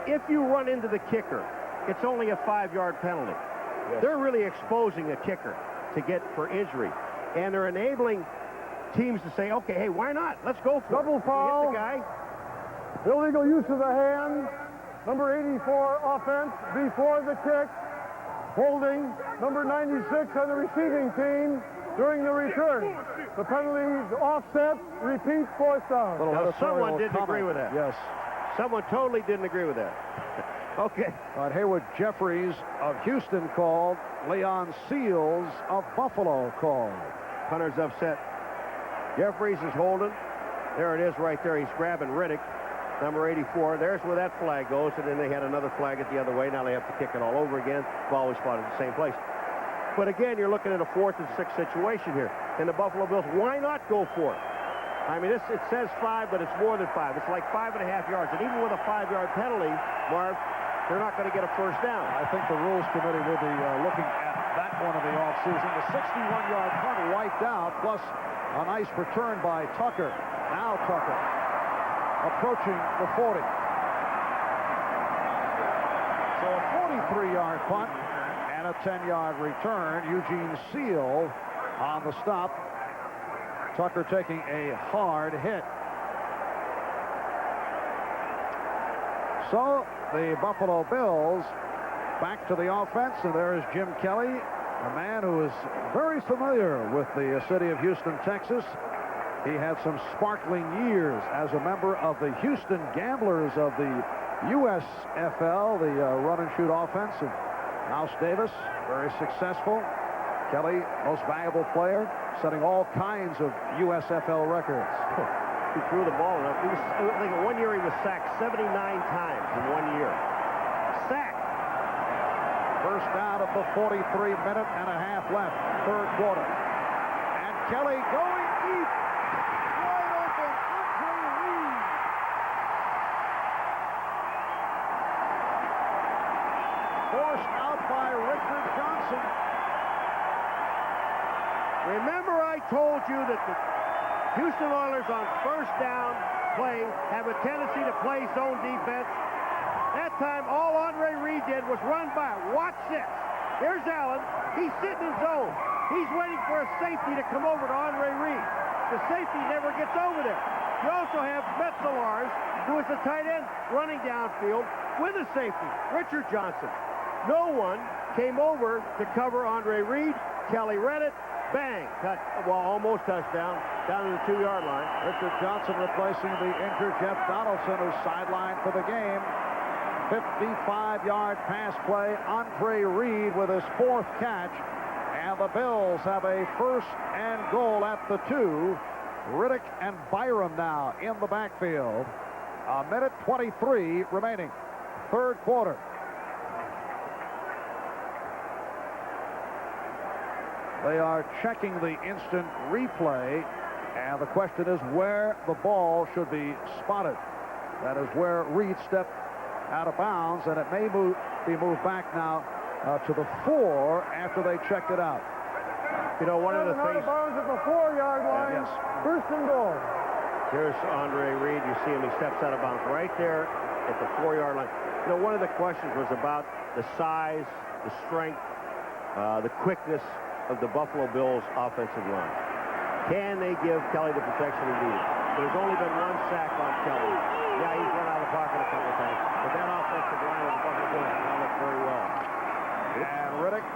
if you run into the kicker, it's only a 5-yard penalty. Yes. They're really exposing a kicker to get for injury. And they're enabling teams to say, okay, hey, why not? Let's go for double it. foul. Hit the guy. Illegal use of the hand. Number 84 offense before the kick. holding number 96 on the receiving team during the return. The penalties offset, repeat, fourth down. Now, someone didn't agree with that. Yes. Someone totally didn't agree with that. Okay. Haywood Jeffries of Houston called. Leon Seals of Buffalo called. Punter's upset. Jeffries is holding. There it is right there. He's grabbing Riddick, number 84. There's where that flag goes, and then they had another flag at the other way. Now they have to kick it all over again. Ball was spotted at the same place. But again, you're looking at a 4th and 6 situation here. And the Buffalo Bills, why not go for it? I mean, it says 5, but it's more than 5. It's like 5.5 yards. And even with a 5-yard penalty, Marv, they're not going to get a first down. I think the Rules Committee will be looking at that one in the offseason. The 61-yard punt wiped out, plus a nice return by Tucker. Now Tucker approaching the 40. So a 43-yard punt and a 10-yard return. Eugene Seal on the stop. Tucker taking a hard hit. So the Buffalo Bills back to the offense, and there is Jim Kelly, a man who is very familiar with the city of Houston, Texas. He had some sparkling years as a member of the Houston Gamblers of the USFL, the run-and-shoot offense of Mouse Davis, very successful. Kelly, most valuable player, setting all kinds of USFL records. He threw the ball enough. I think in 1 year he was sacked 79 times in 1 year. Sacked. First down at the 43-minute-and-a-half left, third quarter. And Kelly going deep. Wide open, Andre Reed. Forced out by Richard Johnson. Remember I told you that the Houston Oilers on first down play have a tendency to play zone defense. That time, all Andre Reed did was run by it. Watch this. Here's Allen. He's sitting in zone. He's waiting for a safety to come over to Andre Reed. The safety never gets over there. You also have Metzelars, who is the tight end, running downfield with a safety, Richard Johnson. No one came over to cover Andre Reed. Kelly read it. Bang. Well, almost touchdown. Down to the 2-yard line. Richard Johnson replacing the injured Jeff Donaldson, who's sidelined for the game. 55-yard pass play. Andre Reed with his 4th catch. And the Bills have a 1st and goal at the 2. Riddick and Byram now in the backfield. A minute 23 remaining. Third quarter. They are checking the instant replay, and the question is where the ball should be spotted. That is where Reed stepped out of bounds, and it may be moved back now to the 4 after they checked it out. You know, one of the things... out of bounds at the 4-yard line. Yes. First and goal. Here's Andre Reed. You see him. He steps out of bounds right there at the 4-yard line. You know, one of the questions was about the size, the strength, the quickness of the Buffalo Bills offensive line. Can they give Kelly the protection he needed? There's only been 1 sack on Kelly. Yeah, he's run out of the pocket a couple of times, but that offensive line of the Buffalo Bills has held up very well. And Riddick.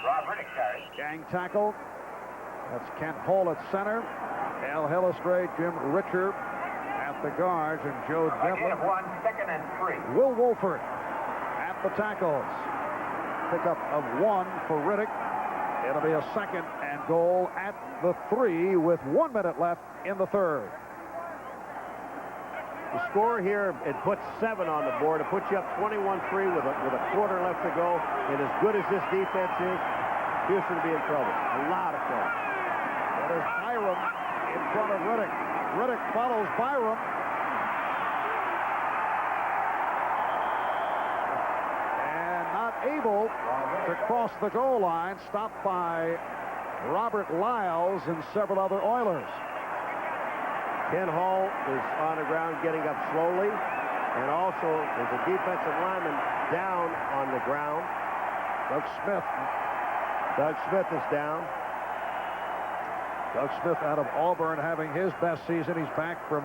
Rob Riddick carries. Gang tackle. That's Kent Hull at center. Al Hillistrate, Jim Richard at the guards, and Joe Devlin. 1, 2nd and 3. Will Wolford at the tackles. Pickup of 1 for Riddick. It'll be a 2nd and goal at the 3 with 1 minute left in the third. The score here, it puts 7 on the board. It puts you up 21-3 with a quarter left to go. And as good as this defense is, Houston will be in trouble. A lot of trouble. That is Byram in front of Riddick. Riddick follows Byram. And not able to cross the goal line, stopped by Robert Lyles and several other Oilers. Ken Hall is on the ground getting up slowly, and also there's a defensive lineman down on the ground. Doug Smith. Doug Smith is down. Doug Smith out of Auburn having his best season. He's back from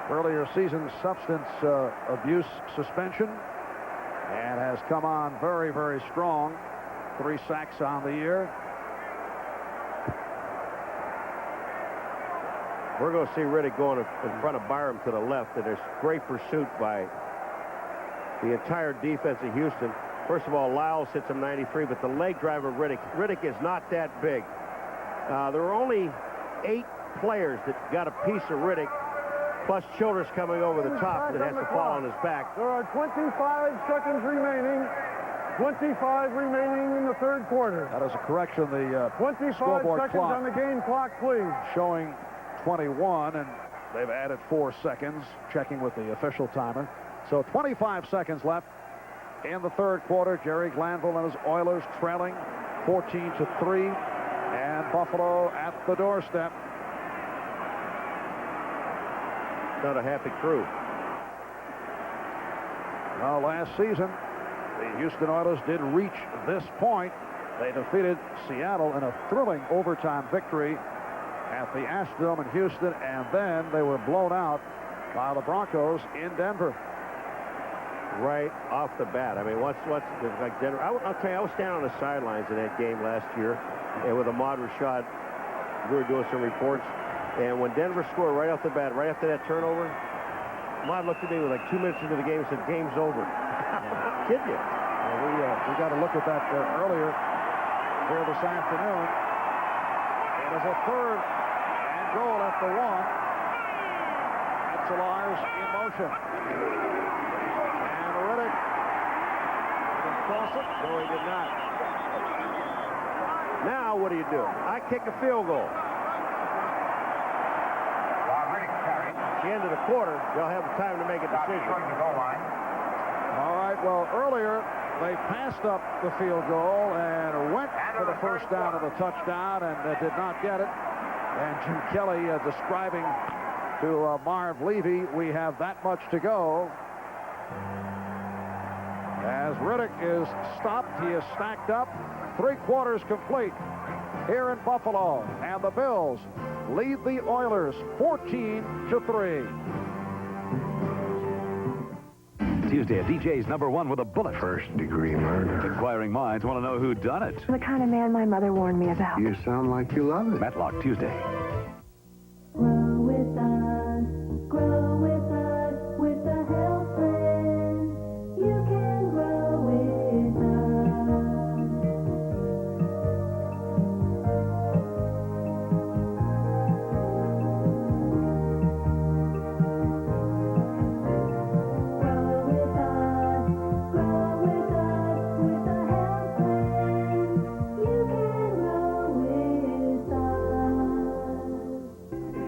earlier season substance abuse suspension. and has come on very, very strong. 3 sacks on the year. We're going to see Riddick going in front of Byram to the left, and there's great pursuit by the entire defense of Houston. First of all, Lyles hits him 93, but the leg drive of Riddick is not that big. There were only 8 players that got a piece of Riddick, plus Childress coming over the top that has to fall on his back. There are 25 seconds remaining. 25 remaining in the third quarter. That is a correction. The 25 scoreboard seconds clock on the game clock, please. showing 21, and they've added 4 seconds, checking with the official timer. So 25 seconds left in the third quarter. Jerry Glanville and his Oilers trailing 14-3, and Buffalo at the doorstep. Not a happy crew. Well, last season, the Houston Oilers did reach this point. They defeated Seattle in a thrilling overtime victory at the Astrodome in Houston, and then they were blown out by the Broncos in Denver. Right off the bat. I mean, what's like Denver? I'll tell you, I was standing on the sidelines in that game last year, and with Ahmad Rashad, we were doing some reports, and when Denver scored right off the bat, right after that turnover, Ahmad looked at me with like 2 minutes into the game and said, "Game's over." Kid you? We got to look at that earlier here this afternoon. It is a third and goal at the 1. Metzelaars in motion. And Riddick can cross it. No, he did not. Now what do you do? I kick a field goal. At the end of the quarter, they'll have time to make a decision. All right, well, earlier they passed up the field goal and went for the first down of the touchdown and did not get it. And Jim Kelly describing to Marv Levy, we have that much to go. As Riddick is stopped, he is stacked up. 3 quarters complete here in Buffalo. And the Bills lead the Oilers 14-3. Tuesday, a DJ's #1 with a bullet. First-degree murder. Inquiring minds want to know who done it. The kind of man my mother warned me about. You sound like you love it. Matlock Tuesday. Grow with us, with the health plan. You can grow with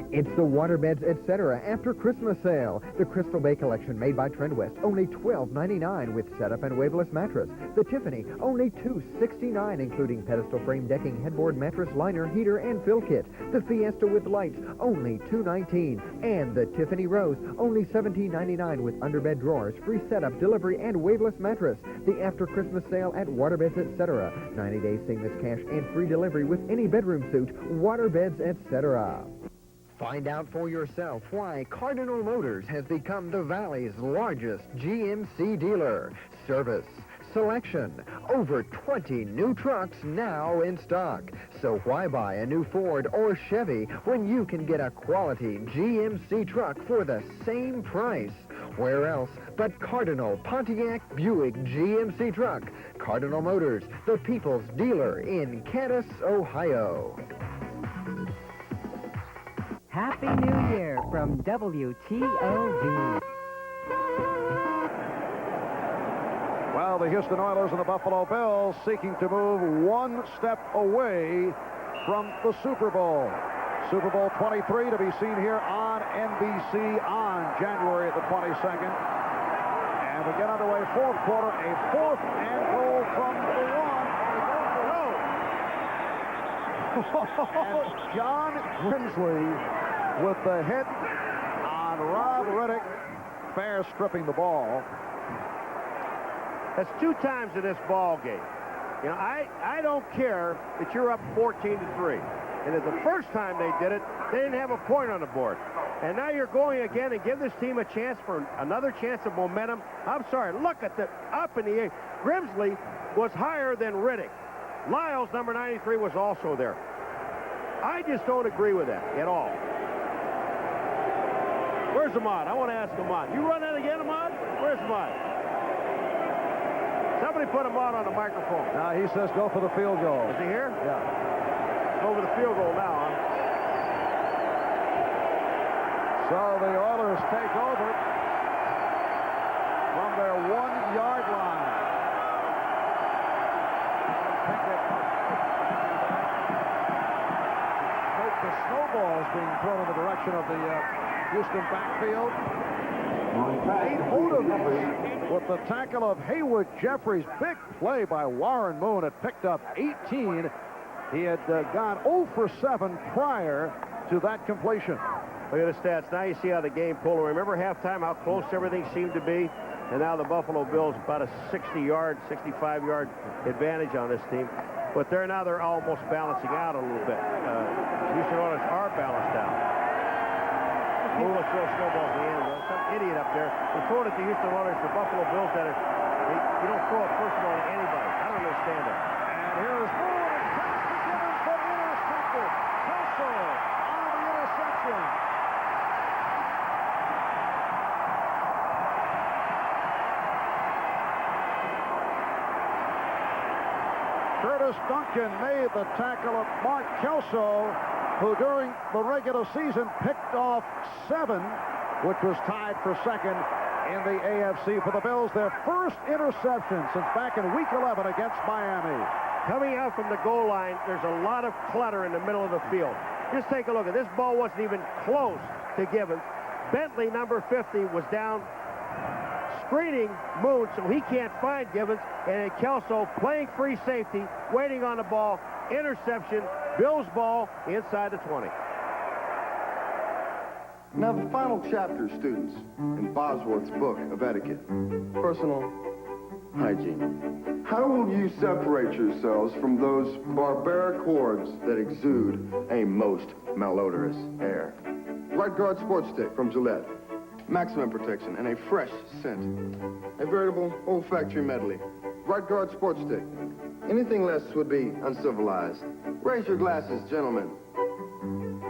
It's the Waterbeds, etc. after Christmas sale. The Crystal Bay collection made by Trendwest, only $12.99 with setup and waveless mattress. The Tiffany, only $2.69, including pedestal frame decking, headboard, mattress, liner, heater, and fill kit. The Fiesta with lights, only $2.19. And the Tiffany Rose, only $17.99 with underbed drawers, free setup, delivery, and waveless mattress. The after Christmas sale at Waterbeds, etc. 90 days seamless cash and free delivery with any bedroom suit. Waterbeds, etc. Find out for yourself why Cardinal Motors has become the Valley's largest GMC dealer. Service, selection, over 20 new trucks now in stock. So why buy a new Ford or Chevy when you can get a quality GMC truck for the same price? Where else but Cardinal Pontiac Buick GMC truck? Cardinal Motors, the people's dealer in Candace, Ohio. Happy New Year from WTOV. Well, the Houston Oilers and the Buffalo Bills seeking to move one step away from the Super Bowl. Super Bowl 23 to be seen here on NBC on January the 22nd. And we get underway, fourth quarter, a 4th and goal from the 1. And John Grimsley with the hit on Rob Riddick, fair stripping the ball. That's 2 times in this ball game. You know, I don't care that you're up 14-3. And at the first time they did it, they didn't have a point on the board. And now you're going again and give this team a chance for another chance of momentum. I'm sorry, look at the up in the air. Grimsley was higher than Riddick. Lyles, number 93, was also there. I just don't agree with that at all. Where's Ahmad? I want to ask Ahmad. You run that again, Ahmad? Where's Ahmad? Somebody put Ahmad on the microphone. Now he says go for the field goal. Is he here? Yeah. Over the field goal now, huh? So the Oilers take over from their 1-yard line. The snowball is being thrown in the direction of the Houston backfield. Nate Odom with the tackle of Haywood Jeffries. Big play by Warren Moon. It picked up 18. He had gone 0 for 7 prior to that completion. Look at the stats. Now you see how the game pulled. Remember halftime how close everything seemed to be? And now the Buffalo Bills about a 60-yard, 65-yard advantage on this team. But they're almost balancing out a little bit. Houston Oilers are balanced out. Let's throw snowballs in the end. Some idiot up there. They throw it at the Houston Oilers. The Buffalo Bills that are, you don't throw a first ball to anybody. I don't understand that. And here's Moon. Pass to Gibbons, but intercepted. Kelso on the interception. Curtis Duncan made the tackle of Mark Kelso, who during the regular season picked off 7, which was tied for second in the AFC for the Bills. Their first interception since back in Week 11 against Miami. Coming out from the goal line, there's a lot of clutter in the middle of the field. Just take a look at this ball. Wasn't even close to Gibbons. Bentley, number 50, was down screening Moon, so he can't find Gibbons. And then Kelso playing free safety, waiting on the ball. Interception. Bills ball inside the 20. Now the final chapter, students, in Bosworth's book of etiquette. Personal hygiene. How will you separate yourselves from those barbaric hordes that exude a most malodorous air? Right Guard Sports Stick from Gillette. Maximum protection and a fresh scent. A veritable olfactory medley. Right Guard Sports Stick. Anything less would be uncivilized. Raise your glasses, gentlemen,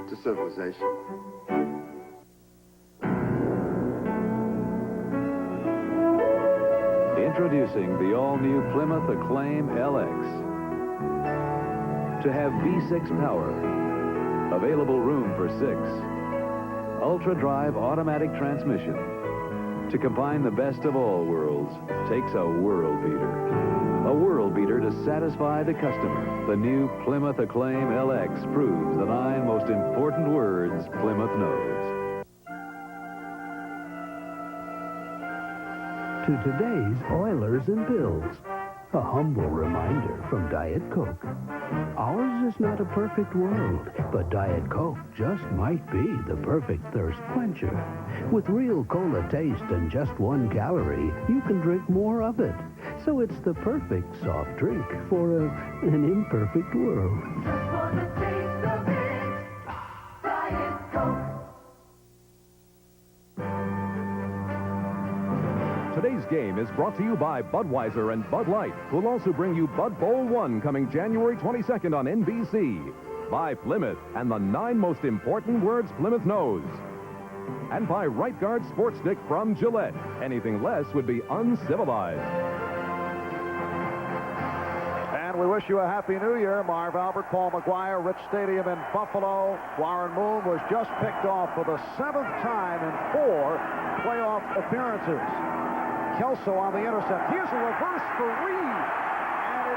to civilization. Introducing the all-new Plymouth Acclaim LX. To have V6 power, available room for 6, ultra-drive automatic transmission. To combine the best of all worlds takes a world beater. A world beater to satisfy the customer. The new Plymouth Acclaim LX proves the 9 most important words Plymouth knows. To today's Oilers and Bills, a humble reminder from Diet Coke. Ours is not a perfect world, but Diet Coke just might be the perfect thirst quencher. With real cola taste and just 1 calorie, you can drink more of it. So it's the perfect soft drink for an imperfect world. Just for the taste of it, Diet Coke. Today's game is brought to you by Budweiser and Bud Light, who'll also bring you Bud Bowl 1 coming January 22nd on NBC. By Plymouth and the 9 most important words Plymouth knows. And by Right Guard Sports Stick from Gillette. Anything less would be uncivilized. And we wish you a Happy New Year. Marv Albert, Paul McGuire, Rich Stadium in Buffalo. Warren Moon was just picked off for the 7th time in 4 playoff appearances. Kelso on the intercept. Here's a reverse for Reed. And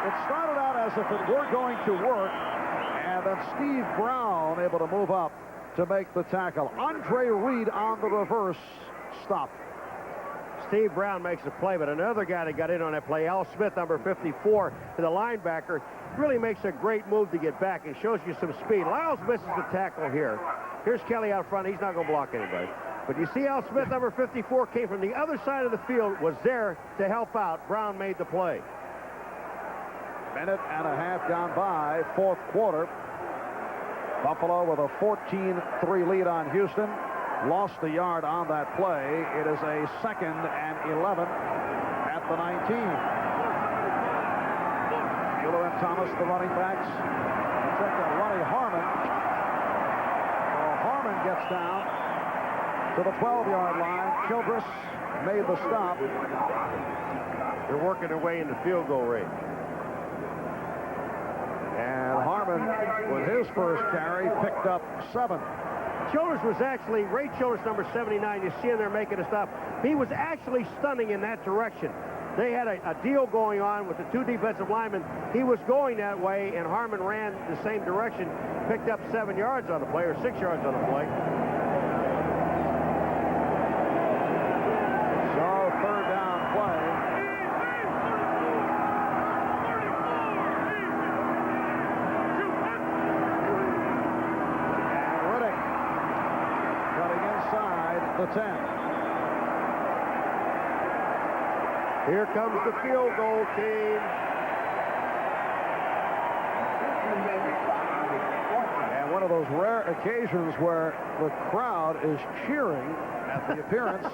it started out as if it were going to work. And then Steve Brown able to move up to make the tackle. Andre Reed on the reverse stop. Steve Brown makes a play, but another guy that got in on that play, Al Smith, number 54, the linebacker, really makes a great move to get back and shows you some speed. Lyles misses the tackle here. Here's Kelly out front. He's not going to block anybody. But you see Al Smith, number 54, came from the other side of the field, was there to help out. Brown made the play. Minute and a half gone by, 4th quarter. Buffalo with a 14-3 lead on Houston. Lost a yard on that play. It is a 2nd and 11 at the 19. Mueller and Thomas, the running backs. Check out Ronnie Harmon. Well, Harmon gets down to the 12-yard line. Childress made the stop. They're working their way in the field goal range. And Harmon, with his first carry, picked up 7. Childress was actually, Ray Childress, number 79, you see him there making a stop. He was actually stunning in that direction. They had a deal going on with the 2 defensive linemen. He was going that way, and Harmon ran the same direction, picked up 7 yards on the play, or 6 yards on the play. So, 3rd down play. And Riddick cutting inside the 10. Here comes the field goal team. And one of those rare occasions where the crowd is cheering at the appearance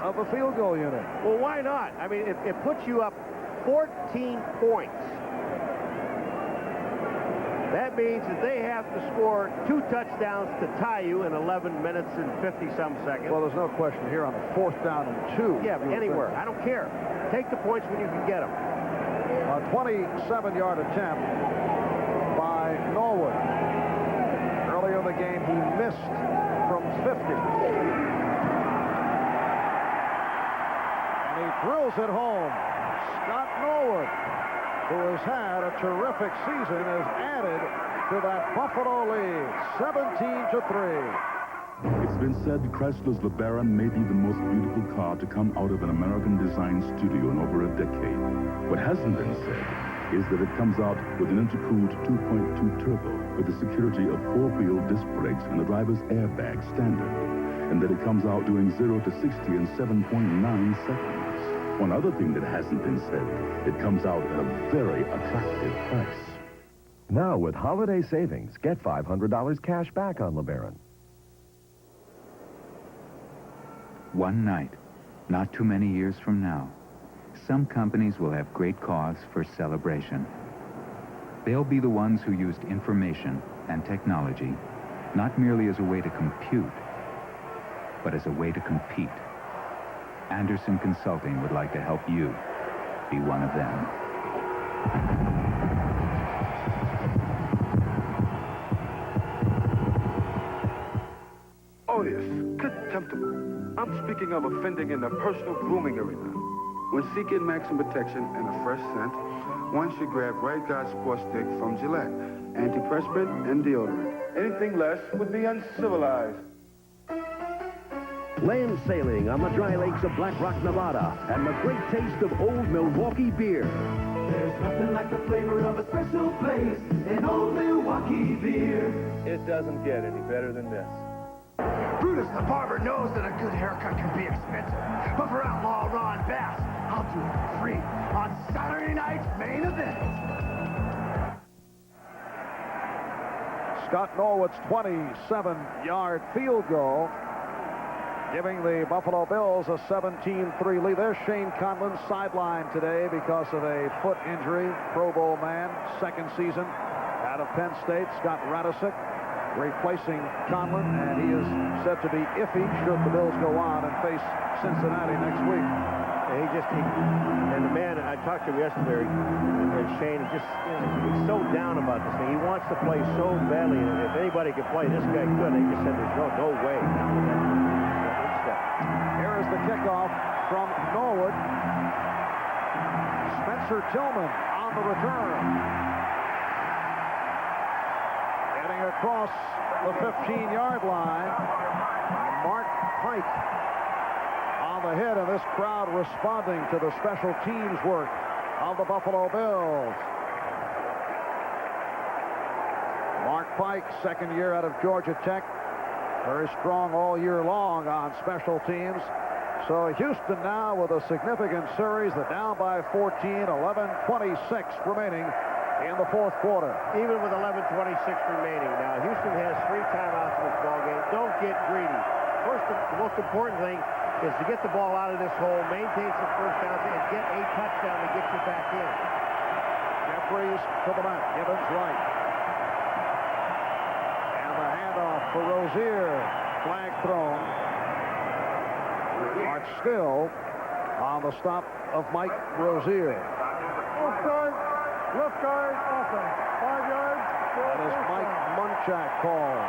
of the field goal unit. Well, why not? I mean, it puts you up 14 points. That means that they have to score 2 touchdowns to tie you in 11 minutes and 50-some seconds. Well, there's no question here on the 4th down and 2. Yeah, but anywhere. I don't care. Take the points when you can get them. A 27-yard attempt by Norwood. Earlier in the game, he missed from 50. And he drills it home. Scott Norwood, who has had a terrific season, has added to that Buffalo lead, 17-3. It's been said Chrysler's LeBaron may be the most beautiful car to come out of an American-designed studio in over a decade. What hasn't been said is that it comes out with an intercooled 2.2 turbo with the security of 4-wheel disc brakes and the driver's airbag standard, and that it comes out doing 0 to 60 in 7.9 seconds. One other thing that hasn't been said, it comes out at a very attractive price. Now, with holiday savings, get $500 cash back on LeBaron. One night, not too many years from now, some companies will have great cause for celebration. They'll be the ones who used information and technology, not merely as a way to compute, but as a way to compete. Anderson Consulting would like to help you be one of them. Oh, yes, contemptible. I'm speaking of offending in the personal grooming arena. When seeking maximum protection and a fresh scent, one should grab Right Guard Sports Stick from Gillette, antiperspirant and deodorant. Anything less would be uncivilized. Land sailing on the dry lakes of Black Rock, Nevada, and the great taste of old Milwaukee beer. There's nothing like the flavor of a special place in old Milwaukee beer. It doesn't get any better than this. Brutus the barber knows that a good haircut can be expensive, but for outlaw Ron Bass, I'll do it for free on Saturday night's main event. Scott Norwood's 27-yard field goal, giving the Buffalo Bills a 17-3 lead. There's Shane Conlon sidelined today because of a foot injury. Pro Bowl man, 2nd season out of Penn State. Scott Radicic replacing Conlon, and he is said to be iffy should the Bills go on and face Cincinnati next week. And the man, I talked to him yesterday, and Shane, he's so down about this thing. He wants to play so badly, and if anybody could play, this guy could. They just said there's no way. Here is the kickoff from Norwood. Spencer Tillman on the return. Getting across the 15-yard line. Mark Pike on the hit, and this crowd responding to the special teams work of the Buffalo Bills. Mark Pike, 2nd year out of Georgia Tech. Very strong all year long on special teams. So Houston now with a significant series. They're down by 14, 11:26 remaining in the fourth quarter. Even with 11:26 remaining. Now, Houston has 3 timeouts in this ball game. Don't get greedy. First, the most important thing is to get the ball out of this hole, maintain some first downs, and get a touchdown to get you back in. Jeffries to the left, Gibbons right. And the handoff for Rozier. Flag thrown. March still on the stop of Mike Rozier. Left guard, offense. 5 yards. That is Mike Munchak called.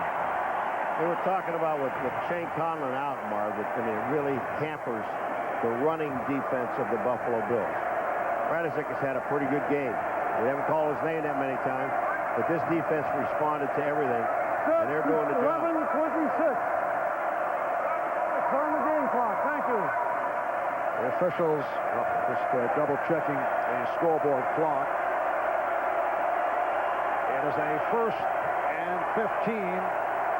They were talking about with Shane Conlon out, Marv. I mean, it really hampers the running defense of the Buffalo Bills. Radicic has had a pretty good game. We haven't called his name that many times, but this defense responded to everything, and they're doing the job. 11:26. Turn the game clock. Thank you. The officials just double-checking the scoreboard clock. It is a 1st and 15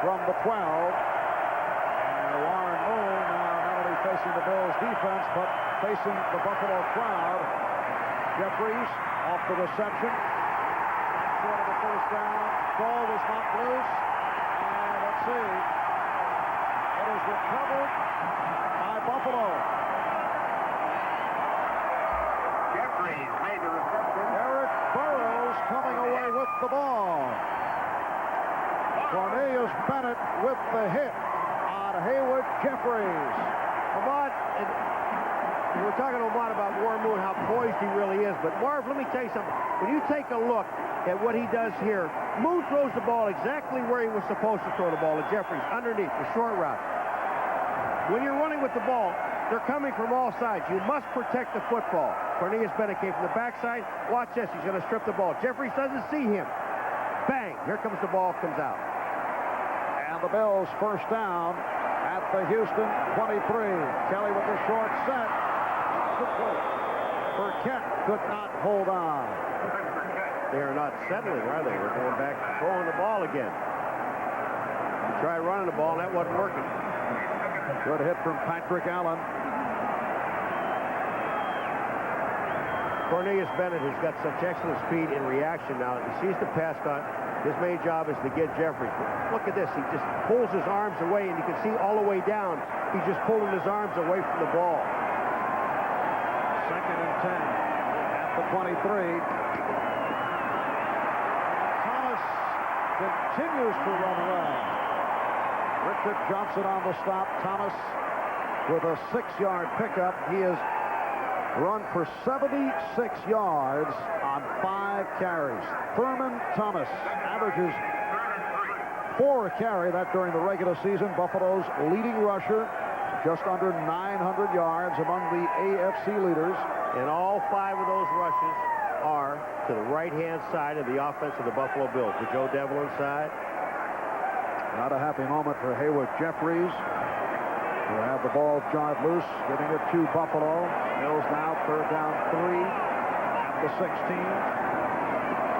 from the 12. And Warren Moon now not only facing the Bills defense, but facing the Buffalo crowd. Jeffries off the reception. Short of the first down. Ball was not loose. And let's see. It is recovered by Buffalo. Jeffries made the reception. Eric Burrows coming away with the ball. Cornelius Bennett with the hit on Haywood Jeffries. Ahmad, we were talking to Ahmad about Warren Moon, how poised he really is. But, Marv, let me tell you something. When you take a look at what he does here, Moon throws the ball exactly where he was supposed to throw the ball to Jeffries, underneath, the short route. When you're running with the ball, they're coming from all sides. You must protect the football. Cornelius Bennett came from the backside. Watch this. He's going to strip the ball. Jeffries doesn't see him. Bang. Here comes the ball. Comes out. And the Bills first down at the Houston 23. Kelly with the short set. Burkett could not hold on. They are not settling, are they? They're going back, throwing the ball again. Tried running the ball, and that wasn't working. Good hit from Patrick Allen. Cornelius Bennett has got such excellent speed in reaction now. He sees the pass cut. His main job is to get Jeffries. Look at this. He just pulls his arms away, and you can see all the way down, he's just pulling his arms away from the ball. 2nd and 10 at the 23. Thomas continues to run well. Richard Johnson on the stop. Thomas with a 6-yard pickup. He has run for 76 yards on 5 carries. Thurman Thomas averages 4 a carry. That during the regular season. Buffalo's leading rusher, just under 900 yards among the AFC leaders. And all 5 of those rushes are to the right-hand side of the offense of the Buffalo Bills. The Joe Devlin side. Not a happy moment for Haywood Jeffries, who had the ball jarred loose, giving it to Buffalo. Bills now 3rd down 3 at the 16.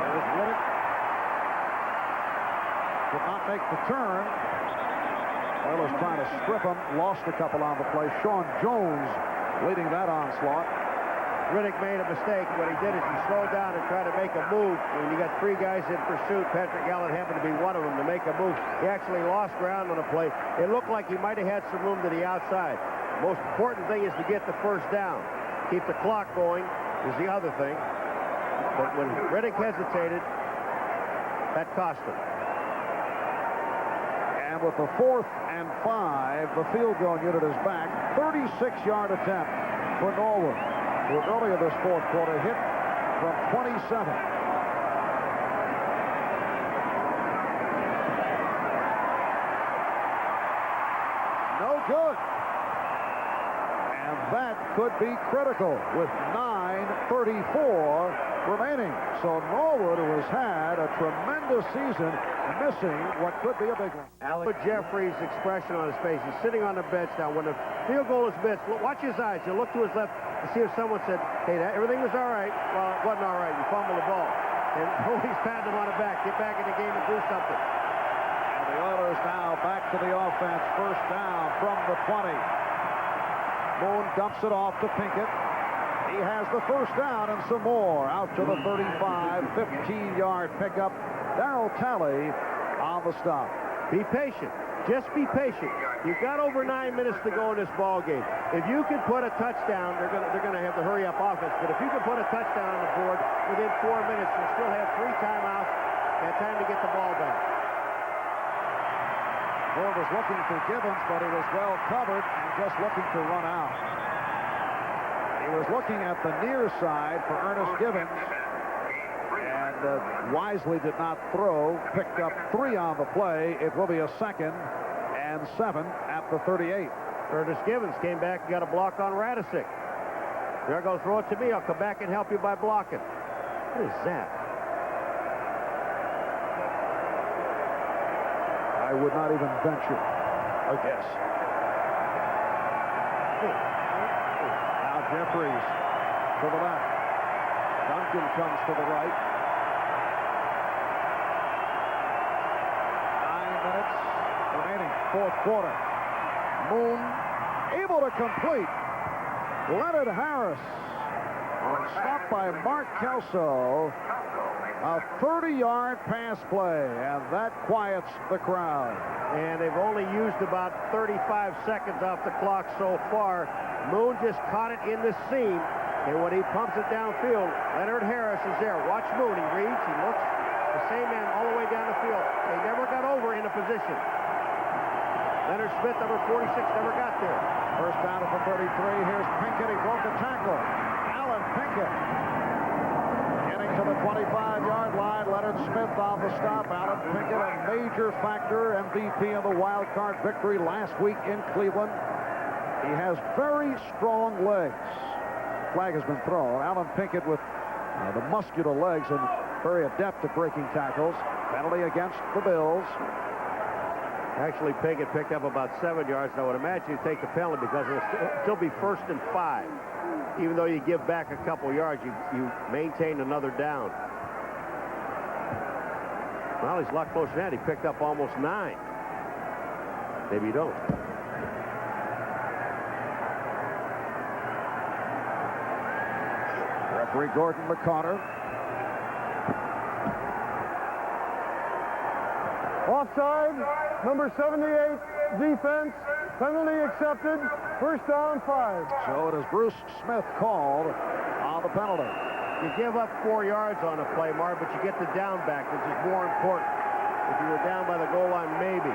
There's Riddick. Did not make the turn. Oilers trying to strip him. Lost a couple on the play. Sean Jones leading that onslaught. Riddick made a mistake. What he did is he slowed down and tried to make a move. When you got 3 guys in pursuit, Patrick Allen happened to be one of them to make a move. He actually lost ground on a play. It looked like he might have had some room to the outside. The most important thing is to get the first down. Keep the clock going is the other thing. But when Riddick hesitated, that cost him. And with the 4th and 5, the field goal unit is back. 36-yard attempt for Norwood, who earlier this fourth quarter hit from 27. No good. And that could be critical with 9:34 remaining. So Norwood, who has had a tremendous season, missing what could be a big one. Alex Jeffries' expression on his face. He's sitting on the bench now. When the field goal is missed, watch his eyes. He'll look to his left to see if someone said, hey, everything was all right. Well, it wasn't all right. You fumbled the ball. And he's patting him on the back. Get back in the game and do something. And the Oilers now back to the offense. First down from the 20. Moon dumps it off to Pinkett. He has the first down and some more. Out to the 35, 15-yard pickup. Darryl Talley on the stop. Be patient. Just be patient. You've got over 9 minutes to go in this ball game. If you can put a touchdown, they're going to have to hurry up offense. But if you can put a touchdown on the board within 4 minutes, you'll still have 3 timeouts and time to get the ball back. Moore was looking for Gibbons, but he was well covered and just looking to run out. He was looking at the near side for Ernest Gibbons, and wisely did not throw. Picked up 3 on the play. It will be a 2nd and 7 at the 38. Ernest Gibbons came back and got a block on Radicic. They're going to throw it to me. I'll come back and help you by blocking. What is that? I would not even venture a guess. Now Jeffries to the left. Duncan comes to the right. 9 minutes remaining, 4th quarter. Moon able to complete. Leonard Harris on stop by Mark Kelso. A 30-yard pass play, and that quiets the crowd. And they've only used about 35 seconds off the clock so far. Moon just caught it in the seam, and when he pumps it downfield, Leonard Harris is there. Watch Moon. He reads, he looks, the same man all the way down the field. They never got over in a position. Leonard Smith, number 46, never got there. First down at the 33. Here's Pinkett. He broke a tackle. Alan Pinkett getting to the 25-yard line. Leonard Smith on the stop. Alan Pinkett, a major factor, MVP in the wild card victory last week in Cleveland. He has very strong legs. Flag has been thrown. Alan Pinkett with the muscular legs and very adept at breaking tackles. Penalty against the Bills. Actually, Pinkett picked up about 7 yards. I would imagine you take the penalty because it'll still be 1st and 5. Even though you give back a couple yards, you maintain another down. Well, he's a lot closer than that. He picked up almost 9. Maybe you don't. Referee Gordon McConnor. Offside, number 78, defense, penalty accepted, 1st down, 5. So it is Bruce Smith called on the penalty. You give up 4 yards on a play, Marv, but you get the down back, which is more important. If you were down by the goal line, maybe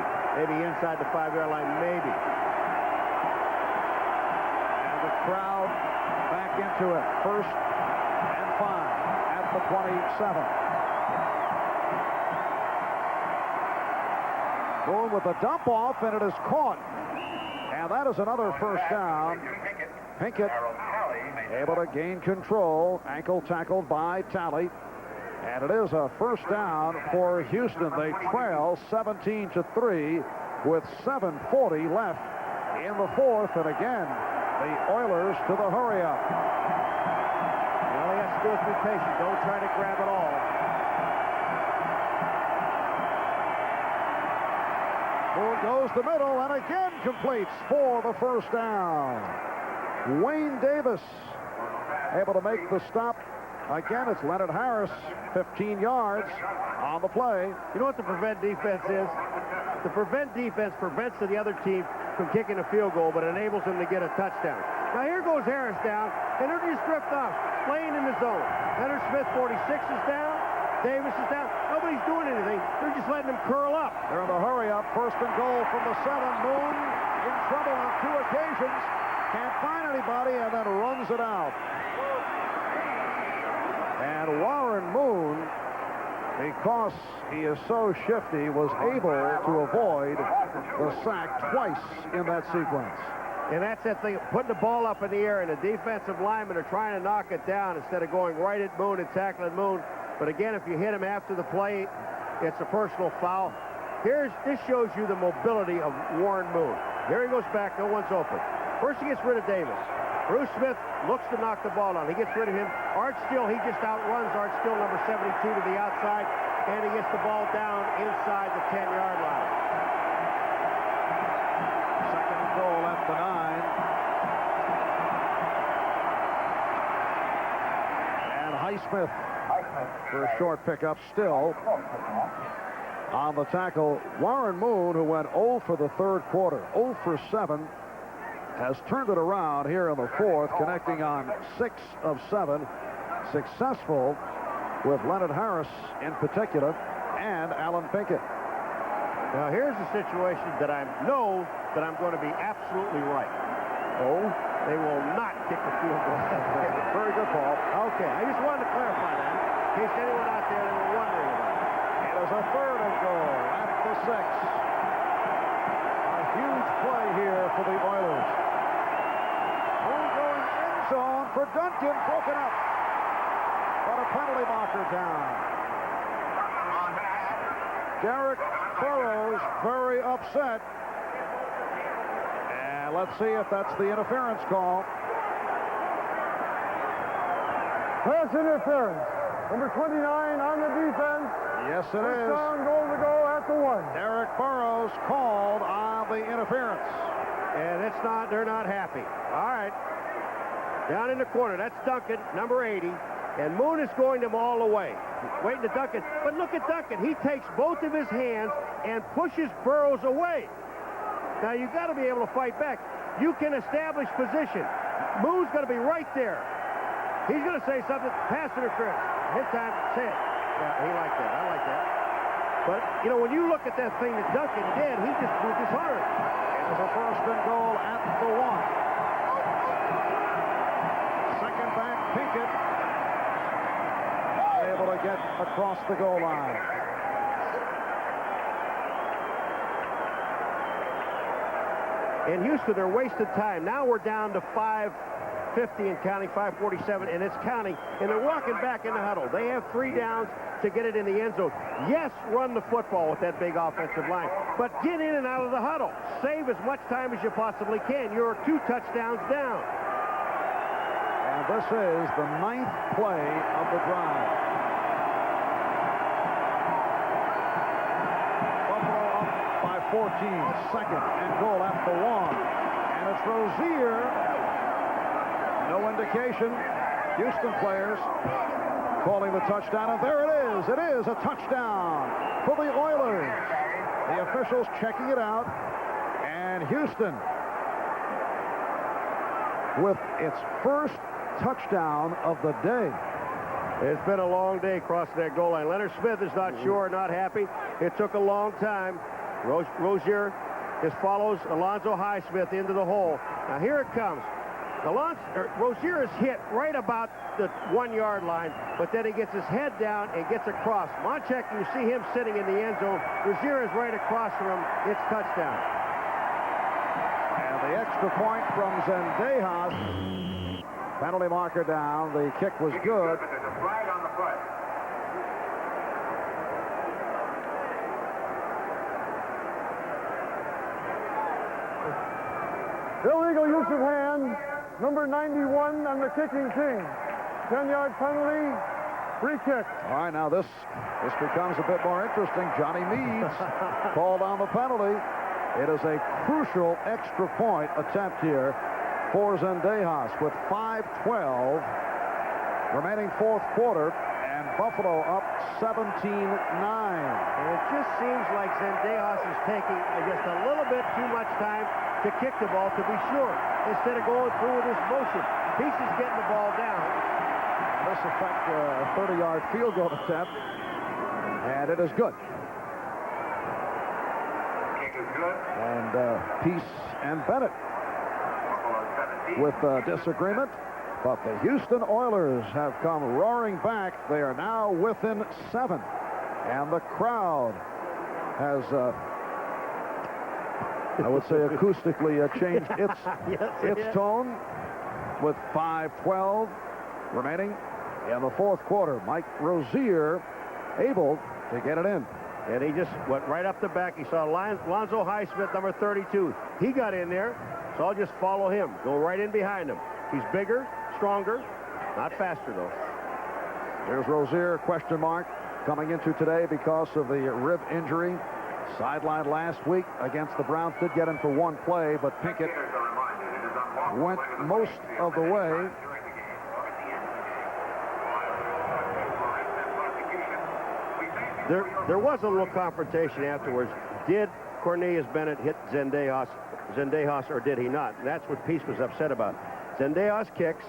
inside the 5-yard line, maybe. And the crowd back into it. 1st and 5 at the 27. Boone with a dump off, and it is caught. And that is another 1st down. Pinkett able to gain control. Ankle tackled by Talley. And it is a 1st down for Houston. They trail 17-3 with 7:40 left in the 4th. And again, the Oilers to the hurry-up. All he has to do is be patient. Don't try to grab it all. Moore goes the middle and again completes for the 1st down. Wayne Davis able to make the stop. Again, it's Leonard Harris, 15 yards on the play. You know what the prevent defense is? The prevent defense prevents the other team from kicking a field goal, but enables them to get a touchdown. Now here goes Harris down, and they're just drift off, playing in the zone. Leonard Smith, 46, is down. Davis is down. Nobody's doing anything. They're just letting them curl up. They're in the hurry-up. 1st and goal from the 7. Moon in trouble on 2 occasions. Can't find anybody, and then runs it out. And Warren Moon, because he is so shifty, was able to avoid the sack twice in that sequence. And that's that thing, putting the ball up in the air, and the defensive linemen are trying to knock it down instead of going right at Moon and tackling Moon. But again, if you hit him after the play, it's a personal foul. This shows you the mobility of Warren Moon. Here he goes back, no one's open. First he gets rid of Davis. Bruce Smith looks to knock the ball down. He gets rid of him. Art Still, he just outruns Art Still, number 72, to the outside, and he gets the ball down inside the 10-yard line. 2nd and goal at the 9. Highsmith for a short pickup still. On the tackle, Warren Moon, who went 0 for the third quarter, 0 for 7, has turned it around here in the fourth, connecting on 6 of 7. Successful with Leonard Harris in particular and Alan Pinkett. Now here's a situation that I know that I'm going to be absolutely right. Oh, they will not kick the field goal. Very good, Paul. Okay, I just wanted to clarify that in case anyone out there were wondering about it. It is a third and goal at the 6. A huge play here for the Oilers. Moon going end zone for Duncan, broken up. But a penalty marker down. Derek Burrows very upset. And let's see if that's the interference call. Pass interference. Number 29 on the defense. Yes, it is. Down, goal to go at the 1. Derek Burrows called on the interference. And it's not, they're not happy. All right. Down in the corner, that's Duncan, number 80. And Moon is going them all the way. Waiting to Duncan. But look at Duncan. He takes both of his hands and pushes Burrows away. Now, you've got to be able to fight back. You can establish position. Moon's going to be right there. He's going to say something. Pass interference. His time, say it. Yeah, he liked that. I like that. But, you know, when you look at that thing that Duncan did, he just moved his arm. It's a first and goal at the 1. Second back, Pinkett. Able to get across the goal line. In Houston, they're wasted time. Now we're down to 5:50 and counting, 5:47, and it's counting. And they're walking back in the huddle. They have 3 downs to get it in the end zone. Yes, run the football with that big offensive line, but get in and out of the huddle. Save as much time as you possibly can. You're 2 touchdowns down. And this is the 9th play of the drive. Buffalo up by 14. Second and goal at the 1. And it's Rozier. No indication. Houston players calling the touchdown. And there it is. It is a touchdown for the Oilers. The officials checking it out. And Houston with its first touchdown of the day. It's been a long day crossing that goal line. Leonard Smith is not sure, not happy. It took a long time. Rozier just follows Alonzo Highsmith into the hole. Now here it comes. Rozier is hit right about the 1-yard line, but then he gets his head down and gets across. Monchek, you see him sitting in the end zone. Rozier is right across from him. It's touchdown. And the extra point from Zendejas. Penalty marker down. The kick was good. There's a flag on the foot. Illegal use of hands. Number 91 on the kicking team. 10-yard penalty. Free kick. All right, now this becomes a bit more interesting. Johnny Meads called on the penalty. It is a crucial extra point attempt here for Zendejas with 5:12 remaining fourth quarter, and Buffalo up 17-9. And it just seems like Zendejas is taking just a little bit too much time to kick the ball, to be sure, instead of going through with his motion. Pieces getting the ball down. This affects a 30-yard field goal attempt, and it is good. Kick is good. And Peace and Bennett with disagreement, but the Houston Oilers have come roaring back. They are now within 7, and the crowd has, I would say, acoustically changed its tone with 5:12 remaining in the fourth quarter. Mike Rozier able to get it in. And he just went right up the back. He saw Lonzo Highsmith, number 32. He got in there, so I'll just follow him. Go right in behind him. He's bigger, stronger, not faster, though. There's Rozier, question mark, coming into today because of the rib injury. Sidelined last week against the Browns. Did get him for 1 play, but Pinkett went most of the way. There was a little confrontation afterwards. Did Cornelius Bennett hit Zendejas, or did he not? And that's what Peace was upset about. Zendejas kicks.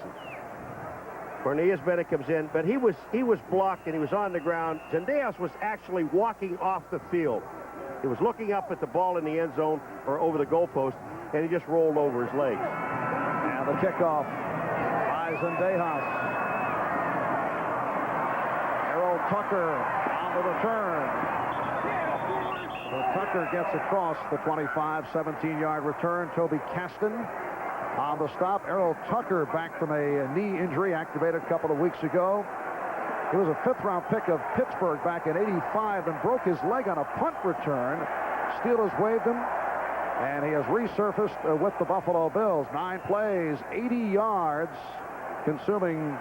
Cornelius Bennett comes in, but he was blocked and he was on the ground. Zendejas was actually walking off the field. He was looking up at the ball in the end zone or over the goalpost, and he just rolled over his legs. And the kickoff by Zendejas. Errol Tucker on the return. So Tucker gets across the 25, 17-yard return. Toby Caston on the stop. Errol Tucker back from a knee injury, activated a couple of weeks ago. He was a fifth-round pick of Pittsburgh back in '85 and broke his leg on a punt return. Steelers waived him, and he has resurfaced with the Buffalo Bills. 9 plays, 80 yards, consuming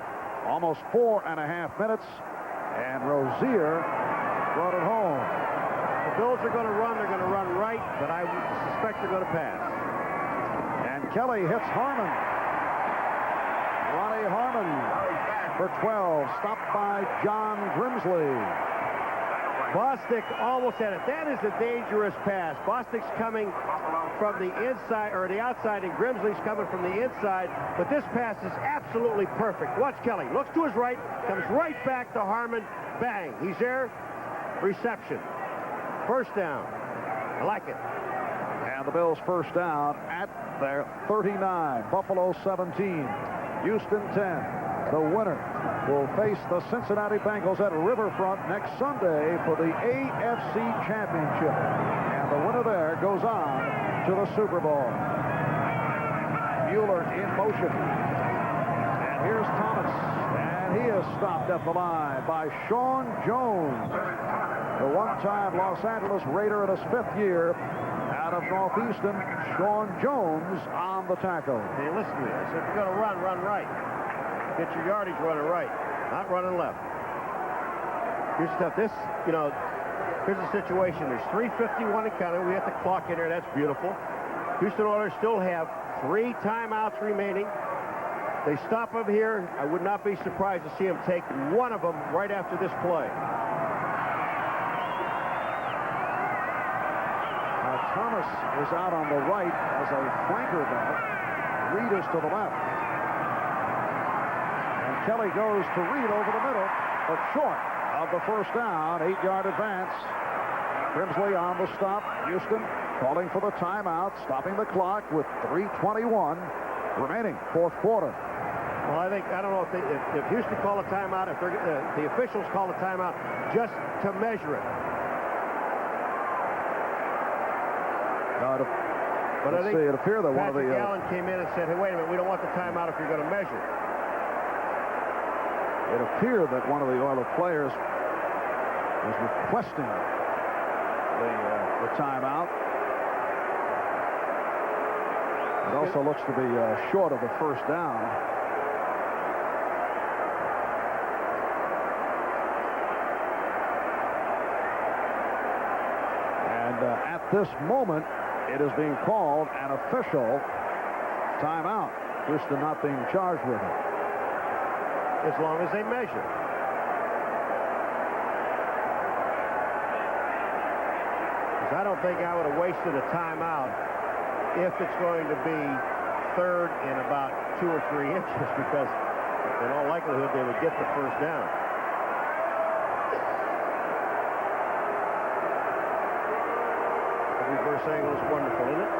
almost 4.5 minutes, and Rozier brought it home. The Bills are going to run. They're going to run right, but I suspect they're going to pass. And Kelly hits Harmon. Ronnie Harmon for 12, stopped by John Grimsley. Bostic almost had it. That is a dangerous pass. Bostic's coming from the inside, or the outside, and Grimsley's coming from the inside, but this pass is absolutely perfect. Watch Kelly. Looks to his right, comes right back to Harmon. Bang. He's there. Reception. First down. I like it. And the Bills first down at their 39. Buffalo 17. Houston 10. The winner will face the Cincinnati Bengals at Riverfront next Sunday for the AFC Championship. And the winner there goes on to the Super Bowl. Mueller in motion. And here's Thomas. And he is stopped at the line by Sean Jones, the one-time Los Angeles Raider in his 5th year. Out of Northeastern, Sean Jones on the tackle. Hey, listen to me. I said, if you're going to run, run right. Get your yardage running right, not running left. Here's stuff. This, here's the situation. There's 3:51 and counting. We have the clock in there. That's beautiful. Houston Oilers still have 3 timeouts remaining. They stop them here. I would not be surprised to see them take one of them right after this play. Now, Thomas is out on the right as a flanker back. Reed is to the left. Kelly goes to Reed over the middle, but short of the first down. 8-yard advance. Grimsley on the stop. Houston calling for the timeout, stopping the clock with 3:21 remaining, 4th quarter. Well, I don't know if Houston call a timeout, if the officials call a timeout just to measure it. But I think it appeared that one of the Allen came in and said, "Hey, wait a minute, we don't want the timeout if you're going to measure." It appeared that one of the Oiler players was requesting the timeout. It also looks to be short of the first down. And at this moment, it is being called an official timeout. Houston not being charged with it. As long as they measure. Because I don't think I would have wasted a timeout if it's going to be 3rd and about 2 or 3 inches, because in all likelihood they would get the first down. The reverse angle is wonderful, isn't it?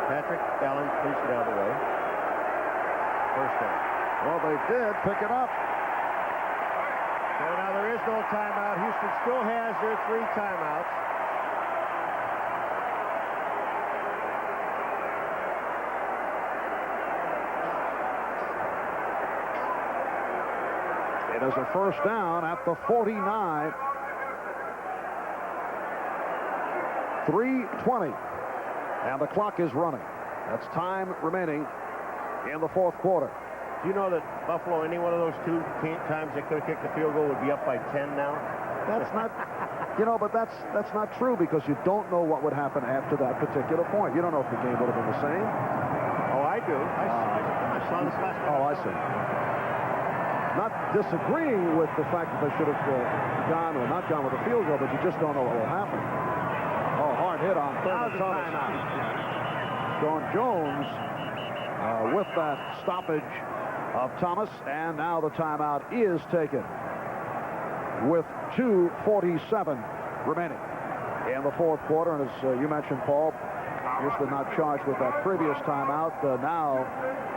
Patrick Allen, please get out of the way. First down. Well, they did pick it up. So now there is no timeout. Houston still has their 3 timeouts. It is a first down at the 49. 3:20. And the clock is running. That's time remaining in the 4th quarter. Do you know that Buffalo, any one of those 2 times they could have kicked the field goal, would be up by 10 now? That's not, but that's not true, because you don't know what would happen after that particular point. You don't know if the game would have been the same. Oh, I do. I saw this last night. Oh, I see. not disagreeing with the fact that they should have gone or not gone with a field goal, but you just don't know what will happen. Oh, hard hit on third and Thomas. Sean Jones with that stoppage of Thomas, and now the timeout is taken with 2:47 remaining in the fourth quarter. And as you mentioned, Paul, Houston not charged with that previous timeout. Now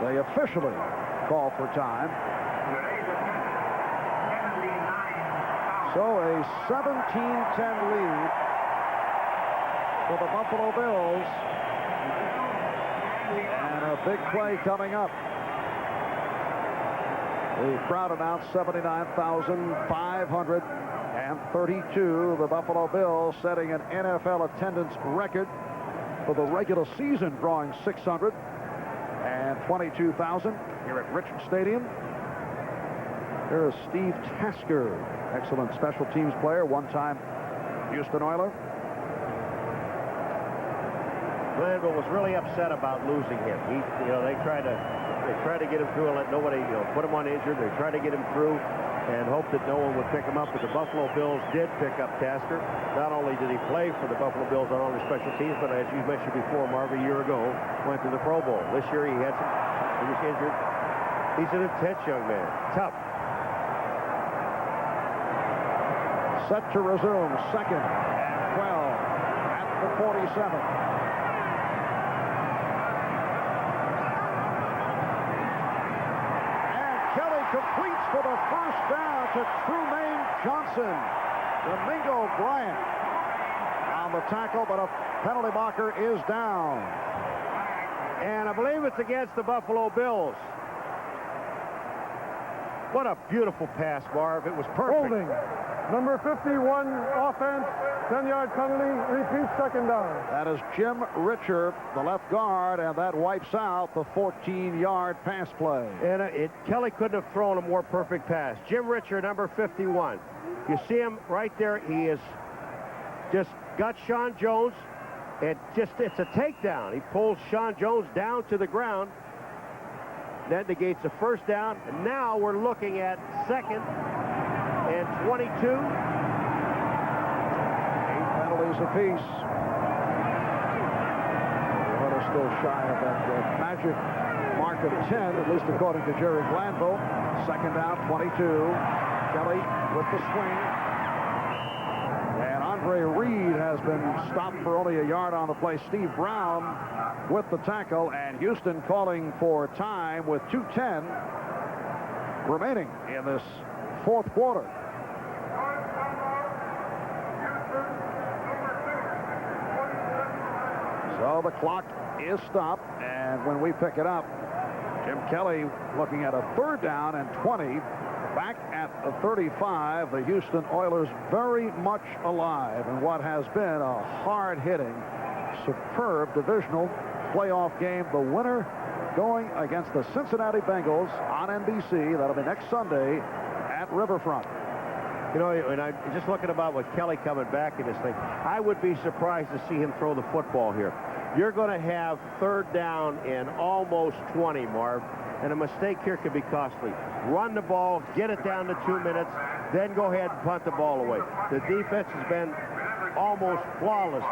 they officially call for time. So a 17-10 lead for the Buffalo Bills. And a big play coming up. The crowd announced 79,532. The Buffalo Bills setting an NFL attendance record for the regular season, drawing 622,000 here at Richard Stadium. Here is Steve Tasker, excellent special teams player, one-time Houston Oiler. Glanville was really upset about losing him. They tried to get him through and let nobody, put him on injured. They tried to get him through and hoped that no one would pick him up. But the Buffalo Bills did pick up Tasker. Not only did he play for the Buffalo Bills on all the special teams, but as you mentioned before, Marv, a year ago went to the Pro Bowl. This year he was injured. He's an intense young man, tough. Set to resume, second and 12 at the 47. Completes for the first down to Trumaine Johnson. Domingo Bryant on the tackle, but a penalty marker is down. And I believe it's against the Buffalo Bills. What a beautiful pass, Marv. It was perfect. Holding. Number 51, offense, 10-yard penalty, repeat second down. That is Jim Richer, the left guard, and that wipes out the 14-yard pass play. And Kelly couldn't have thrown a more perfect pass. Jim Richer, number 51. You see him right there. He is just got Sean Jones. It's a takedown. He pulls Sean Jones down to the ground. That negates a first down. And now we're looking at second and 22. 8 penalties apiece. But are still shy of that magic mark of 10, at least according to Jerry Glanville. Second down, 22. Kelly with the swing. And Andre Reed has been stopped for only a yard on the play. Steve Brown with the tackle, and Houston calling for time with 2:10 remaining in this fourth quarter. So the clock is stopped, and when we pick it up, Jim Kelly looking at a third down and 20. Back at the 35, the Houston Oilers very much alive in what has been a hard-hitting, superb divisional playoff game. The winner going against the Cincinnati Bengals on NBC. That'll be next Sunday at Riverfront. And I'm just looking about with Kelly coming back in this thing, I would be surprised to see him throw the football here. You're going to have third down in almost 20, Marv, and a mistake here could be costly. Run the ball, get it down to 2 minutes, then go ahead and punt the ball away. The defense has been almost flawless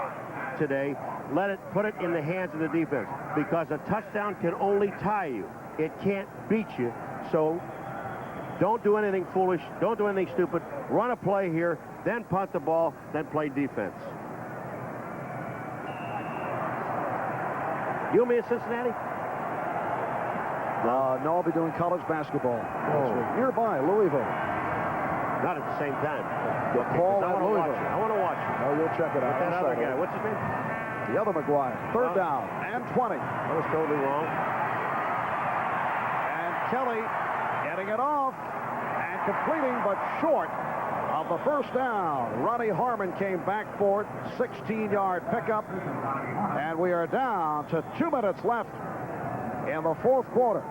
today. Put it in the hands of the defense, because a touchdown can only tie you. It can't beat you. So don't do anything foolish. Don't do anything stupid. Run a play here, then punt the ball, then play defense. You'll be in Cincinnati? No, I'll be doing college basketball. Nearby, Louisville. Not at the same time. Paul I at Louisville. I want to watch it. Oh, you'll check it out. That other guy, what's his name? The other McGuire. Third down and 20. That was totally wrong. And Kelly getting it off and completing, but short of the first down. Ronnie Harmon came back for it. 16-yard pickup. And we are down to 2 minutes left in the fourth quarter.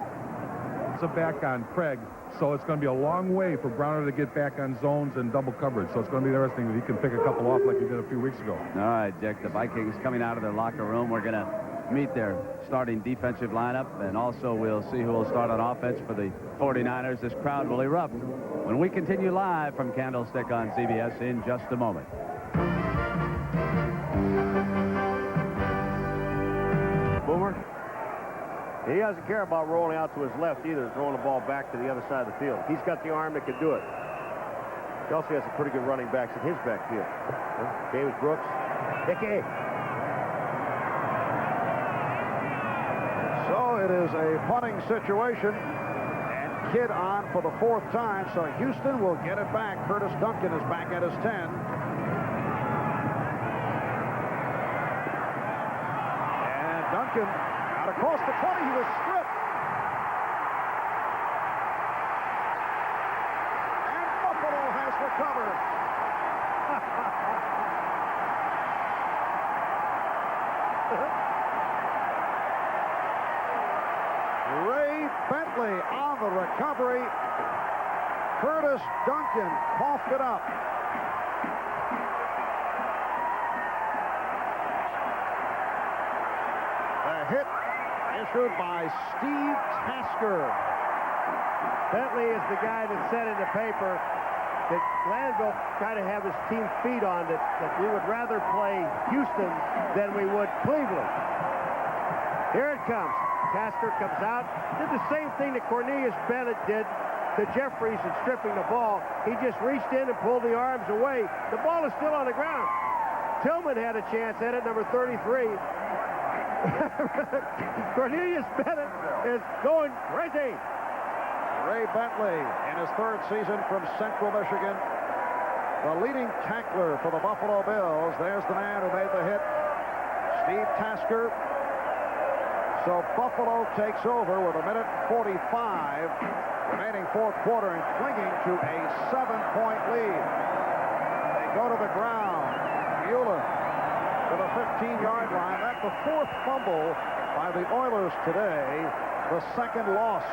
It's a back on Craig, so it's going to be a long way for Browner to get back on zones and double coverage. So it's going to be interesting if he can pick a couple off like he did a few weeks ago. All right, Dick, the Vikings coming out of their locker room. We're going to meet their starting defensive lineup, and also we'll see who will start on offense for the 49ers. This crowd will erupt when we continue live from Candlestick on CBS in just a moment. Boomer. He doesn't care about rolling out to his left either, throwing the ball back to the other side of the field. He's got the arm that can do it. He also has some pretty good running backs in his backfield. David Brooks. Hickey. So it is a punting situation. And Kidd on for the 4th time. So Houston will get it back. Curtis Duncan is back at his 10. And Duncan out across the 20. He was stripped. And Buffalo has recovered. Ray Bentley on the recovery. Curtis Duncan coughed it up. The hit issued by Steve Tasker. Bentley is the guy that said in the paper that Glanville kind of have his team feed on that we would rather play Houston than we would Cleveland. Here it comes. Tasker comes out, did the same thing that Cornelius Bennett did to Jeffries in stripping the ball. He just reached in and pulled the arms away. The ball is still on the ground. Tillman had a chance at it, number 33. Cornelius Bennett is going crazy. Ray Bentley in his 3rd season from Central Michigan. The leading tackler for the Buffalo Bills. There's the man who made the hit, Steve Tasker. So Buffalo takes over with 1:45 remaining 4th quarter and clinging to a 7-point lead. They go to the ground. Mueller to the 15-yard line. That's the 4th fumble by the Oilers today. The 2nd loss.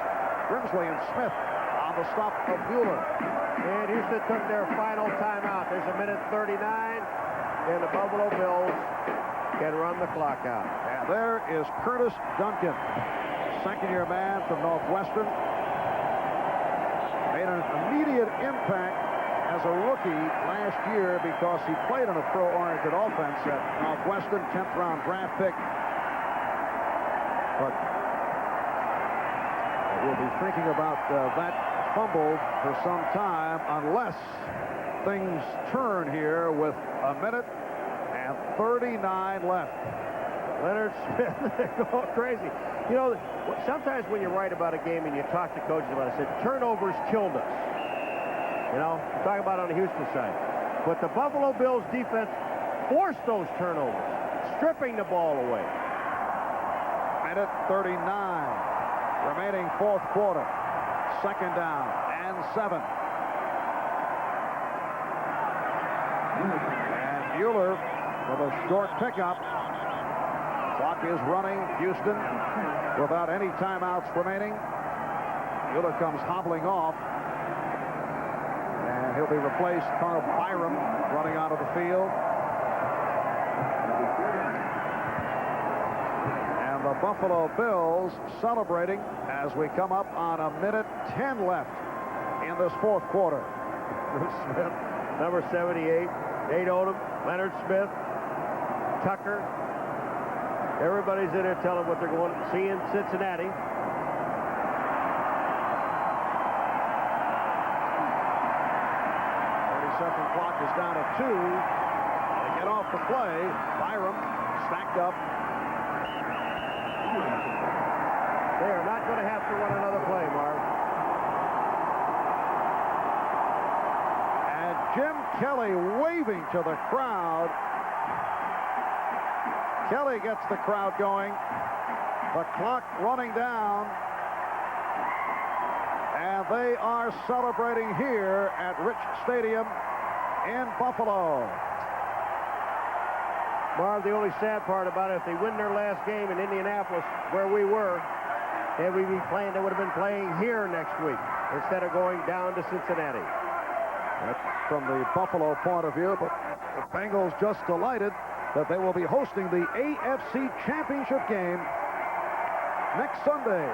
Grimsley and Smith on the stop of Mueller. And Houston took their final timeout. There's 1:39, and the Buffalo Bills can run the clock out. And there is Curtis Duncan, 2nd-year man from Northwestern. Made an immediate impact as a rookie last year because he played on a pro-oriented offense at Northwestern, 10th-round draft pick. But we'll be thinking about that fumble for some time unless things turn here with 1:39 left. Leonard Smith, they're going crazy. You know, sometimes when you write about a game and you talk to coaches about it, said turnovers killed us. You know, talking about on the Houston side. But the Buffalo Bills defense forced those turnovers, stripping the ball away. 1:39 remaining 4th quarter. 2nd down and 7. And Mueller with a short pickup. Clock is running. Houston without any timeouts remaining. Mueller comes hobbling off. And he'll be replaced. Carl Byram running out of the field. And the Buffalo Bills celebrating as we come up on 1:10 left in this 4th quarter. Bruce Smith, number 78, Nate Odom, Leonard Smith, Tucker. Everybody's in there telling what they're going to see in Cincinnati. Second clock is down to 2. They get off the play. Byram stacked up. They are not going to have to run another play, Marv. And Jim Kelly waving to the crowd. Kelly gets the crowd going. The clock running down. And they are celebrating here at Rich Stadium in Buffalo. Marv, the only sad part about it, if they win their last game in Indianapolis, where we were, and we'd be playing, they would have been playing here next week instead of going down to Cincinnati. That's from the Buffalo point of view, but the Bengals just delighted that they will be hosting the AFC Championship game next Sunday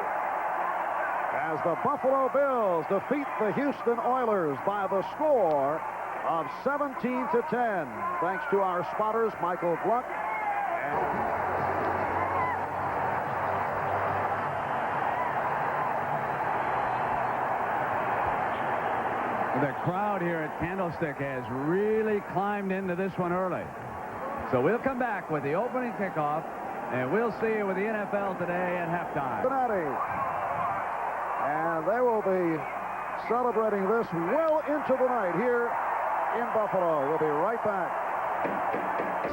as the Buffalo Bills defeat the Houston Oilers by the score of 17-10. Thanks to our spotters, Michael Gluck and... The crowd here at Candlestick has really climbed into this one early. So we'll come back with the opening kickoff, and we'll see you with the NFL today at halftime. Cincinnati. And they will be celebrating this well into the night here in Buffalo. We'll be right back.